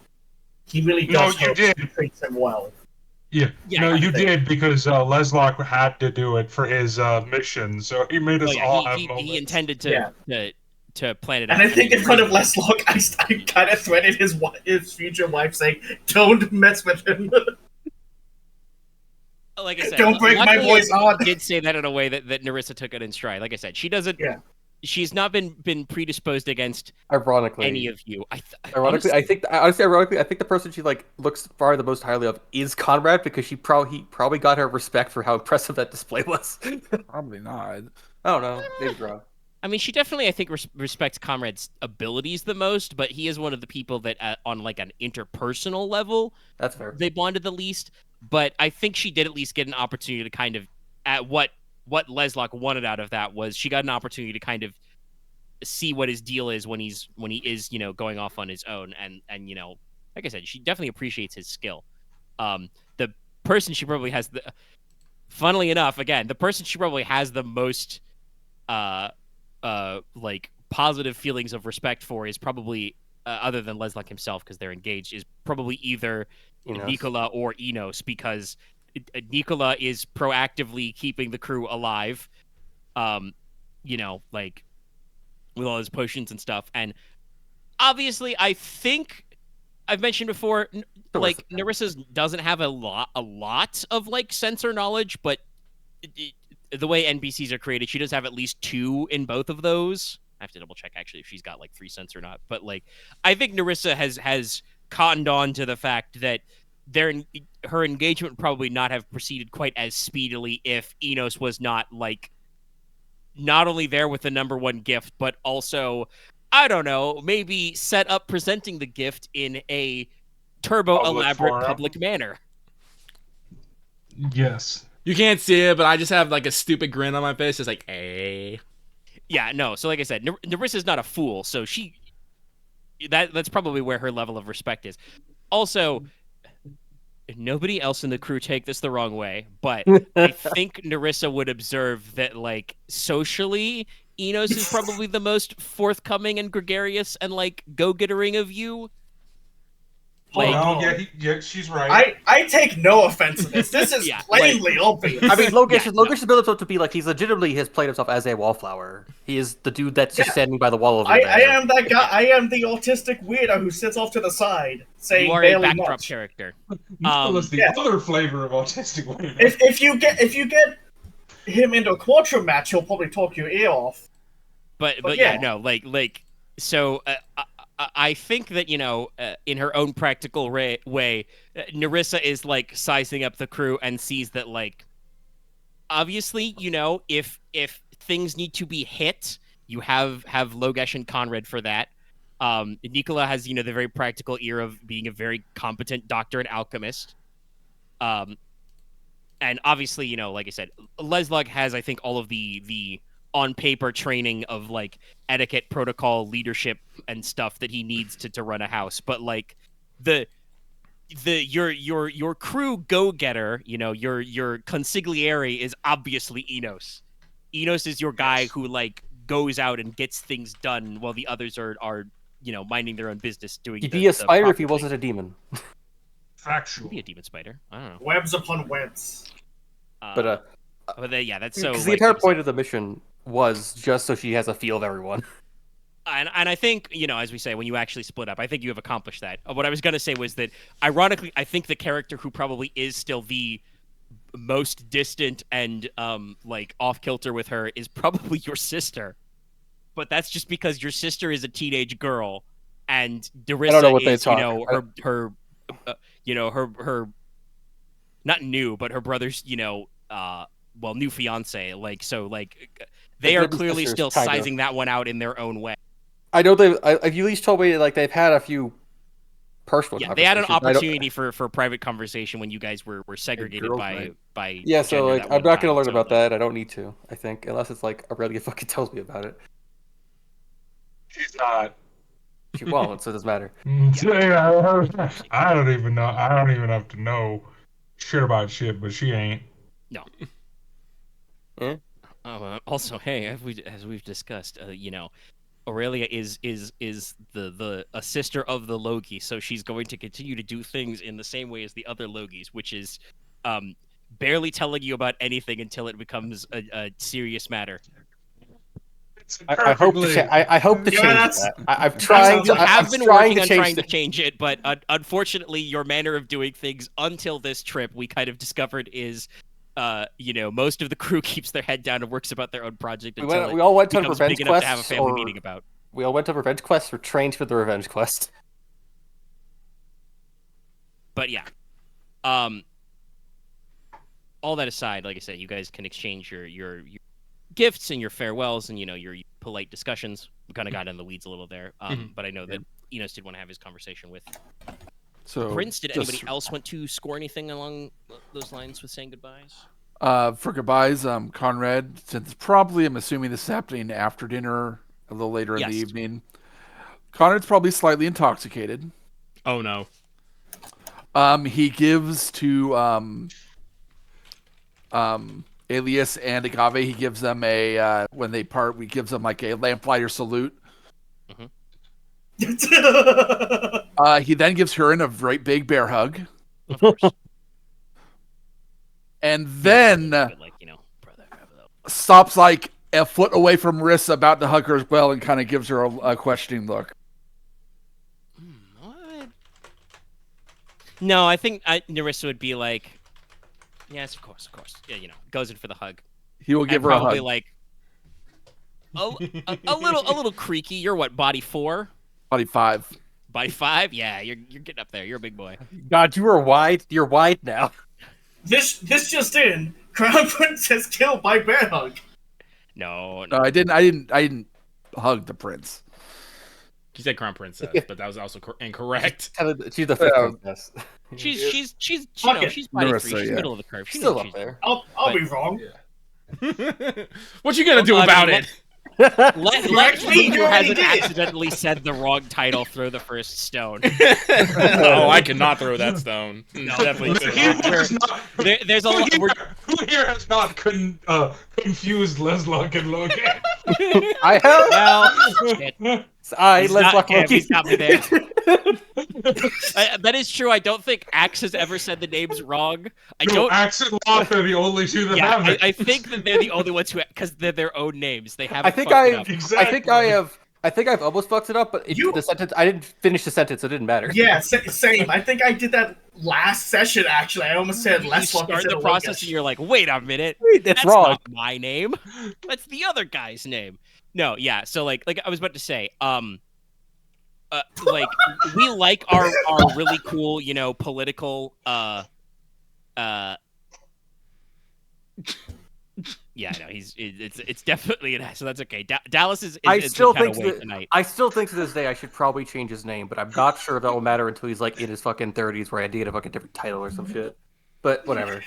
he really does No, you hope did. she treats him well. Yeah. Yeah, No, I you think- did because Leslok had to do it for his mission, so he made us all have moments. he intended to Yeah. to plan it out. And I think mean, in front of Leslok, I kind of threatened his future wife, saying, "Don't mess with him." like I said, Don't break my luckily, boy's heart. I did say that in a way that Narissa took it in stride. Like I said, she doesn't. Yeah. She's not been predisposed against Ironically, any of you. Ironically, I think the person she like looks far the most highly of is Konrad because he probably got her respect for how impressive that display was. Probably not. I don't know. Maybe wrong. I mean, she definitely, I think, respects Conrad's abilities the most, but he is one of the people that, on like an interpersonal level, That's fair. they bonded the least. But I think she did at least get an opportunity to kind of, at what Leslok wanted out of that was she got an opportunity to kind of see what his deal is when he is, you know, going off on his own, and you know, like I said, she definitely appreciates his skill. The person she probably has the, funnily enough, again, the person she probably has the most like positive feelings of respect for is probably other than Leslok himself because they're engaged, is probably either Inos. Nicola or Inos, because Nicola is proactively keeping the crew alive, you know, like with all his potions and stuff. And obviously, I think I've mentioned before, like Narissa's doesn't have a lot of like sensor knowledge, but the way NPCs are created, she does have at least 2 in both of those. I have to double check actually if she's got like 3 cents or not. But like, I think Narissa has cottoned on to the fact that her engagement would probably not have proceeded quite as speedily if Inos was not like not only there with the #1 gift, but also, I don't know, maybe set up presenting the gift in a turbo elaborate public manner. Yes. You can't see it, but I just have like a stupid grin on my face, just like, hey. Yeah, no. So like I said, Narissa's not a fool, so that's probably where her level of respect is. Also, nobody else in the crew take this the wrong way, but I think Narissa would observe that, like, socially, Inos is probably the most forthcoming and gregarious and, like, go-gettering of you. Like, Oh, yeah, she's right. I take no offense to this. This is Yeah, plainly obvious. I mean, Logesh Yeah, is built up to be like he's legitimately has played himself as a wallflower. He is the dude that's just Yeah. standing by the wall over I there. am that guy. I am the autistic weirdo who sits off to the side, saying You are a barely backdrop much. character. Nicola's the yeah. other flavor of autistic women. If you get him into a Quattro match, he'll probably talk your ear off. But yeah. yeah, no, like, so I think that, you know, in her own practical way, Narissa is like sizing up the crew and sees that, like, obviously, you know, if things need to be hit, you have Logesh and Konrad for that. Nicola has, you know, the very practical ear of being a very competent doctor and alchemist. And obviously, you know, like I said, Leslok has, I think, all of the on paper training of like etiquette, protocol, leadership, and stuff that he needs to run a house. But like your crew go getter, you know, your consigliere is obviously Inos. Inos is your guy who like goes out and gets things done while the others are you know, minding their own business, doing. He'd be a spider if he proper wasn't a demon. Factual. He'd be a demon spider. I don't know. Webs upon webs. But yeah, that's so. because the like, entire it's- point of the mission was just so she has a feel of everyone. And I think, you know, as we say, when you actually split up, I think you have accomplished that. What I was going to say was that, ironically, I think the character who probably is still the most distant and, like, off-kilter with her is probably your sister. But that's just because your sister is a teenage girl, and Darissa is, you know, her not new, but her brother's, you know, well, new fiance. Like, so, like, they are clearly still sizing that one out in their own way. I know you at least told me like they've had a few personal. Yeah, they had an opportunity for private conversation when you guys were segregated by. Yeah, so gender like that I'm one not gonna time, learn so, about like, that. I don't need to. I think unless it's like Aurelia fucking tells me about it. She's not. She won't, so it doesn't matter. I don't even know. I don't even have to know shit about shit, but she ain't. No. Eh? Also, hey, as we've discussed, Aurelia is a sister of the Logi, so she's going to continue to do things in the same way as the other Logis, which is barely telling you about anything until it becomes a serious matter. I hope to I hope to Yeah, change that's- that. I'm trying You to. have I'm been trying working to on change trying to that. change it, but unfortunately, your manner of doing things until this trip, we kind of discovered is, most of the crew keeps their head down and works about their own project until We all went it on becomes revenge big enough to have a quests, family or meeting about. we all went on revenge quests, or trained for the revenge quest. But yeah, all that aside, like I said, you guys can exchange your gifts and your farewells and your polite discussions. We kind of got in the weeds a little there, but I know that Inos did want to have his conversation with So Prince. Did just, anybody else want to score anything along those lines with saying goodbyes? For goodbyes, Konrad, since probably I'm assuming this is happening after dinner, a little later in the Yes. evening. Konrad's probably slightly intoxicated. Oh no. He gives to Alias and Agave, he gives them when they part, he gives them like a lamplighter salute. He then gives Huron a great big bear hug. Of course. And then brother, stops like a foot away from Marissa, about to hug her as well, and kind of gives her a questioning look. What? No, I think Narissa would be like, yes, of course. Yeah, goes in for the hug. He will give And her a probably hug. like a little creaky. You're what, body 4? Body 5. Body 5? Yeah, you're getting up there. You're a big boy. God, you are wide. You're wide now. This just in: Crown Princess killed by bear hug. No. No, I didn't hug the prince. She said crown princess, but that was also incorrect. She's the fifth Yeah. princess. She's Fuck it. she's body 3. Marissa, She's yeah. middle of the curve. She Still knows up she's there. I'll be wrong. What you gonna do Well, I about mean, it? Correct me, who you already hasn't did. accidentally said the wrong title throw the first stone. Oh, I cannot throw that stone. Definitely Who could here not. has not, There's a lot. who here has not confused Leslok and Logi? I have. Well, shit. Let's lock yeah, Loki. he's got me there. That is true. I don't think Axe has ever said the names wrong. I don't. Axe and Loth are the only two that Yeah, have it. I think that they're the only ones who, because they're their own names. They haven't. I think fucked it up. I think I've almost fucked it up, but the sentence. I didn't finish the sentence, so it didn't matter. Yeah, same. I think I did that last session. Actually, I almost said You less luck start instead the of process, Logesh. and you're like, "Wait a minute, That's wrong. not my name. That's the other guy's name." No, yeah. So like I was about to say, like we like our really cool, political, yeah, no, it's definitely an so that's okay. Dallas is I still kind think of that, tonight. I still think to this day I should probably change his name, but I'm not sure that will matter until he's like in his fucking 30s, where I get a fucking different title or some shit. But whatever.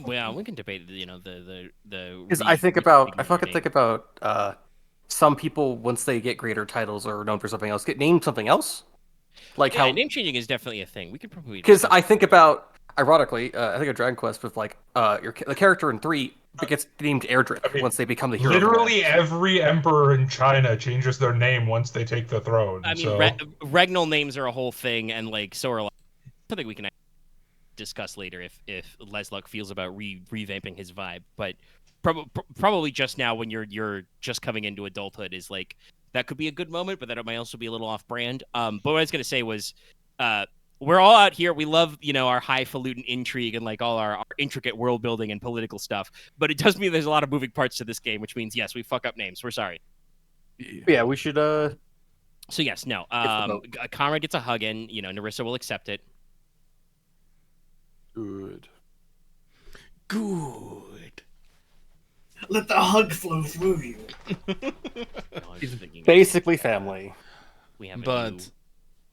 Well, we can debate, the Because I fucking think about some people once they get greater titles or are known for something else get named something else, like yeah, how name changing is definitely a thing. We could probably because I think about ironically I think of Dragon Quest with like the character in 3 gets named Airdrick once they become the hero. Literally every emperor in China changes their name once they take the throne. I mean, so. regnal names are a whole thing, and like so are something we can discuss later if Leslok feels about revamping his vibe. But probably just now when you're just coming into adulthood is like that could be a good moment, but that might also be a little off brand. But what I was gonna say was, we're all out here. We love, our highfalutin intrigue and like all our intricate world building and political stuff. But it does mean there's a lot of moving parts to this game, which means yes, we fuck up names. We're sorry. Yeah, we should. So yes, no. Konrad gets a hug in. Narissa will accept it. Good. Let the hug flow through you. I'm just thinking, Basically, family. we have But-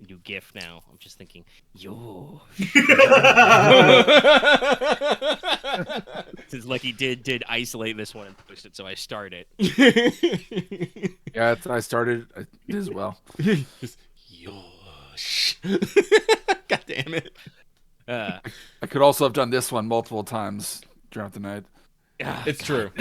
a new gift now. I'm just thinking, yo. Since Lucky did isolate this one and post it, so I start it. Yeah, I started as well. gosh. God damn it. Uh, I could also have done this one multiple times throughout the night. It's true.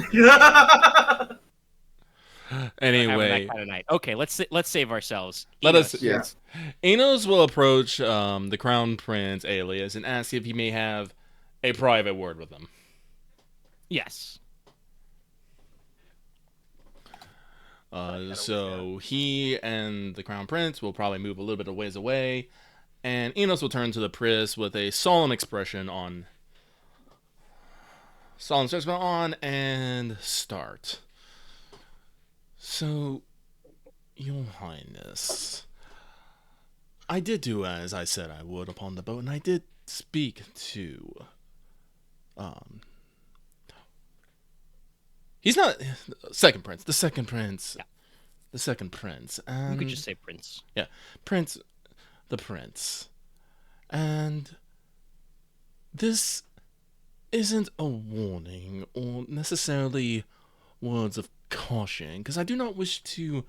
Having Anyway, that kind of night. Okay, let's save ourselves. let us. Inos. Yeah. Yes. Inos will approach the Crown Prince Alias and ask if he may have a private word with him. Yes. So he and the Crown Prince will probably move a little bit of ways away, and Inos will turn to the Pris with a solemn expression on. And start. So, Your Highness, I did do as I said I would upon the boat, and I did speak to, he's not, the second prince, Yeah. the second prince, You and, could just say Prince. the prince, and this isn't a warning or necessarily words of caution, because I do not wish to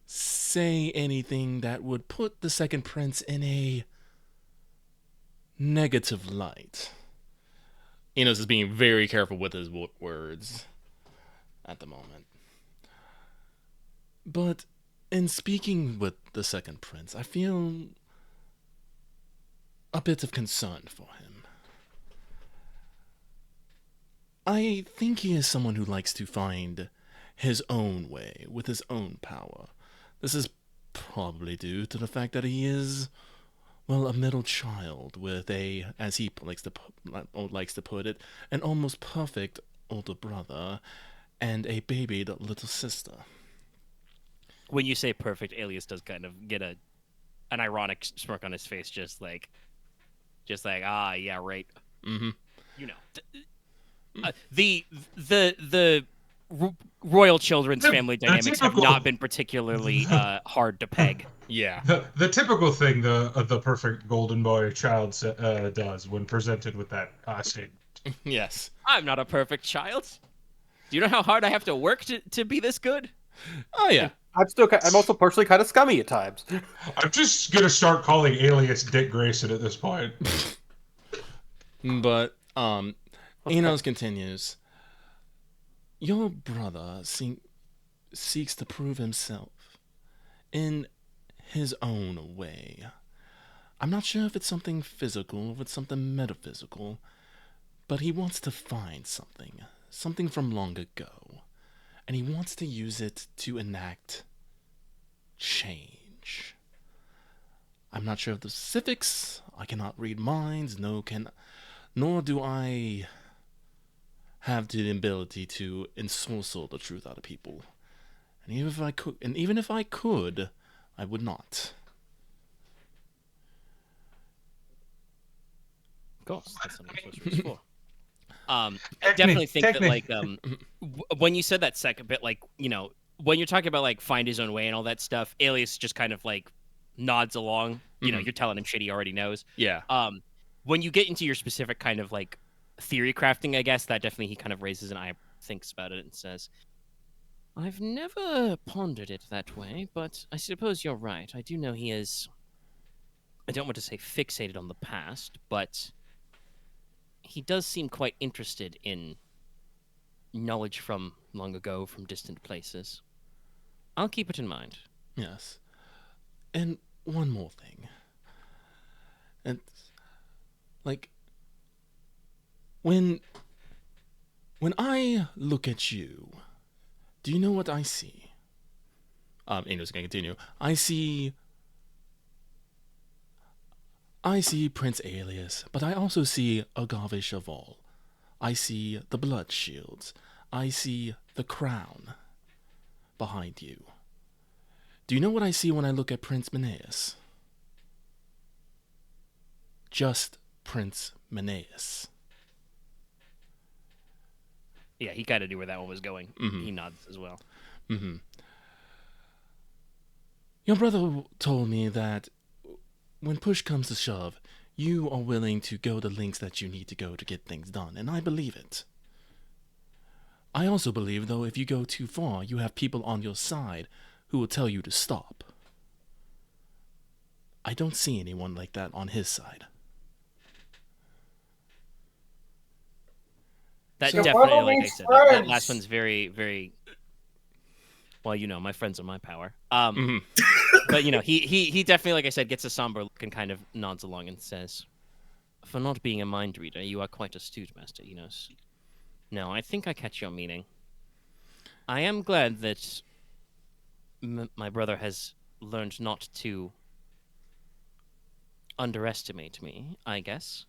say anything that would put the second prince in a negative light. Inos is being very careful with his words at the moment. But in speaking with the second prince, I feel a bit of concern for him. I think he is someone who likes to find his own way with his own power. This is probably due to the fact that he is, well, a middle child with a, as he likes to put it, an almost perfect older brother and a babied little sister. When you say perfect, Alias does kind of get an ironic smirk on his face, just like, ah, yeah, right. Mm-hmm. You know, the royal children's family dynamics have typical- not been particularly hard to peg. Yeah. The typical thing the perfect golden boy child does when presented with that statement. Yes. I'm not a perfect child. Do you know how hard I have to work to be this good? Oh, yeah. I'm also partially kind of scummy at times. I'm just gonna start calling Alias Dick Grayson at this point. But, Inos continues. Your brother seeks to prove himself in his own way. I'm not sure if it's something physical or if it's something metaphysical, but he wants to find something from long ago, and he wants to use it to enact change. I'm not sure of the specifics. I cannot read minds, nor do I have the ability to ensorcel the truth out of people. And even if I could, I would not. Of course, that's something sorcerers for. I definitely think that, like, when you said that second bit, like, you know, when you're talking about, like, find his own way and all that stuff, Alias just kind of, like, nods along. You know, you're telling him shit he already knows. Yeah. When you get into your specific kind of, like, theory crafting, I guess, that definitely he kind of raises an eye, thinks about it, and says, I've never pondered it that way, but I suppose you're right. I do know he is, I don't want to say fixated on the past, but he does seem quite interested in knowledge from long ago, from distant places. I'll keep it in mind. Yes. And one more thing. And, like, when I look at you, do you know what I see? Inos gonna continue. I see Prince Alias, but I also see Agave Cheval. I see the blood shields. I see the crown behind you. Do you know what I see when I look at Prince Menaeus? Just Prince Menaeus. Yeah, he kind of knew where that one was going. Mhm. He nods as well. Mm-hmm. Your brother told me that when push comes to shove, you are willing to go the lengths that you need to go to get things done, and I believe it. I also believe, though, if you go too far, you have people on your side who will tell you to stop. I don't see anyone like that on his side. That So- definitely, Why like I don't said, we that friends? last one's very, very. Well, my friends are my power. Mhm. But he definitely, like I said, gets a somber look and kind of nods along and says, "For not being a mind reader, you are quite astute, Master Inos. No, I think I catch your meaning. I am glad that my brother has learned not to underestimate me, I guess."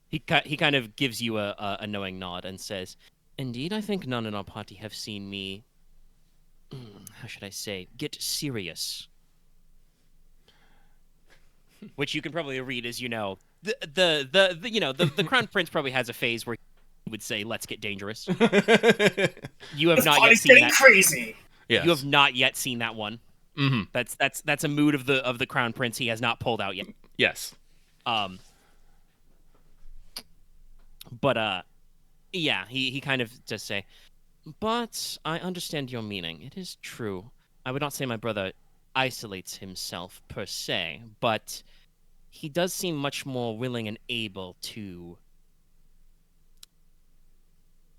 He kind of gives you a knowing nod and says, "Indeed, I think none in our party have seen me, how should I say, get serious." Which you can probably read as, the Crown Prince probably has a phase where he would say, "Let's get dangerous." You have This not yet party's seen getting that. crazy. Yes. You have not yet seen that one. Mm-hmm. That's a mood of the Crown Prince he has not pulled out yet. Yes. But yeah, he kind of just say, "But I understand your meaning. It is true. I would not say my brother isolates himself per se, but he does seem much more willing and able to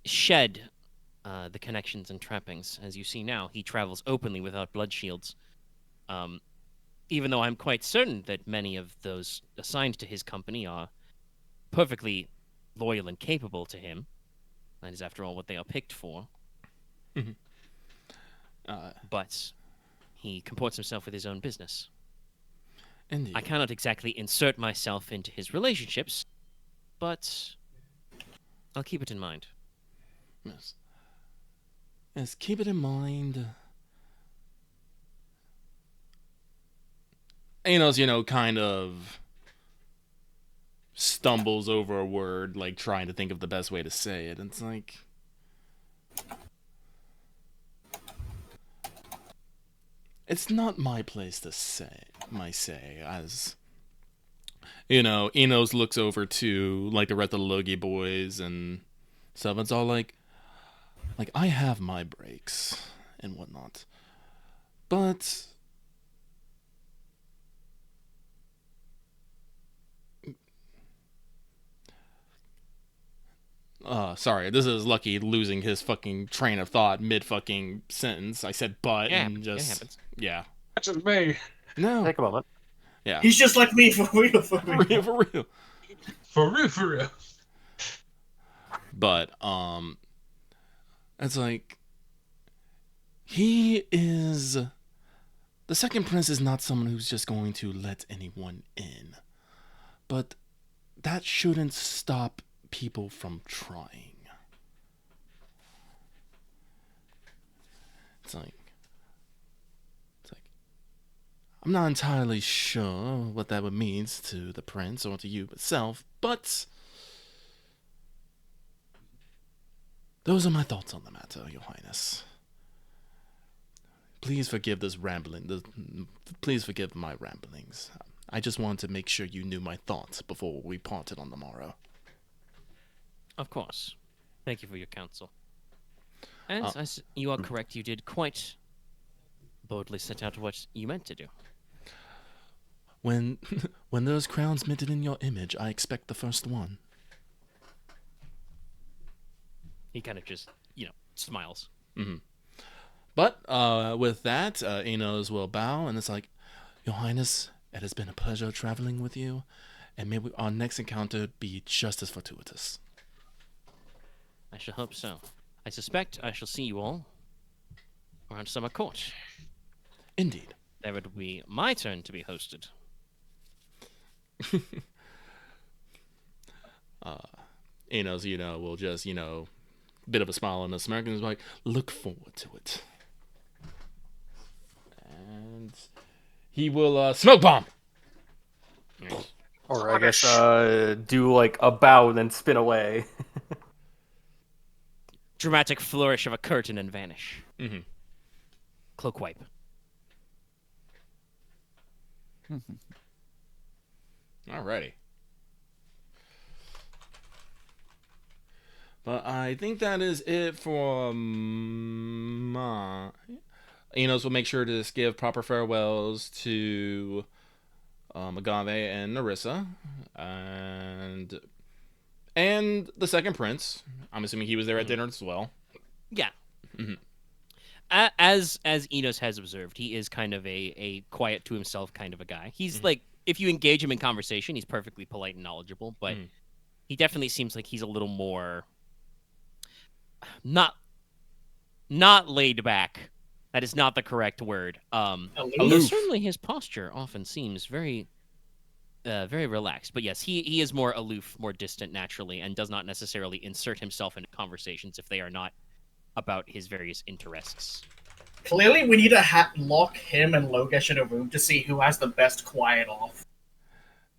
shed the connections and trappings. As you see now, he travels openly without blood shields. Even though I'm quite certain that many of those assigned to his company are perfectly loyal and capable to him. That is, after all, what they are picked for. Mhm. But he comports himself with his own business. Indeed. I cannot exactly insert myself into his relationships, but I'll keep it in mind." Yes. Yes, keep it in mind. Anos, kind of stumbles over a word, like trying to think of the best way to say it. It's like, it's not my place to say, as Enos looks over to like the rest of the Logi boys and stuff. It's all like I have my breaks and whatnot, but sorry, this is Lucky losing his fucking train of thought mid fucking sentence. I said but Yeah, and it just happens. yeah. That's just me. No. Take a moment. Yeah. He's just like me for real. For For real, real. for real. For real, for real. But it's like he is the second prince is not someone who's just going to let anyone in. But that shouldn't stop people from trying. It's like I'm not entirely sure what that would mean to the prince or to you itself, but those are my thoughts on the matter, Your Highness. Please forgive this rambling. Please forgive my ramblings. I just wanted to make sure you knew my thoughts before we parted on the morrow. Of course. Thank you for your counsel. And you are correct. You did quite boldly set out what you meant to do. When those crowns minted in your image, I expect the first one. He kind of just, smiles. Mm-hmm. But with that, Enos will bow, and it's like, Your Highness, it has been a pleasure traveling with you, and may our next encounter be just as fortuitous. I shall hope so. I suspect I shall see you all around summer court. Indeed. There would be my turn to be hosted. Enos, will just, bit of a smile on the smirk and is like, look forward to it. And he will smoke bomb. Or I guess do like a bow and then spin away. Dramatic flourish of a curtain and vanish. Mm-hmm. Cloak wipe. Alrighty. But I think that is it for Enos will make sure to just give proper farewells to Agave and Narissa, and the second prince. I'm assuming he was there at dinner as well. Yeah. Mhm. As Inos has observed, he is kind of a quiet to himself kind of a guy. He's like, if you engage him in conversation, he's perfectly polite and knowledgeable, but he definitely seems like he's a little more not laid back. That is not the correct word. Although certainly his posture often seems very very relaxed. But yes, he is more aloof, more distant naturally, and does not necessarily insert himself into conversations if they are not about his various interests. Clearly, we need to lock him and Logesh in a room to see who has the best quiet off.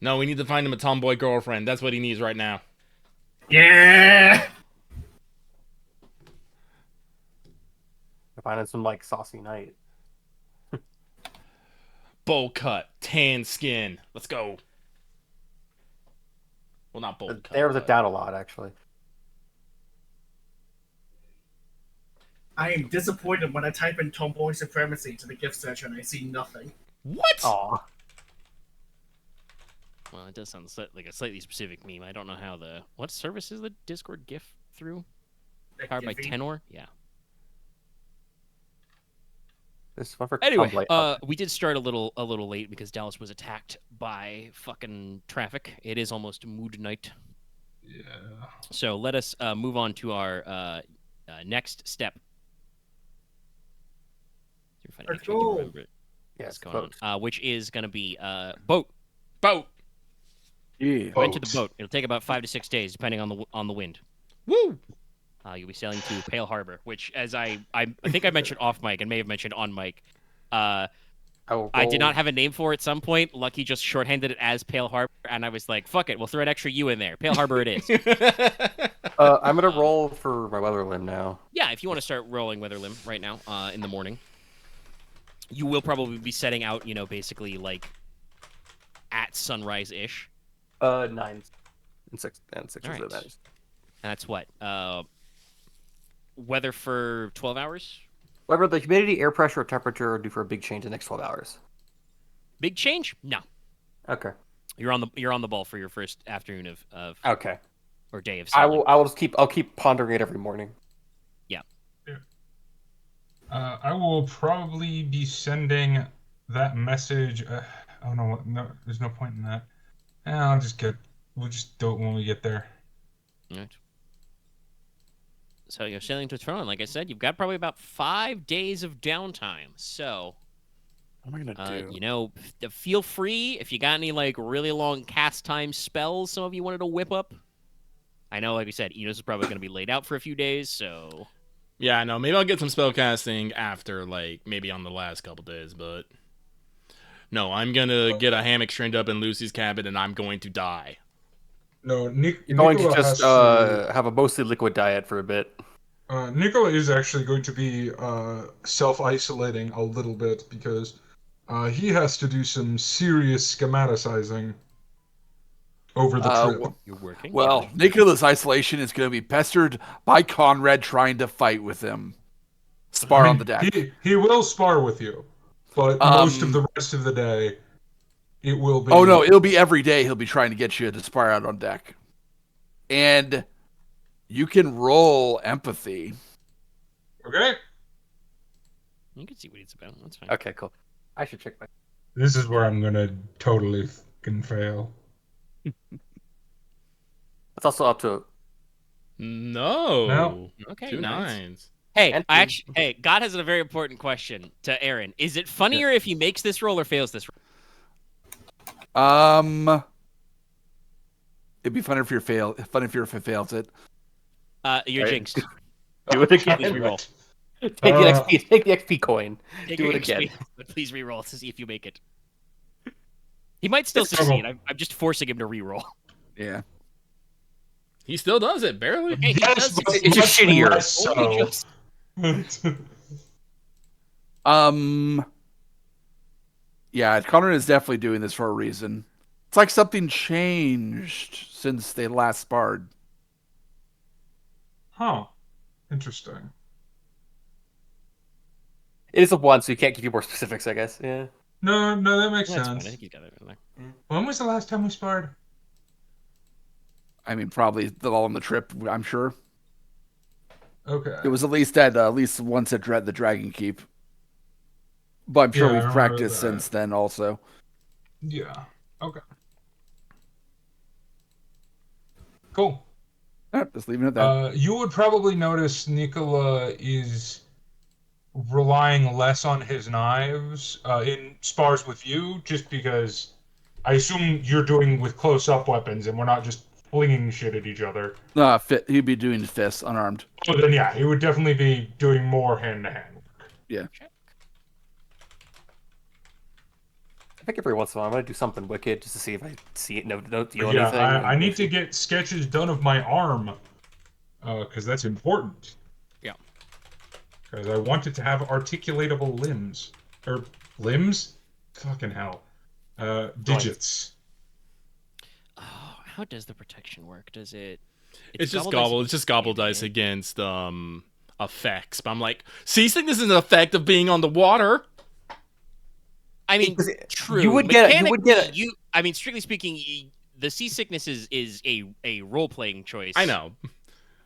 No, we need to find him a tomboy girlfriend. That's what he needs right now. Yeah! Finding some like saucy night. Bowl cut, tan skin. Let's go. Well, not bowl cut. There was it down a lot, actually. I am disappointed when I type in tomboy supremacy to the gift search and I see nothing. What? Aw. Well, it does sound like a slightly specific meme. I don't know how what service is the Discord GIF through? Powered by Tenor? Yeah. This one for Anyway, Tumblr. we did start a little late because Dallas was attacked by fucking traffic. It is almost midnight. Yeah. So let us move on to our next step. See if I Let's actually go. can remember it. Yes, What's going boat. on? Which is going to be boat. Yeah. Go into the boat. It'll take about 5 to 6 days, depending on the wind. Woo! You'll be sailing to Pale Harbor, which, as I think I mentioned off mic and may have mentioned on mic, I did not have a name for it at some point. Lucky just shorthanded it as Pale Harbor, and I was like, fuck it, we'll throw an extra U in there. Pale Harbor it is. I'm gonna roll for my weather limb now. Yeah, if you want to start rolling Weather Limb right now in the morning, you will probably be setting out, basically like at sunrise-ish. 9 and 6 and 6 All is right. the And that's what? Weather for 12 hours? However, the humidity, air pressure, or temperature are due for a big change in the next 12 hours. Big change? No. Okay. You're on the ball for your first afternoon of Okay. or day of I sailing. will I'll keep pondering it every morning. I will probably be sending that message. Oh no, there's no point in that. We'll just do it when we get there. All right. So you're sailing to Toronto, like I said, you've got probably about 5 days of downtime. So, What am I gonna do? feel free if you got any like really long cast time spells. Some of you wanted to whip up. I know, like we said, Inos is probably going to be laid out for a few days. So, Yeah, I know. Maybe I'll get some spell casting after, like, maybe on the last couple days, but no, I'm gonna get a hammock strained up in Lucy's cabin, and I'm going to die. No, You're going to Nicola just has have a mostly liquid diet for a bit. Nicola is actually going to be self-isolating a little bit because he has to do some serious schematicizing over the trip. you're working. Well, Nicola's isolation is going to be pestered by Konrad trying to fight with him. Spar on the deck. He will spar with you, but most of the rest of the day, it will be. Oh no, it'll be every day. He'll be trying to get you to spar out on deck, and you can roll empathy. Okay. You can see what it's about. That's fine. Okay, cool. I should check my. This is where I'm gonna totally fucking fail. It's also up to. No. No. Okay, 2 nice. 9s. Hey, God has a very important question to Aren. Is it funnier if he makes this roll or fails this roll? It'd be funny if you fails it. You're Right. jinxed. Do it again. Please reroll. Take the XP. Take the XP coin. Take Do your it again. XP, but please reroll to see if you make it. He might still succeed. I'm just forcing him to reroll. Yeah. He still does it, barely. Okay, he Yes, does but succeed. It's just much shittier. less Only so. just- Yeah, Konrad is definitely doing this for a reason. It's like something changed since they last sparred. Huh. Interesting. It is a 1, so you can't give you more specifics, I guess. Yeah. No, that makes That's fine. I sense. think he's got it in there. When was the last time we sparred? I mean, probably all on the trip. I'm sure Okay. it was at least once at the Dragon Keep. But I'm sure Yeah, I we've remember practiced that. since then also. Yeah. Okay. Cool. All right, just leaving it at that. You would probably notice Nicola is relying less on his knives in spars with you, just because I assume you're doing with close-up weapons, and we're not just flinging shit at each other. He'd be doing fists unarmed. So then, yeah, he would definitely be doing more hand-to-hand work. Yeah. I think every once in a while I'm gonna do something wicked just to see if I see it. Don't feel Yeah, anything. I need to get sketches done of my arm, because that's important. Yeah. Because I want it to have articulatable limbs. Or limbs? Fucking hell. Digits. Oh, how does the protection work? Does it? It's just dice gobble. It's just gobble dice against effects. But I'm like, seasickness is an effect of being on the water. I mean, Because true. you would get it. I mean, strictly speaking, the seasickness is a role playing choice. I know.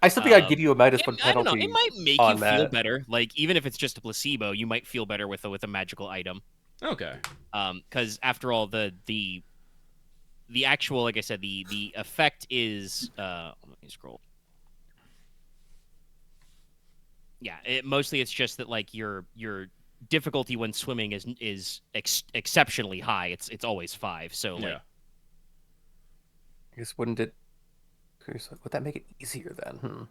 I still think I'd give you a minus one I don't penalty. know. It might make on you feel that. better. Like even if it's just a placebo, you might feel better with a magical item. Okay. Because after all, the actual, like I said, the effect is let me scroll. Yeah, mostly it's just that like your difficulty when swimming is exceptionally high. It's always 5. So like, I guess wouldn't it? Would that make it easier then?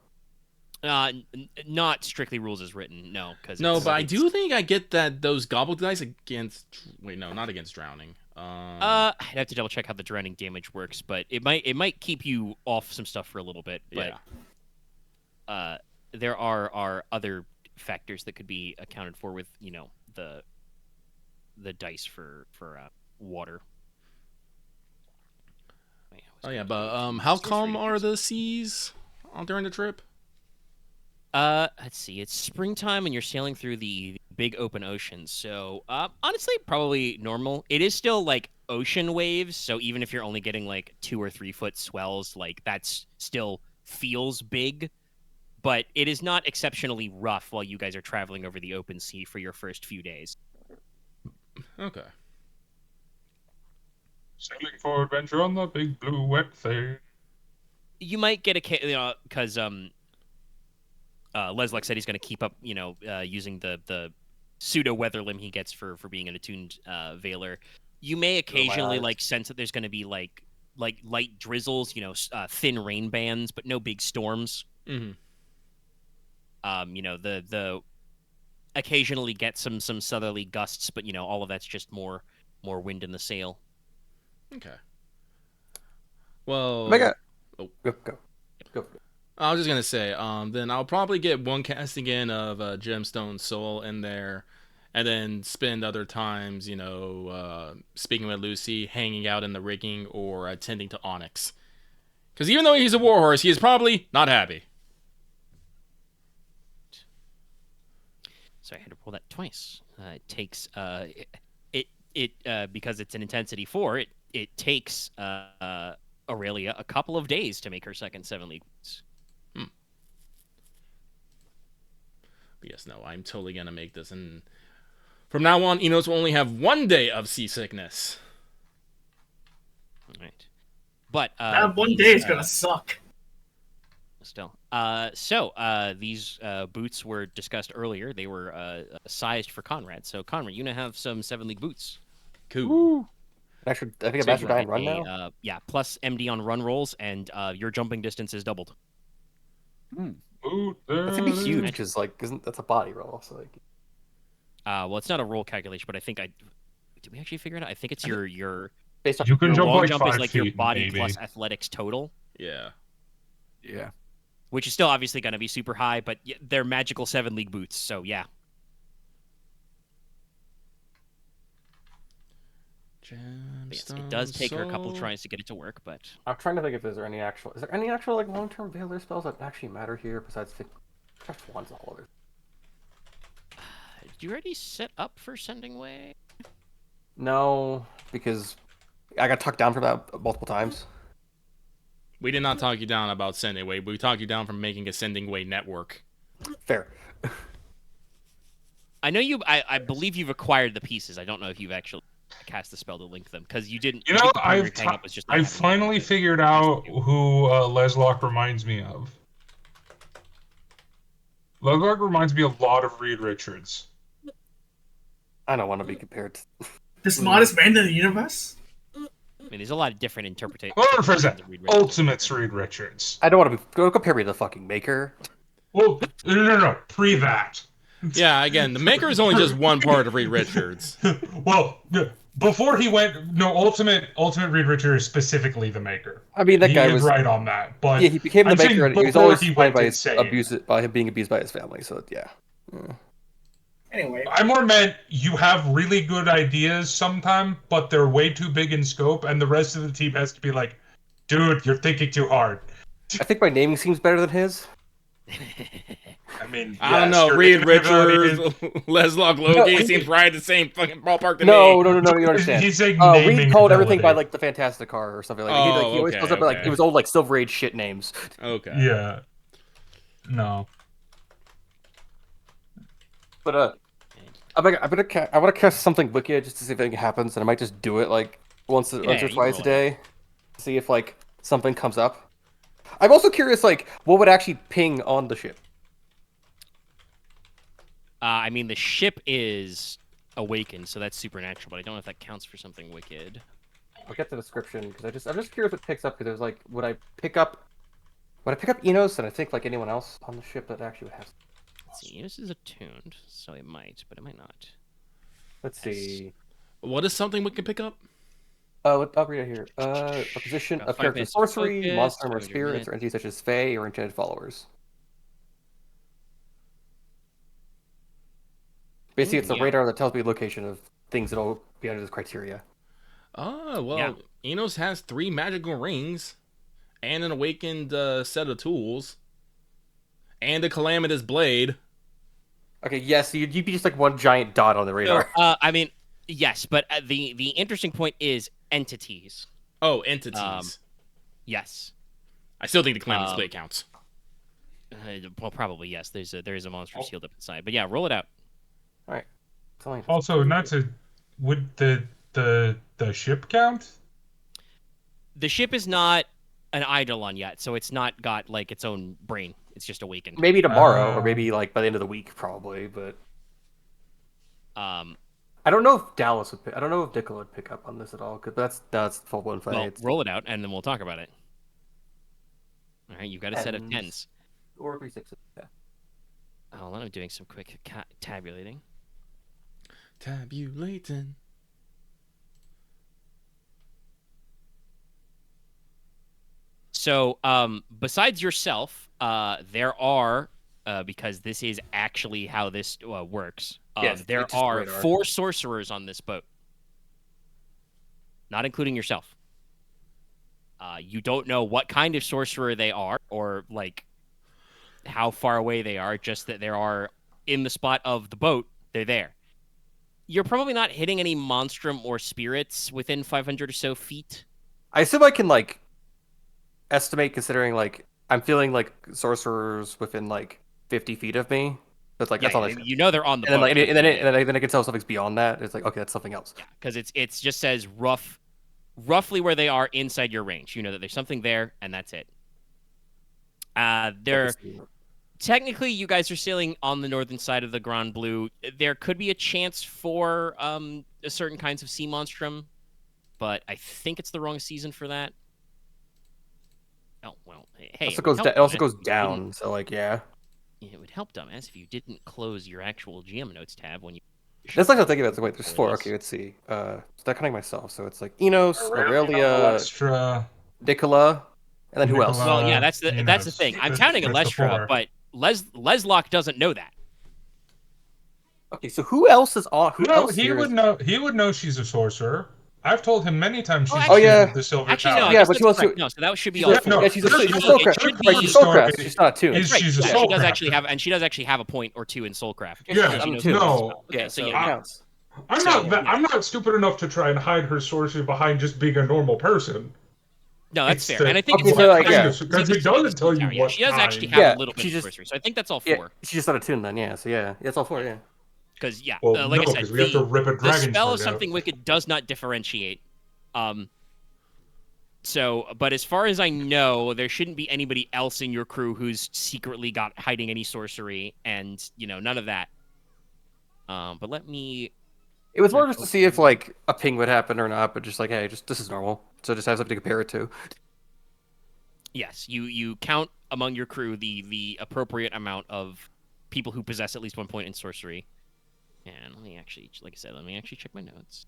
not strictly rules as written. No, because No, but I do think I get that those gobble dice against. Wait, no, not against drowning. I'd have to double check how the drowning damage works, but it might keep you off some stuff for a little bit. But yeah. There are other factors that could be accounted for with the dice for water. Oh yeah, but how calm are the seas during the trip? Let's see. It's springtime and you're sailing through the big open ocean. So, honestly, probably normal. It is still like ocean waves. So even if you're only getting like 2 or 3 foot swells, like that's still feels big. But it is not exceptionally rough while you guys are traveling over the open sea for your first few days. Okay. Sailing for adventure on the big blue wet thing. You might get because Leslok said he's going to keep up, using the pseudo weather limb he gets for being an attuned Veiler. You may occasionally sense that there's going to be like light drizzles, thin rain bands, but no big storms. Mm-hmm. The occasionally get some southerly gusts, but all of that's just more wind in the sail. Okay. Well, Go. I was just gonna say, then I'll probably get one casting in of Gemstone Soul in there, and then spend other times, speaking with Lucy, hanging out in the rigging, or attending to Onyx. Because even though he's a warhorse, he is probably not happy. So I had to roll that twice. It takes because it's an intensity 4. It takes Aurelia a couple of days to make her second 7 league boots. But yes, no, I'm totally gonna make this, and from now on, Inos will only have 1 day of seasickness. All right, but that 1 day is gonna suck. Still, these boots were discussed earlier. They were sized for Konrad. So Konrad, you now have some 7 league boots. Cool. Woo. I think I mastered die and run now. Yeah, plus MD on run rolls, and your jumping distance is doubled. Ooh, That's gonna be huge because that's a body roll. So well, it's not a roll calculation, but I think did we actually figure it out? I think it's your based on you can your jump long like jump 5 is like feet, your body maybe. plus athletics total. Yeah. Yeah. Which is still obviously going to be super high, but they're magical 7 league boots, so yeah. Yes, it does take her a couple tries to get it to work, but I'm trying to think if is there any actual like long-term Veiler spells that actually matter here besides just one's all other. did you already set up for Sending Way? No, because I got talked down from that multiple times. We did not talk you down about Sending Way. We talked you down from making a Sending Way network. Fair. I know you. I believe you've acquired the pieces. I don't know if you've actually cast the spell to link them because you didn't. You I know, think the primary hang-up was just not I having finally anything to figured cast out to. who Leslok reminds me of. Leslok reminds me a lot of Reed Richards. I don't want to be compared to. The smartest man in the universe? I mean, there's a lot of different interpretations. 100%. Ultimate's Reed Richards. I don't want to be. Go compare me to the fucking Maker. Well, no. Pre that. Yeah, again, the Maker is only just one part of Reed Richards. Well, before he went, no, Ultimate Reed Richards is specifically the Maker. I mean, that He guy is was right on that. But Yeah, he became the I'm saying Maker, and he was before always he defined went by insane. him being abused by his family. So yeah. Anyway, I more meant you have really good ideas sometimes, but they're way too big in scope, and the rest of the team has to be like, dude, you're thinking too hard. I think my naming seems better than his. I mean, I don't yes, know, your Reed ability Richards, Leslok, Logi seems right at the same fucking ballpark to No, me. you don't understand. He's saying Reed naming called everything by ability. like the Fantastic Car or something like that. He always okay, calls it by like okay. it was old like Silver Age shit names. Okay. Yeah. No. But I want to cast something wicked just to see if anything happens, and I might just do it like once or you twice roll a it. day, see if like something comes up. I'm also curious, like what would actually ping on the ship. I mean, the ship is awakened, so that's supernatural, but I don't know if that counts for something wicked. I'll get the description because I'm just curious what picks up because there's like would I pick up Inos and I think like anyone else on the ship that actually would have. Let's see, this is attuned, so it might, but it might not. Let's see. What is something we can pick up? I'll read it here. A position Got of 5 character minutes sorcery, focus, monster or 500 spirits, minutes. or entities such as Fae or enchanted followers. Basically, it's the yeah. radar that tells me the location of things that'll be under this criteria. Oh, well, Yeah. Inos has 3 magical rings, and an awakened set of tools, and a calamitous blade. Okay, yes, you'd be just like one giant dot on the So, radar. I mean, yes, but the interesting point is entities. Oh, entities. Yes. I still think the calamitous blade counts. Well, probably yes. There is a monster sealed up inside, but yeah, roll it out. All right. Also, would the ship count? The ship is not an eidolon yet, so it's not got like its own brain. It's just awakened. Maybe tomorrow, or maybe like by the end of the week, probably. But Um, I don't know if Dallas would. I don't know if Nicola would pick up on this at all. Because that's full blown fight. well, roll it out, and then we'll talk about it. All right, you've got a set of Tens. 10s. Or 3 6. Yeah. Hold on, I'm doing some quick tabulating. Tabulating. So, besides yourself, there are, because this is actually how this works, Yes, there it's just are radar. 4 sorcerers on this boat, not including yourself. You don't know what kind of sorcerer they are, or, like, how far away they are, just that there are, in the spot of the boat, they're there. You're probably not hitting any monstrum or spirits within 500 or so feet. I assume I can like estimate, considering like I'm feeling like sorcerers within like 50 feet of me. That's like Yeah, that's all. you know they're on the And then, boat. like, and then I can tell something's beyond that. It's like, okay, that's something else. Because it's just says roughly where they are inside your range. You know that there's something there, and that's it. They're technically, you guys are sailing on the northern side of the Grand Blue. There could be a chance for certain kinds of sea monstrum, but I think it's the wrong season for that. Oh well, hey, It also goes down. So like, yeah. It would help, dumbass, if you didn't close your actual GM notes tab when you. That's like I'm thinking about. So wait, there's 4. Okay, let's see. Start counting myself. So it's like Inos, Aurelia, Extra. Nicola, and then who else? Nicola. Well, yeah, that's the thing. I'm counting a That's the Lestra, 4. but Leslok doesn't know that. Okay, so who else is on? Who No, else he here would is- know. He would know she's a sorcerer. I've told him many times she's actually- yeah. the silver Actually, tower. no. I Yeah, guess but that's she wants to- correct. No, so that should be She's all. a, no, yeah, she's a no, she's a no, soul it craft. should Right, be- she's a soulcraft. Sorry. She's not tuned. Is Right, she's a yeah, soul she does craft. actually have, and she does actually have a point or 2 in Soulcraft. Yeah, Yeah, she knows no. how to spell. Yeah, Okay, so so yeah, it counts. I'm not stupid enough to try and hide her sorcery behind just being a normal person. No, that's It's fair. And I think okay, it's so, like, yeah. because it doesn't tell you what She does actually kind. have Yeah, a little bit she of just- sorcery, so I think that's all Yeah, 4. she's just out of tune then. Yeah, so yeah, it's all 4. Yeah. Because Well, like no, I said, because we have to rip a the dragon's spell heart of something out. wicked does not differentiate. So, but as far as I know, there shouldn't be anybody else in your crew who's secretly hiding any sorcery, and none of that. But let me. It was more just to see if like a ping would happen or not, but just like, hey, just this is normal. So just have something to compare it to. Yes, you count among your crew the appropriate amount of people who possess at least 1 point in sorcery. And let me actually, like I said, let me actually check my notes.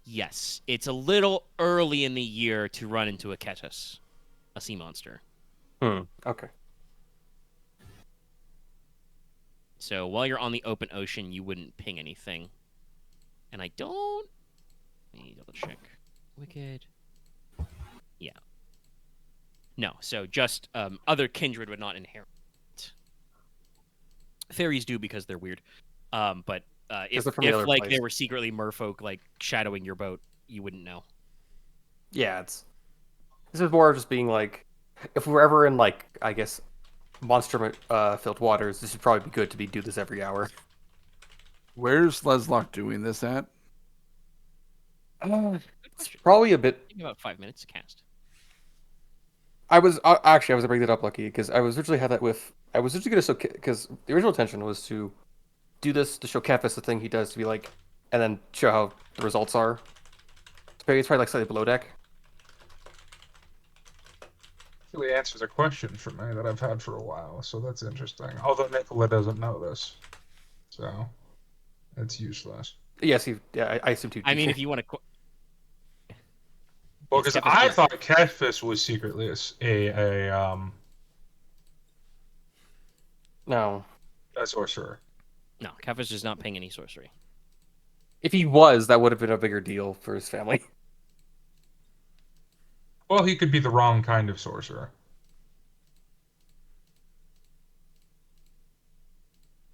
Yes, it's a little early in the year to run into a Ketus, a sea monster. Okay. So while you're on the open ocean, you wouldn't ping anything. And I don't... Let me double check. Wicked. Yeah. No, so just other kindred would not inherit. Fairies do because they're weird. But if they're from the other like place. there were secretly merfolk like shadowing your boat, you wouldn't know. Yeah, this is more just being like, if we're ever in like, I guess, monster filled waters, this would probably be good to do this every hour. Where's Leslok doing this at? Probably a bit. Give me about 5 minutes to cast. I was gonna bring that up, Lucky, because I was originally gonna because the original intention was to do this to show Kefis the thing he does to be like, and then show how the results are. It's probably like slightly below deck. Really answers a question for me that I've had for a while, so that's interesting. Although Nicola doesn't know this, so it's useless. Yes, I assumed you. I mean, if you want to... Well, because I thought Catfish was secretly No. a sorcerer. No, Kefis does not ping any sorcery. If he was, that would have been a bigger deal for his family. Well, he could be the wrong kind of sorcerer.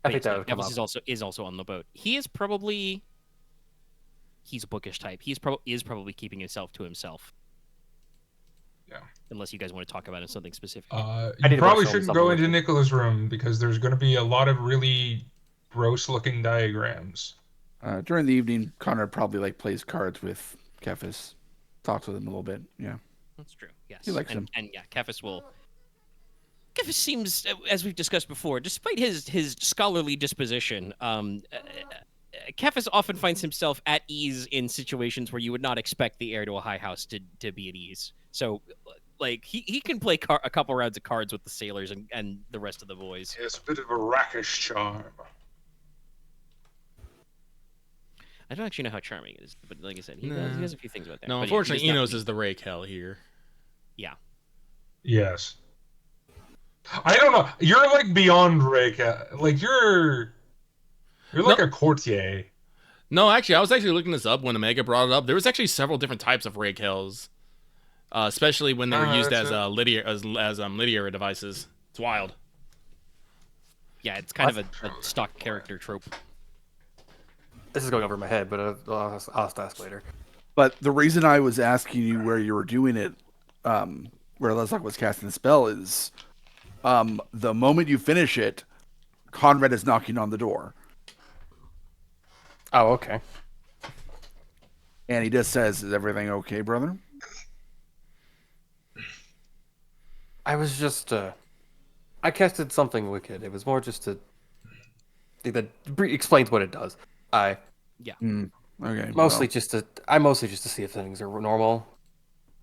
I think that would come up. Kefis is also on the boat. He's a bookish type. Is probably keeping himself to himself. Yeah. Unless you guys want to talk about something specific. You probably shouldn't go into Nicola's room because there's going to be a lot of really gross-looking diagrams. During the evening, Konrad probably plays cards with Kefis, talks with him a little bit. Yeah, that's true. Yes, he likes him. And yeah, Kefis seems, as we've discussed before, despite his scholarly disposition, Kefis often finds himself at ease in situations where you would not expect the heir to a high house to be at ease. So, he can play a couple rounds of cards with the sailors and the rest of the boys. He has a bit of a rakish charm. I don't actually know how charming it is, but like I said, he has a few things about that. No, unfortunately, Inos is the rake hell here. Yeah. Yes. I don't know. You're beyond rake. You're like a courtier. No, actually, I was actually looking this up when Omega brought it up. There was actually several different types of rake hells, especially when they were used as literary devices. It's wild. Yeah, it's kind of a stock character trope. This is going over my head, but I'll have to ask later. But the reason I was asking you where you were doing it, where Leslok was casting the spell, is the moment you finish it, Konrad is knocking on the door. Oh, okay. And he just says, "Is everything okay, brother?" I was just, I casted something wicked. It was more just to... that explains what it does. Okay. Mostly just to see if things are normal.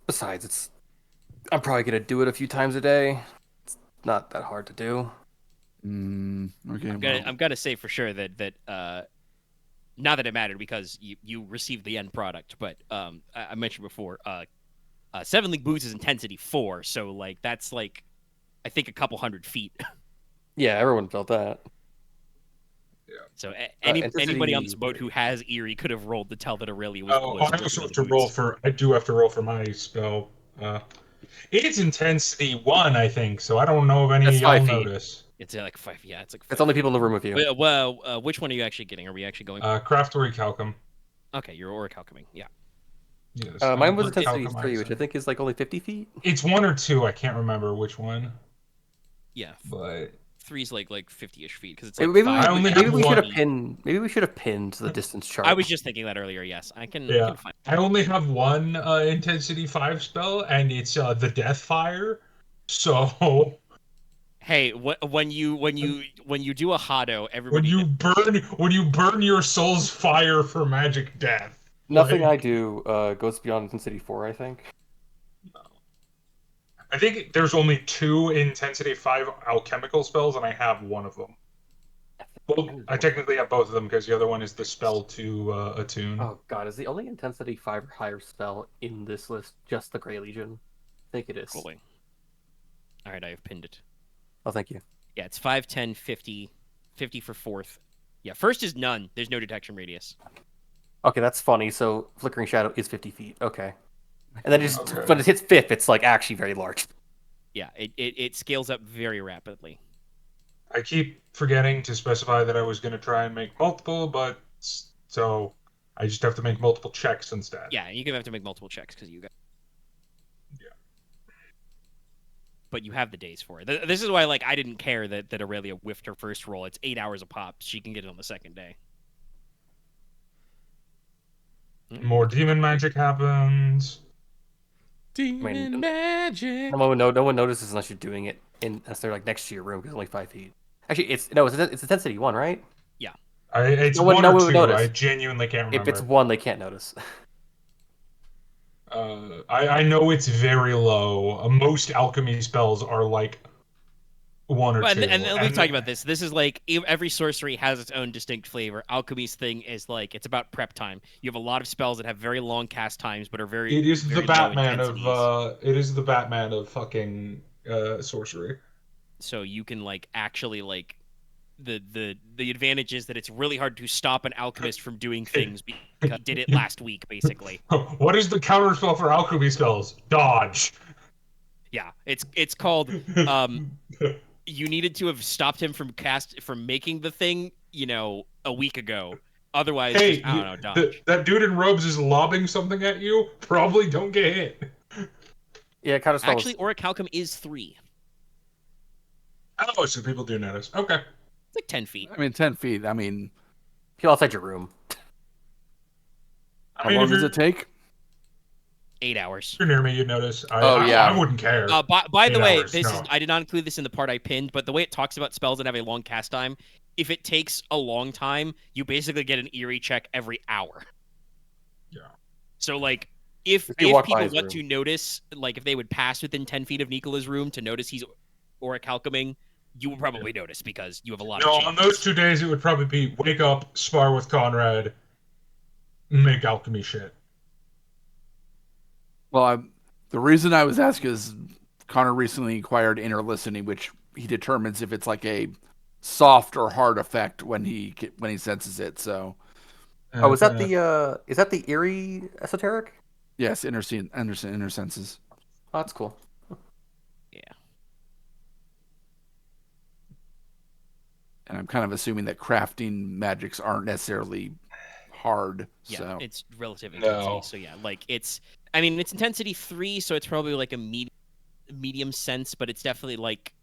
Besides, I'm probably gonna do it a few times a day. It's not that hard to do. Okay. I'm gonna say for sure that not that it mattered because you received the end product, but I mentioned before, 7 League Boots is intensity 4, so that's I think a couple 100 feet. Yeah, everyone felt that. Yeah. So anybody on this boat who has Eerie could have rolled to tell that Aurelia was. I do have to roll for my spell. It's intensity 1, I think. So I don't know if any That's of y'all 5 feet. notice. It's like 5. Yeah, it's like 5. It's only people in the room with you. Well, which one are you actually getting? Are we actually going? Craft Recalcum. Okay, you're Orichalcuming. Yeah. Yes. Mine was Recalcum intensity 3, which I think is like only 50 feet. It's 1 or 2. I can't remember which one. Yeah. But 3's like 50-ish feet because it's like Maybe, 5. I only maybe have we should have one. pinned. Maybe we should have pinned the distance chart. I was just thinking that earlier. Yes, I can. Yeah. I can find. I only have one intensity 5 spell, and it's the Death Fire. So Hey, when you do a Hado, everybody. when you burn your soul's fire for magic death. Nothing I like, do goes beyond intensity 4. I think. I think there's only 2 intensity 5 alchemical spells, and I have one of them. Well, I technically have both of them because the other one is the spell to attune. Oh god, is the only intensity 5 or higher spell in this list just the Grey Legion? I think it is. Rolling. All right, I have pinned it. Oh, thank you. Yeah, it's 5, 10, 50, 50 for 4th. Yeah, first is none. There's no detection radius. Okay, that's funny. So Flickering Shadow is 50 feet. Okay. And then just Okay. when it hits 5th, it's like actually very large. Yeah, it scales up very rapidly. I keep forgetting to specify that I was going to try and make multiple, but so I just have to make multiple checks instead. Yeah, you're gonna have to make multiple checks because you got. Yeah. But you have the days for it. This is why, like, I didn't care that Aurelia whiffed her first roll. It's 8 hours a pop. She can get it on the second day. More demon magic happens. Demon magic. No one notices unless you're doing it unless they're like next to your room because it's only 5 feet. Actually, it's intensity 1, right? It's No one- 1 no or one would 2. notice. I genuinely can't remember. If it's 1, they can't notice. I know it's very low. Most alchemy spells are like 1 or 2. And we've talked about this. This is like every sorcery has its own distinct flavor. Alchemy's thing is like it's about prep time. You have a lot of spells that have very long cast times, but are very. It is very the low Batman intensities. of it is the Batman of fucking sorcery. So you can like actually like the advantage is that it's really hard to stop an alchemist from doing things because he did it last week basically. What is the counterspell for alchemy spells? Dodge. Yeah, it's called you needed to have stopped him from making the thing, a week ago. Otherwise, Hey, just, I don't know, dodge. that dude in robes is lobbing something at you. Probably don't get hit. Yeah, kind of spells. Actually, Orichalcum is 3. Oh, so people do notice. Okay. It's like 10 feet. I mean, 10 feet. I mean, People outside your room. how long does it take? 8 hours. If you're near me, you'd notice. Yeah. I wouldn't care. By the 8 way, hours, I did not include this in the part I pinned, but the way it talks about spells that have a long cast time, if it takes a long time, you basically get an eerie check every hour. Yeah. So like if you walk by people his want room. to notice, like if they would pass within 10 feet of Nicola's room to notice he's Orichalcuming, you will probably notice because you have a lot No, of on chances. those 2 days, it would probably be wake up, spar with Konrad, make alchemy shit. Well, the reason I was asking is Connor recently acquired inner listening, which he determines if it's like a soft or hard effect when he senses it. So Oh, is that the eerie esoteric? yes, inner senses. Oh, that's cool. Yeah. And I'm kind of assuming that crafting magics aren't necessarily hard. Yeah, So it's relative No. intensity. So yeah, like it's intensity 3, so it's probably like a medium sense, but it's definitely like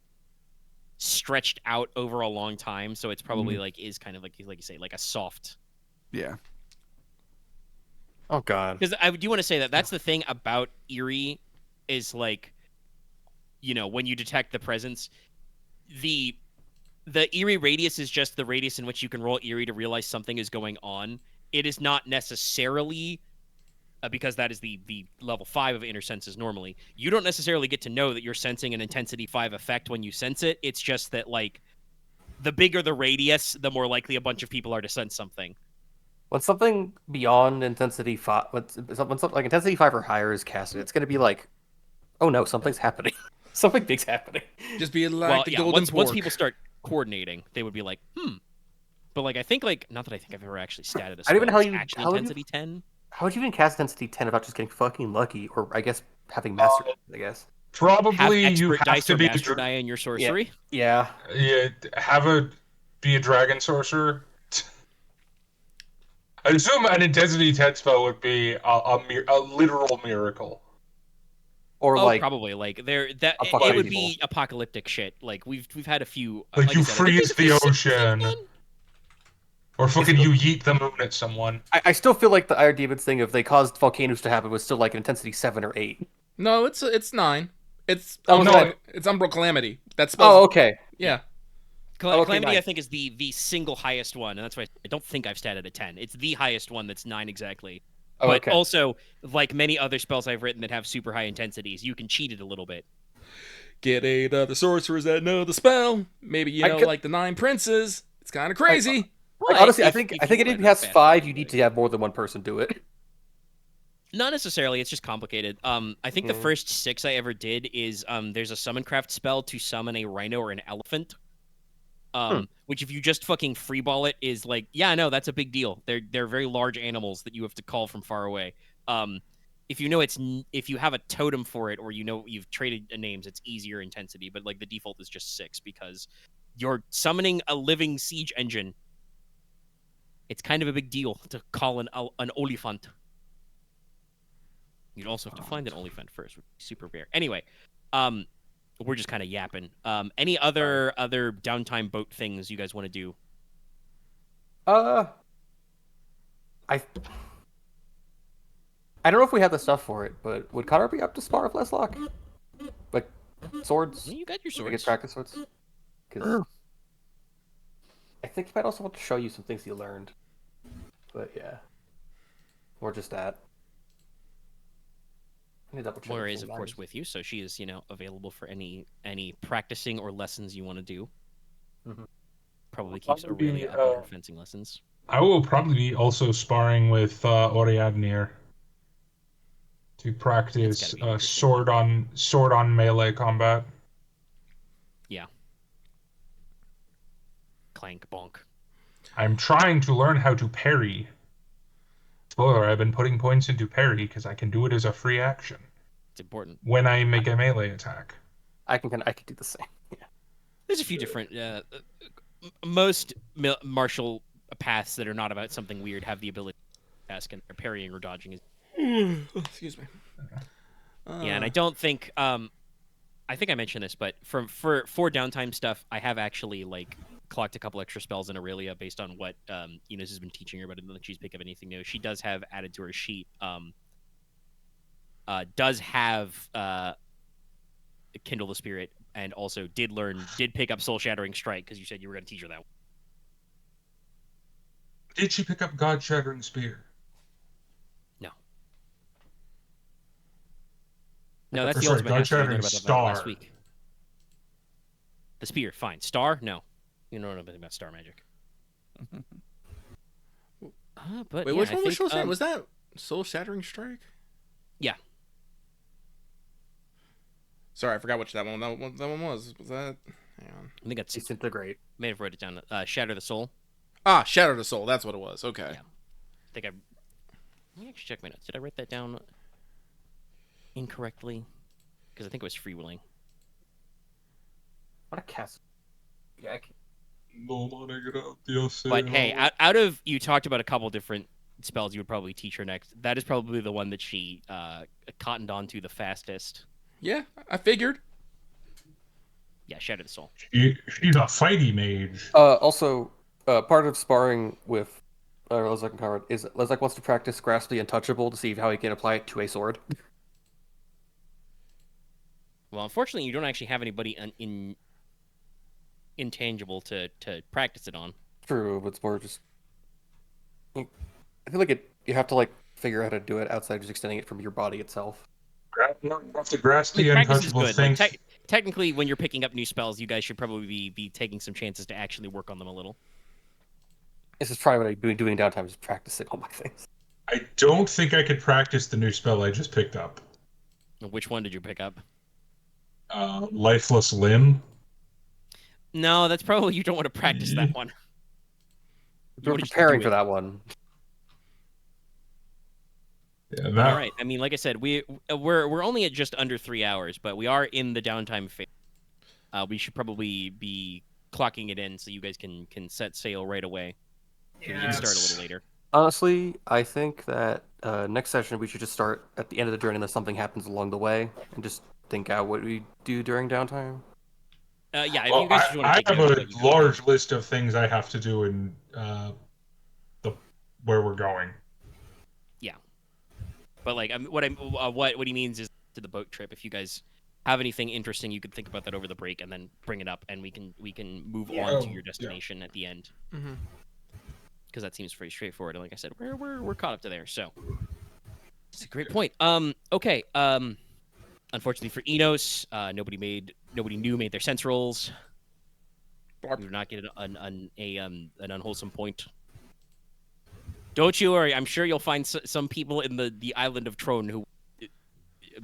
stretched out over a long time. So it's probably like is kind of like you say, like a soft. yeah, Oh god. Because I do want to say that's the thing about eerie is like, when you detect the presence, the eerie radius is just the radius in which you can roll eerie to realize something is going on. It is not necessarily because that is the level 5 of inner senses normally. You don't necessarily get to know that you're sensing an intensity 5 effect when you sense it. It's just that like the bigger the radius, the more likely a bunch of people are to sense something. When something beyond intensity 5, when something like intensity 5 or higher is casted, it's gonna be like, oh no, something's happening. Something big's happening. Just be like Well, the yeah, golden once pork. people start coordinating, they would be like, But like I think not that I think I've ever actually statted a I don't even spell know that's actually how you- intensity 10. How would you even cast intensity 10 without just getting fucking lucky, or I guess having mastered it, I guess. Probably you expert have dice to or be master die in your sorcery. Yeah. be a dragon sorcerer. I assume an intensity 10 spell would be a literal miracle. Or Oh, like probably like it apocalyptic would people. be apocalyptic shit. Like we've had a few. Like I you said, I think freeze there's a few the similar things ocean. done. Or fucking you yeet the moon at someone. I still feel like the Iron Demons thing, if they caused volcanoes to happen, was still like an intensity 7 or 8. No, it's 9. It's Oh, no. it's Umbral Calamity. That Oh, spells. okay. Yeah. okay, Calamity, nice. I think, is the single highest one, and that's why I don't think I've statted a 10. It's the highest one that's 9 exactly. Oh, But okay. also, like many other spells I've written that have super high intensities, you can cheat it a little bit. Get 8 other sorcerers that know the spell. Maybe like the 9 princes. It's kind of crazy. Like, honestly, I If think you it let has fast 5. enough, You need but- to have more than one person do it. Not necessarily. It's just complicated. I think the Yeah. first 6 I ever did is there's a summon craft spell to summon a rhino or an elephant. Which if you just fucking freeball it is like, yeah, no, that's a big deal. They're very large animals that you have to call from far away. If you know if you have a totem for it or you know you've traded names, it's easier intensity. But like the default is just 6 because you're summoning a living siege engine. It's kind of a big deal to call an olifant. You'd also have to find an olifant first, which would be super rare. Anyway, we're just kind of yapping. Any other downtime boat things you guys want to do? I don't know if we have the stuff for it, but would Konrad be up to spar with Leslok? Like swords? You got your I guess swords. practice swords. Because I think he might also want to show you some things he learned. But yeah, or just that. I need to double check Moira if is, she of course, matters. with you, so she is, available for any practicing or lessons you want to do. Mhm. Probably keeps Probably, Aurelia up on her fencing lessons. I will probably be also sparring with Oriadnir to practice That's gotta be interesting. sword on melee combat. Clank, bonk. I'm trying to learn how to parry. Spoiler, I've been putting points into parry because I can do it as a free action It's important. when I make a melee attack. I can do the same. Yeah. There's a few different. Most martial paths that are not about something weird have the ability to ask, and their parrying or dodging is. Excuse me. Yeah, and I don't think. I think I mentioned this, but for downtime stuff, I have actually clocked a couple extra spells in Aurelia based on what Inos has been teaching her, but I don't think she's pick up anything new. She does have added to her sheet. Does have Kindle the Spirit, and also did pick up Soul Shattering Strike because you said you were going to teach her that one. Did she pick up God Shattering Spear? No, that's Or the sorry, ultimate God master. We Shattering learned about that last Star. week. The spear, fine. Star, no. You don't know anything about star magic. But Wait, yeah, which I one was think, Soul Shattering? Was that Soul Shattering Strike? Yeah. Sorry, I forgot which that one was. Was that? Hang on. I think that's Disintegrate. may have wrote it down. Shatter the Soul. Ah, Shatter the Soul. That's what it was. Okay. Yeah. Let me actually check my notes. Did I write that down incorrectly? Because I think it was freewheeling. What a cast. Yeah. But hey, out of you talked about a couple different spells you would probably teach her next. That is probably the one that she cottoned onto the fastest. Yeah, I figured. Yeah, Shatter the Soul. She's a fighty mage. Also, part of sparring with Leslok and Konrad is Leslok wants to practice Grasp the Untouchable to see how he can apply it to a sword. Well, unfortunately, you don't actually have anybody intangible to practice it on. True, but it's more just. I feel like you have to figure out how to do it outside of just extending it from your body itself. You have to grasp the Practice is untouchable good. thing. Technically, when you're picking up new spells, you guys should probably be taking some chances to actually work on them a little. This is probably what I've been doing downtime, is practicing all my things. I don't think I could practice the new spell I just picked up. Which one did you pick up? Lifeless Limb. No, that's probably you don't want to practice that one. We're preparing for that one. Yeah, that, All right. I mean, like I said, we're only at just under 3 hours, but we are in the downtime phase. We should probably be clocking it in so you guys can set sail right away. So we can start a little later. Honestly, I think that next session we should just start at the end of the journey unless something happens along the way, and just think out what we do during downtime. Yeah, if well, you guys just want to I take have notes, a let you go. large list of things I have to do in where we're going. But like, what he means is to the boat trip. If you guys have anything interesting, you could think about that over the break and then bring it up, and we can move on to your destination at the end. Mm-hmm. Because that seems pretty straightforward. And like I said, we're caught up to there. So it's a great point. Okay. Unfortunately for Inos, nobody new made their sense rolls. We did not get an unwholesome point. Don't you worry. I'm sure you'll find some people in the island of Trone who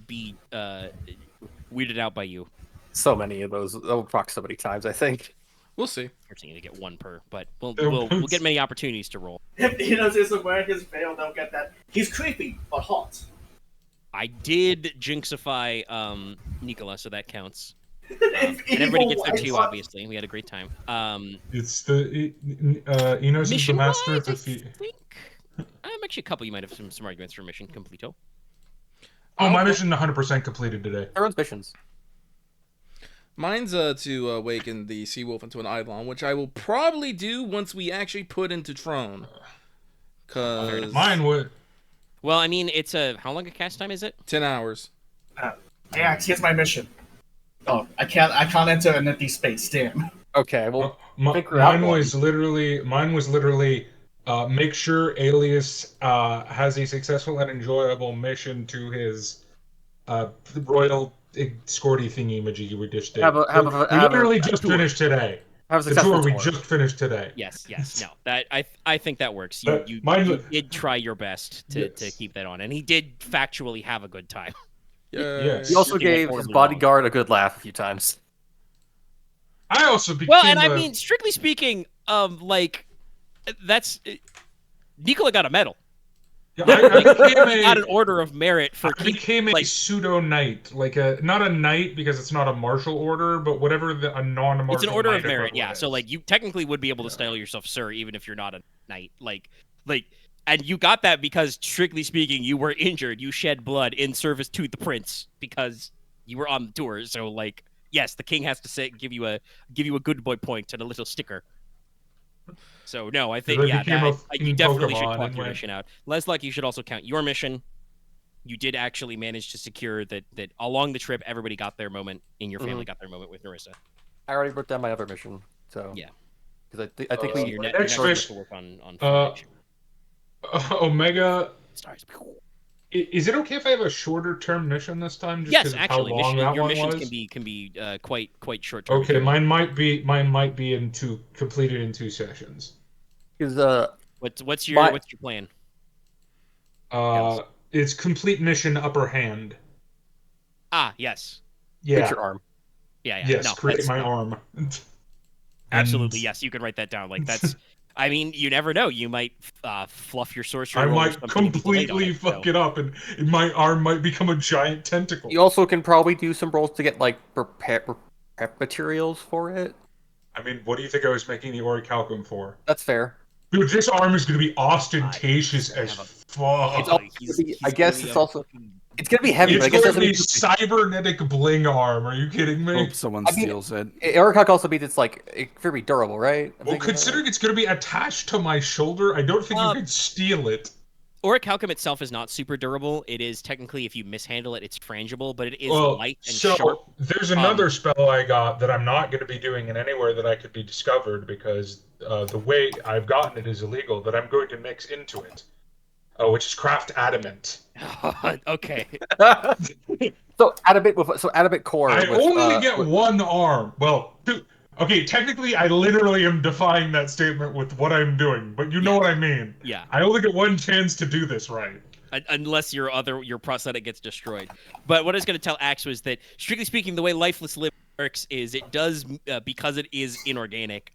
be weirded out by you. So many of those. I'll proc so many times, I think. We'll see. Fortunately, you get one per, but we'll get many opportunities to roll. If Inos isn't wearing his veil, they'll get that. He's creepy, but hot. I did jinxify Nicola, so that counts. If And everybody evil gets their white two, hot- obviously. We had a great time. It's the Enos is the master of I defeat. think actually a couple. You might have some arguments for mission completo. Oh, my mission 100% completed today. Everyone's missions. Mine's to awaken the sea wolf into an eidolon, which I will probably do once we actually put into Trone. Cause Mine would. Well, I mean, it's how long a cast time is it? 10 hours. Ajax, here's my mission. Oh, I can't enter an empty space. Damn. Okay, well, figure out Mine one. was literally make sure Alias has a successful and enjoyable mission to his royal escorty thingy majiggy we just did. We literally just finished today. Have a The successful tour we tour. just finished today. Yes. No, that I think that works. But You mine- did try your best to Yes. keep that on, and he did factually have a good time. Yes. He also Looking at gave his horribly bodyguard a good laugh a few times. I also became Well, and I the- mean, strictly speaking, like that's Nicola got a medal. Yeah, I He became got an a, order of merit for I became a like- pseudo knight, like not a knight because it's not a martial order, but whatever a non-martial. It's an order of knight merit, yeah. equivalent So is. like you technically would be able to style yourself sir, even if you're not a knight. Like, and you got that because strictly speaking, you were injured. You shed blood in service to the prince because you were on the tour. So like, yes, the king has to give you a good boy point and a little sticker. So no, I think I became a you fucking definitely should Pokemon clock and your went- mission out. Leslok, you should also count your mission. You did actually manage to secure that along the trip, everybody got their moment, and your family got their moment with Narissa. I already wrote down my other mission, so Yeah. Because I think So we your my next next mission mission- to work on Omega. stars. Is it okay if I have a shorter term mission this time? Just Yes, 'cause of actually, how long that your one missions was? can be quite short term. Okay, mine might be completed in 2 sessions. because What's your plan? It's complete mission upper hand. Ah, yes. Yeah. fix your arm. Yeah. Yes, No, create that's- my arm. Absolutely, And yes. You can write that down. Like that's. I mean, you never know. You might fluff your sorcery. I roll or might something and be delayed on completely it, fuck so- it up, and my arm might become a giant tentacle. You also can probably do some rolls to get like prep materials for it. I mean, what do you think I was making the orichalcum for? That's fair. Dude, this arm is going to be ostentatious as fuck. It's also he's- gonna be- he's I guess gonna be it's a also fucking- it's gonna be heavy, It's but I guess going it to be doesn't mean cybernetic bling arm. Are you kidding me? Hope someone I mean, steals it. Aircock also means it's like it's very durable, right? I'm Well, thinking considering it's going to be attached to my shoulder, I don't think you can steal it. Orichalcum itself is not super durable. It is technically, if you mishandle it, it's frangible, but it is Well, light and so sharp. there's another spell I got that I'm not going to be doing in anywhere that I could be discovered because the way I've gotten it is illegal. That I'm going to mix into it, which is craft adamant. Okay. so adamant core. I with, only get with- one arm. Well, two. Okay, technically, I literally am defying that statement with what I'm doing, but you know what I mean. Yeah. I only get one chance to do this right. Unless your prosthetic gets destroyed. But what I was going to tell Axe was that, strictly speaking, the way Lifeless Live works is it does because it is inorganic.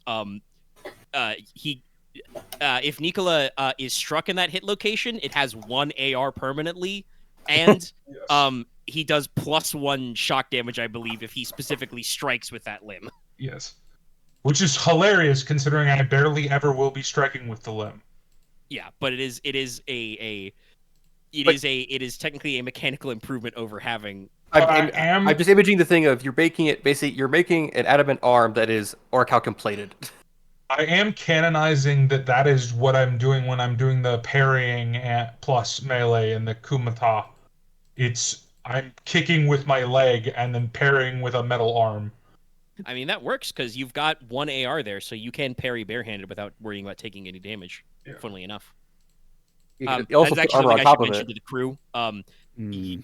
if Nicola is struck in that hit location, it has 1 AR permanently, and he does +1 shock damage, I believe, if he specifically strikes with that limb. Yes. Which is hilarious considering I barely ever will be striking with the limb. Yeah, but it is technically a mechanical improvement over having. I'm just imaging the thing of you're making an adamant arm that is orichalcum plated. I am canonizing that is what I'm doing when I'm doing the parrying plus melee and the kumata. I'm kicking with my leg and then parrying with a metal arm. I mean, that works because you've got 1 AR there, so you can parry barehanded without worrying about taking any damage. Yeah. Funnily enough. You also that's put actually armor on something I top should of mention it. to the crew.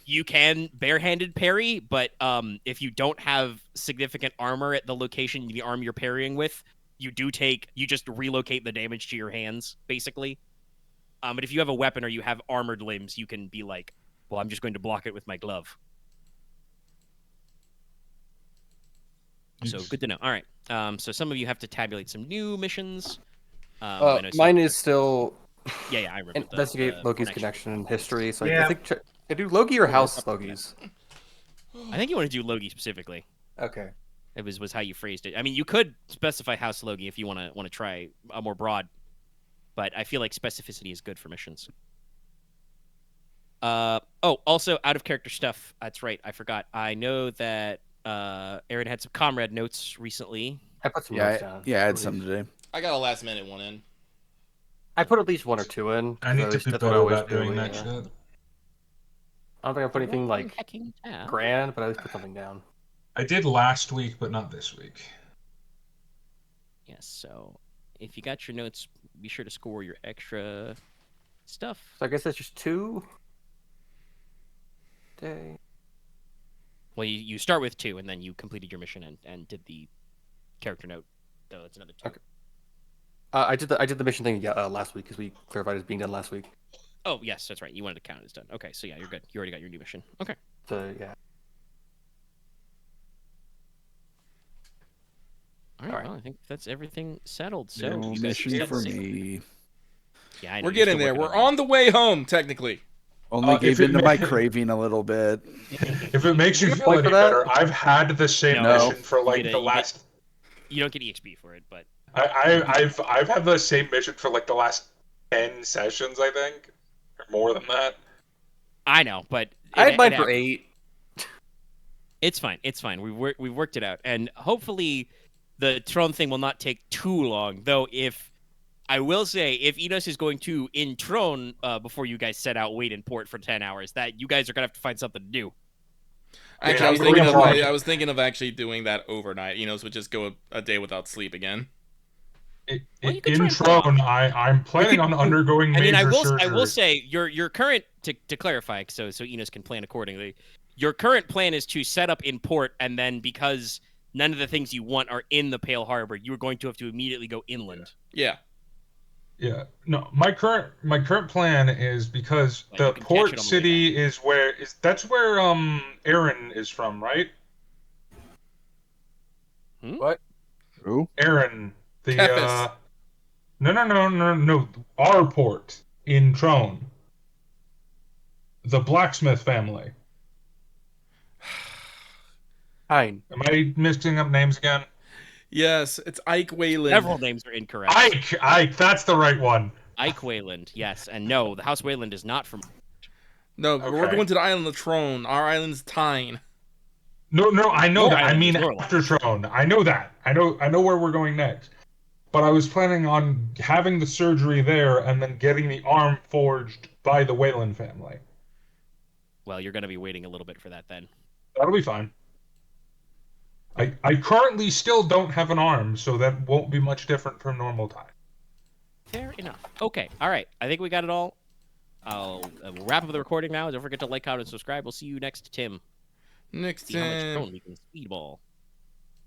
You can barehanded parry, but if you don't have significant armor at the location, the arm you're parrying with, you just relocate the damage to your hands, basically. But if you have a weapon or you have armored limbs, you can be like, well, I'm just going to block it with my glove. So good to know. All right. So some of you have to tabulate some new missions. Mine is still Yeah, I remember. Investigate Loki's connection and history. So Yeah. I think I do Logi or House Logi's. I think you want to do Logi specifically. Okay. It was how you phrased it. I mean, you could specify House Logi if you want to try a more broad, but I feel like specificity is good for missions. Also out of character stuff. That's right. I forgot. I know that Aren had some comrade notes recently. I put some notes down. Yeah, I had some today. I got a last minute one in. I put at least 1 or 2 in. I need to be better about doing that shit. I don't think I put anything like grand, but I always put something down. I did last week, but not this week. Yes, so if you got your notes, be sure to score your extra stuff. So I guess that's just 2. Day. Well, you start with 2, and then you completed your mission and did the character note. So that's another 2. Okay. I did the mission thing last week because we clarified it's being done last week. Oh yes, that's right. You wanted to count it as done. Okay, so yeah, you're good. You already got your new mission. Okay. So yeah. All right. Well, I think that's everything settled. So No you guys mission for safe. me. Yeah, I know. We're getting there. We're on the way home, technically. Only gave into my craving a little bit. If it makes you feel any better, I've had the same mission for like the last. You don't get EXP for it, but I've had the same mission for like the last 10 sessions, I think, or more than that. I know, but I had mine for 8. It's fine. It's fine. We've worked it out, and hopefully, the Tron thing will not take too long. Though, if I will say, if Inos is going to in Tron before you guys set out, wait in port for 10 hours, that you guys are gonna have to find something to do. Actually, I was thinking of actually doing that overnight. Enos would just go a day without sleep again. In Tron, I'm planning on undergoing major surgery. I will say your current to clarify, so Enos can plan accordingly. Your current plan is to set up in port, and then because none of the things you want are in the Pale Harbor, you are going to have to immediately go inland. Yeah. Yeah. No, my current plan is because the port city is where Aren is from, right? What? Who? Aren. No. Our port in Tron. The blacksmith family. Fine. Am I mixing up names again? Yes, it's Ike Wayland. Several names are incorrect. Ike, that's the right one. Ike Wayland, yes, and no, the House Wayland is not from. No, we're going to the island of Tron. Our island's Teine. No, I know that. I mean after Tron. I know that. I know where we're going next. But I was planning on having the surgery there and then getting the arm forged by the Wayland family. Well, you're going to be waiting a little bit for that then. That'll be fine. I currently still don't have an arm, so that won't be much different from normal time. Fair enough. Okay, all right. I think we got it all. We'll wrap up the recording now. Don't forget to like, comment, and subscribe. We'll see you next, Tim. Next See how much time. drone we can speedball.